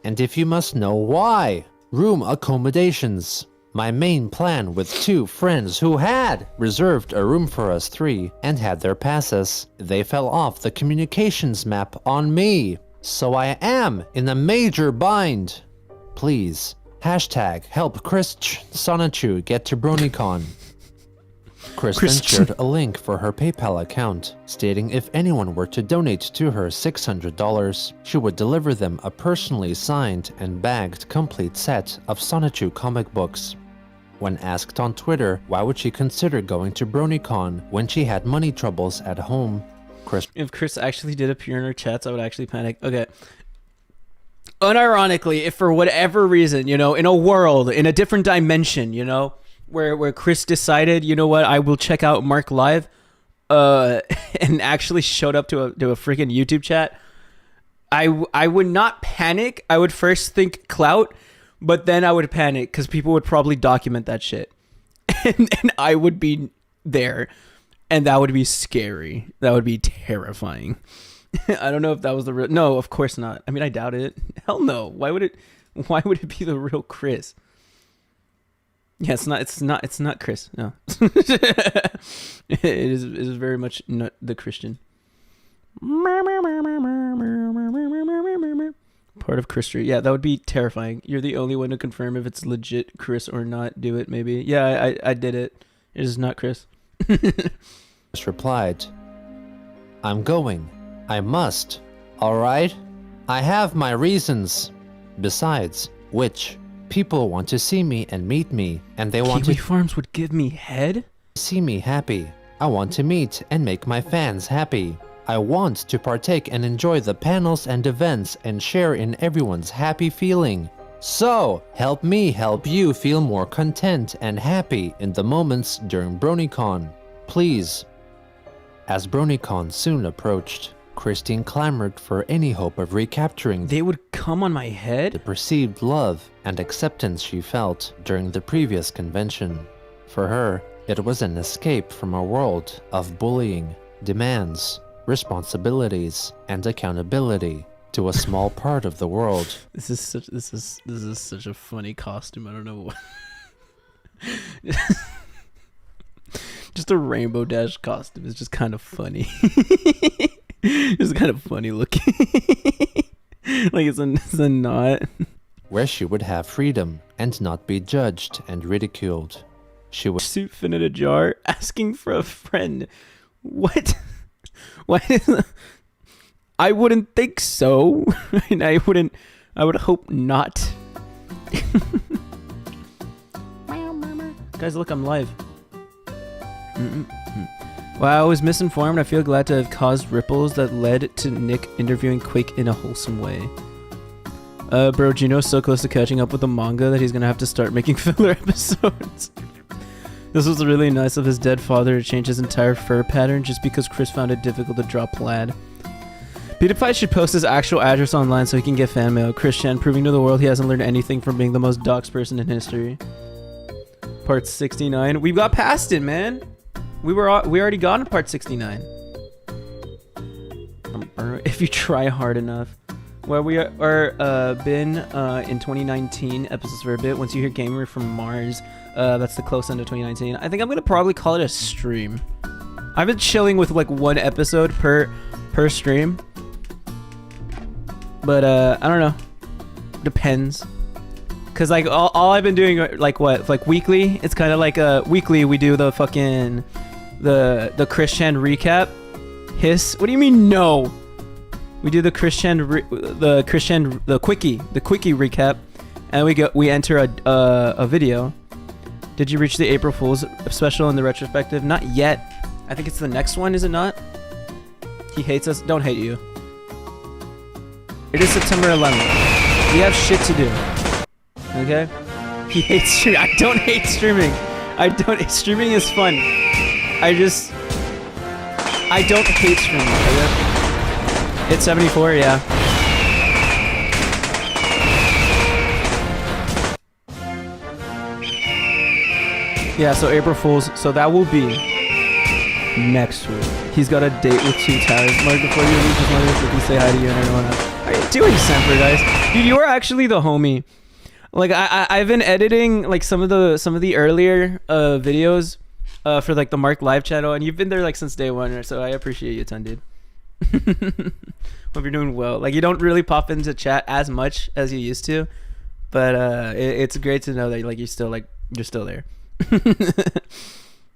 And if you must know why, room accommodations. My main plan with two friends who had reserved a room for us three and had their passes, they fell off the communications map on me. So I am in a major bind. Please, hashtag help Sonichu get to BronyCon. Chris then shared a link for her PayPal account, stating if anyone were to donate to her $600, she would deliver them a personally signed and bagged complete set of Sonichu comic books. When asked on Twitter why would she consider going to BronyCon when she had money troubles at home, if Chris actually did appear in our chats, I would actually panic. Okay. Unironically, if for whatever reason, in a world, in a different dimension, where Chris decided, you know what, I will check out Marc live, and actually showed up to a freaking YouTube chat, I would not panic. I would first think clout, but then I would panic because people would probably document that shit, and I would be there. And that would be scary. That would be terrifying. I don't know if that was the real... No, of course not. I mean, I doubt it. Hell no. Why would it be the real Chris? Yeah, it's not Chris. No. It is very much not the Christian. Part of Chris Street. Yeah, that would be terrifying. You're the only one to confirm if it's legit Chris or not. Do it, maybe. Yeah, I did it. It is not Chris. Replied, I'm going. I must. Alright? I have my reasons. Besides which, people want to see me and meet me, and they want Kiwi Farms would give me head? See me happy. I want to meet and make my fans happy. I want to partake and enjoy the panels and events and share in everyone's happy feeling. So, help me help you feel more content and happy in the moments during BronyCon. Please. As BronyCon soon approached, Christine clamored for any hope of recapturing they would come on my head? The perceived love and acceptance she felt during the previous convention. For her, it was an escape from a world of bullying, demands, responsibilities, and accountability to a small part of the world. This is such a funny costume. I don't know. Just a Rainbow Dash costume is just kind of funny. It's kind of funny looking. Like it's a knot. Where she would have freedom and not be judged and ridiculed. She would suit fit in a jar, asking for a friend. What? What? I wouldn't think so. And I would hope not. Guys, look, I'm live. Wow, I was misinformed. I feel glad to have caused ripples that led to Nick interviewing Quake in a wholesome way. Bro, Gino's so close to catching up with the manga that he's gonna have to start making filler episodes. This was really nice of his dead father to change his entire fur pattern just because Chris found it difficult to draw plaid. PewDiePie should post his actual address online so he can get fan mail. Christian proving to the world he hasn't learned anything from being the most doxed person in history. Part 69. We got past it, man. We already got to part 69. If you try hard enough. Well, we are been in 2019 episodes for a bit. Once you hear Gamer from Mars, that's the close end of 2019. I think I'm gonna probably call it a stream. I've been chilling with like one episode per stream, but I don't know. Depends. Cause like all I've been doing like weekly. It's kind of like weekly we do the fucking the Christian recap. What do you mean no? We do the quickie recap, and we enter a video. Did you reach the April Fool's special in the retrospective? Not yet. I think it's the next one, is it not? He hates us. Don't hate you. It is September 11th. We have shit to do. Okay? He hates streaming. I don't hate streaming. Streaming is fun. I don't hate streaming. Okay? It's 74, yeah. Yeah, so April Fool's. So that will be next week. He's got a date with 2 towers. Marc, before you leave, just wanted to say hi to you and everyone else. How are you doing, Semper, guys? Dude, you are actually the homie. Like I've been editing like some of the earlier videos for like the Marc live channel, and you've been there like since day one, so I appreciate you a ton, dude. Hope you're doing well. Like you don't really pop into chat as much as you used to, but it's great to know that like you're still there. Hope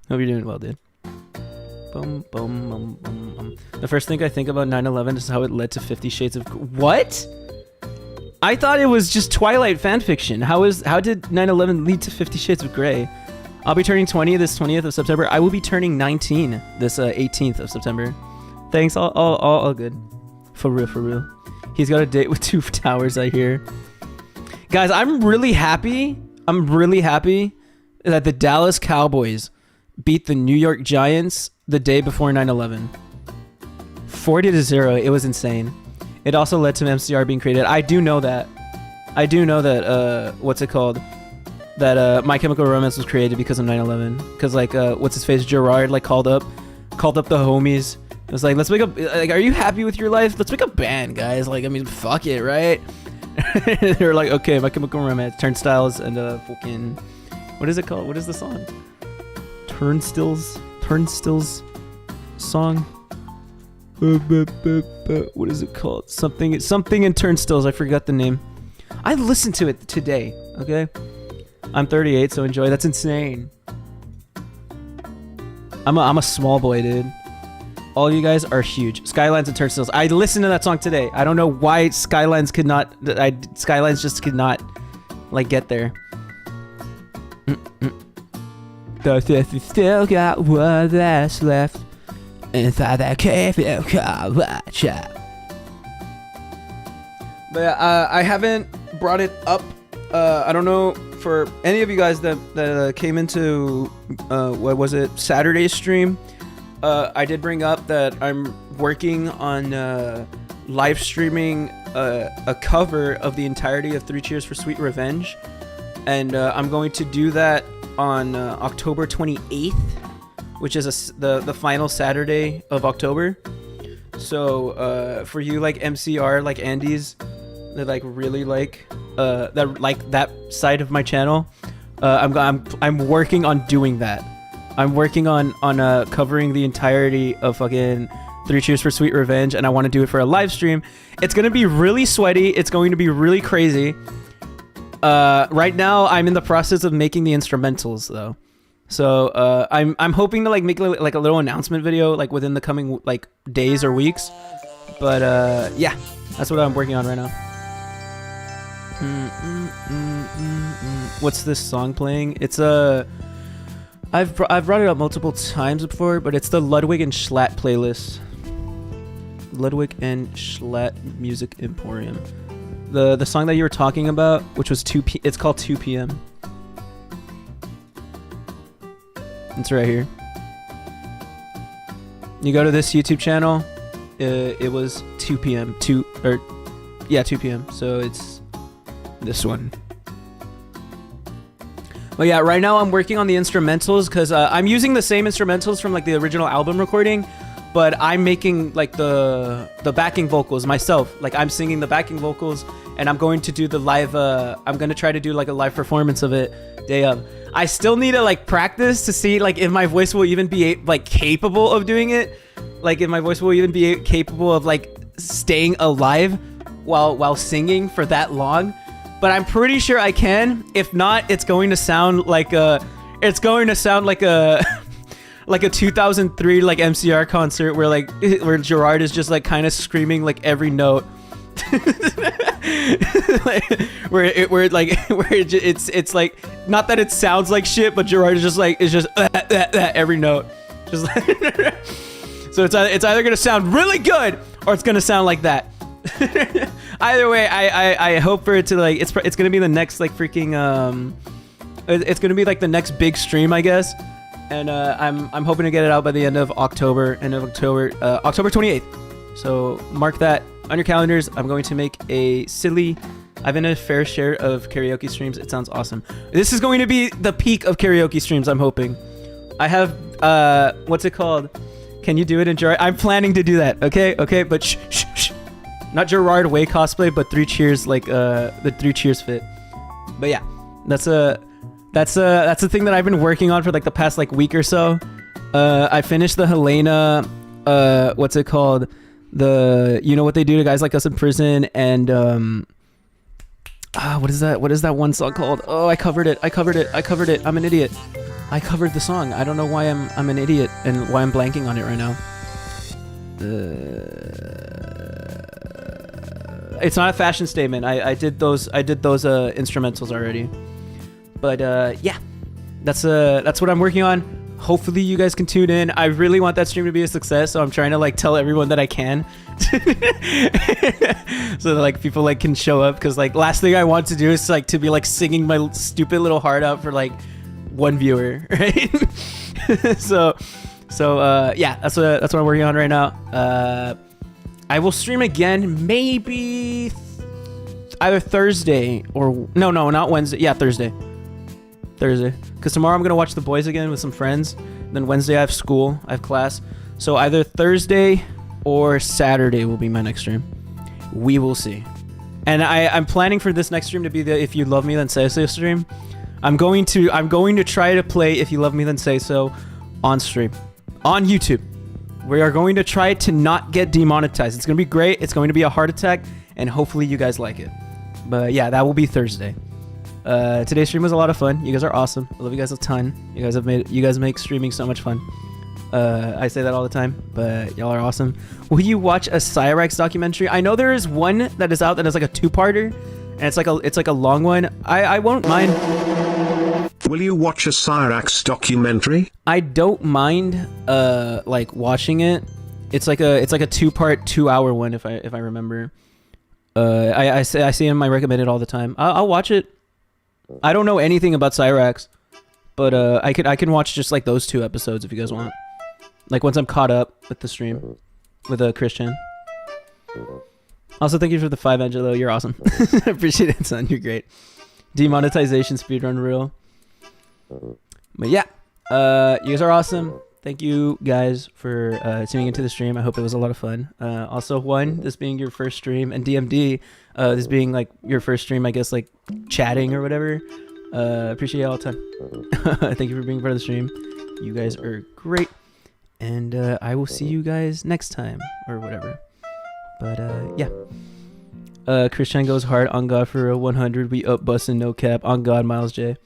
you're doing well, dude. Boom, boom, boom, boom, boom. The first thing I think about 9/11 is how it led to 50 Shades of what? I thought it was just Twilight fanfiction. How did 9/11 lead to 50 Shades of Grey? I'll be turning 20 this 20th of September. I will be turning 19 this 18th of September. Thanks, all good. For real. He's got a date with 2 towers, I hear. Guys, I'm really happy that the Dallas Cowboys beat the New York Giants the day before 9/11. 40-0. It was insane. It also led to MCR being created. I do know that. What's it called? That My Chemical Romance was created because of 9/11. Because like what's his face, Gerard, like called up the homies. It was like, let's make like, are you happy with your life? Let's make a band, guys. Like, I mean, fuck it, right? They were like, okay, My Chemical Romance, Turnstiles, and fucking, what is it called? What is the song? Turnstiles song. What is it called? Something in Turnstiles. I forgot the name. I listened to it today. Okay, I'm 38, so enjoy. That's insane. I'm a small boy, dude. All you guys are huge. Skylines and Turnstiles. I listened to that song today. I don't know why Skylines just could not like get there. Still got one that's left inside that cave. But I haven't brought it up. I don't know for any of you guys that came into what was it, Saturday's stream. I did bring up that I'm working on live streaming a cover of the entirety of 3 Cheers for Sweet Revenge, and I'm going to do that on October 28th, which is the final Saturday of October. So for you like MCR like Andy's that like really like that side of my channel, I'm working on doing that. I'm working on covering the entirety of fucking 3 Cheers for Sweet Revenge, and I want to do it for a live stream. It's going to be really sweaty. It's going to be really crazy. Right now, I'm in the process of making the instrumentals, though. So I'm hoping to like make like a little announcement video like within the coming like days or weeks. But yeah, that's what I'm working on right now. What's this song playing? It's I've brought it up multiple times before, but it's the Ludwig and Schlatt playlist. Ludwig and Schlatt Music Emporium. the song that you were talking about, which was it's called 2 p.m. It's right here. You go to this YouTube channel, it was 2 p.m. 2 p.m. So it's this one. But yeah, right now I'm working on the instrumentals because I'm using the same instrumentals from like the original album recording, but I'm making like the backing vocals myself. Like I'm singing the backing vocals, and I'm going to do the live. I'm gonna try to do like a live performance of it day of. I still need to like practice to see like if my voice will even be like capable of doing it. Like if my voice will even be capable of like staying alive while singing for that long. But I'm pretty sure I can. If not, it's going to sound like a like a 2003 like MCR concert where Gerard is just like kind of screaming like every note. Like, it's like, not that it sounds like shit, but Gerard is just like, it's just every note, just like so it's either gonna sound really good or it's gonna sound like that. Either way, I hope for it to like, it's gonna be the next like freaking it's gonna be like the next big stream, I guess. And I'm hoping to get it out by the end of October, October 28th. So mark that on your calendars. I'm going to make I've been a fair share of karaoke streams. It sounds awesome. This is going to be the peak of karaoke streams, I'm hoping. I have, what's it called? Can you do it in Gerard? I'm planning to do that, okay? But shh. Not Gerard Way cosplay, but 3 Cheers, like, the 3 Cheers fit. But yeah, that's a thing that I've been working on for like the past like week or so. I finished the Helena, what's it called? The You Know What They Do to Guys Like Us in Prison, and what is that one song called? Oh, I covered it. I'm an idiot. I covered the song. I don't know why I'm an idiot and why I'm blanking on it right now. It's not a fashion statement. I did those instrumentals already. But yeah, that's what I'm working on. Hopefully you guys can tune in. I really want that stream to be a success, so I'm trying to like tell everyone that I can, so that like people like can show up. Because like last thing I want to do is like to be like singing my stupid little heart out for like one viewer, right? so yeah, that's what I'm working on right now. I will stream again, maybe either Thursday or no, not Wednesday. Yeah, Thursday. Because tomorrow I'm gonna watch The Boys again with some friends. And then Wednesday I have school, I have class. So either Thursday or Saturday will be my next stream. We will see. And I'm planning for this next stream to be the If You Love Me Then Say So stream. I'm going to try to play If You Love Me Then Say So on stream, on YouTube. We are going to try to not get demonetized. It's gonna be great. It's going to be a heart attack, and hopefully you guys like it. But yeah, that will be Thursday. Today's stream was a lot of fun. You guys are awesome. I love you guys a ton. You guys make streaming so much fun. I say that all the time, but y'all are awesome. Will you watch a Cyrax documentary? I know there is one that is out that is like a 2-parter, and it's like a long one. I won't mind. Will you watch a Cyrax documentary? I don't mind like watching it. It's like a 2-part 2-hour one if I remember. I see him, I recommend it all the time. I'll watch it. I don't know anything about Cyrax, but I can watch just like those 2 episodes if you guys want. Like once I'm caught up with the stream with Christian. Also, thank you for the 5, Angelo. You're awesome. I appreciate it, son. You're great. Demonetization speedrun real. But yeah, you guys are awesome. Thank you guys for tuning into the stream. I hope it was a lot of fun. Also, this being your first stream, and DMD, this being like your first stream, I guess, like chatting or whatever. Appreciate y'all a ton. Thank you for being part of the stream. You guys are great. And I will see you guys next time or whatever. But yeah. Christian goes hard on God for a 100. We up busting no cap on God, Miles J.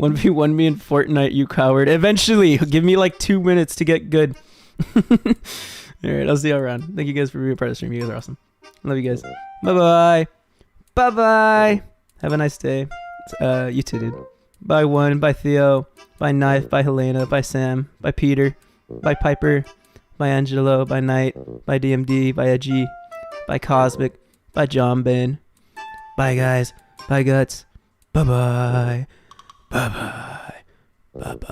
1v1 me in Fortnite, you coward. Eventually, give me like 2 minutes to get good. Alright, I'll see you around. Thank you guys for being a part of the stream. You guys are awesome. Love you guys. Bye bye. Have a nice day. You too, dude. Bye One, bye Theo, bye Knife, bye Helena, bye Sam, bye Peter, bye Piper, bye Angelo, bye Knight, bye DMD, bye Ag, bye Cosmic, Bye, John Ben. Bye, guys. Bye, Guts. Bye-bye. Bye-bye. Bye-bye.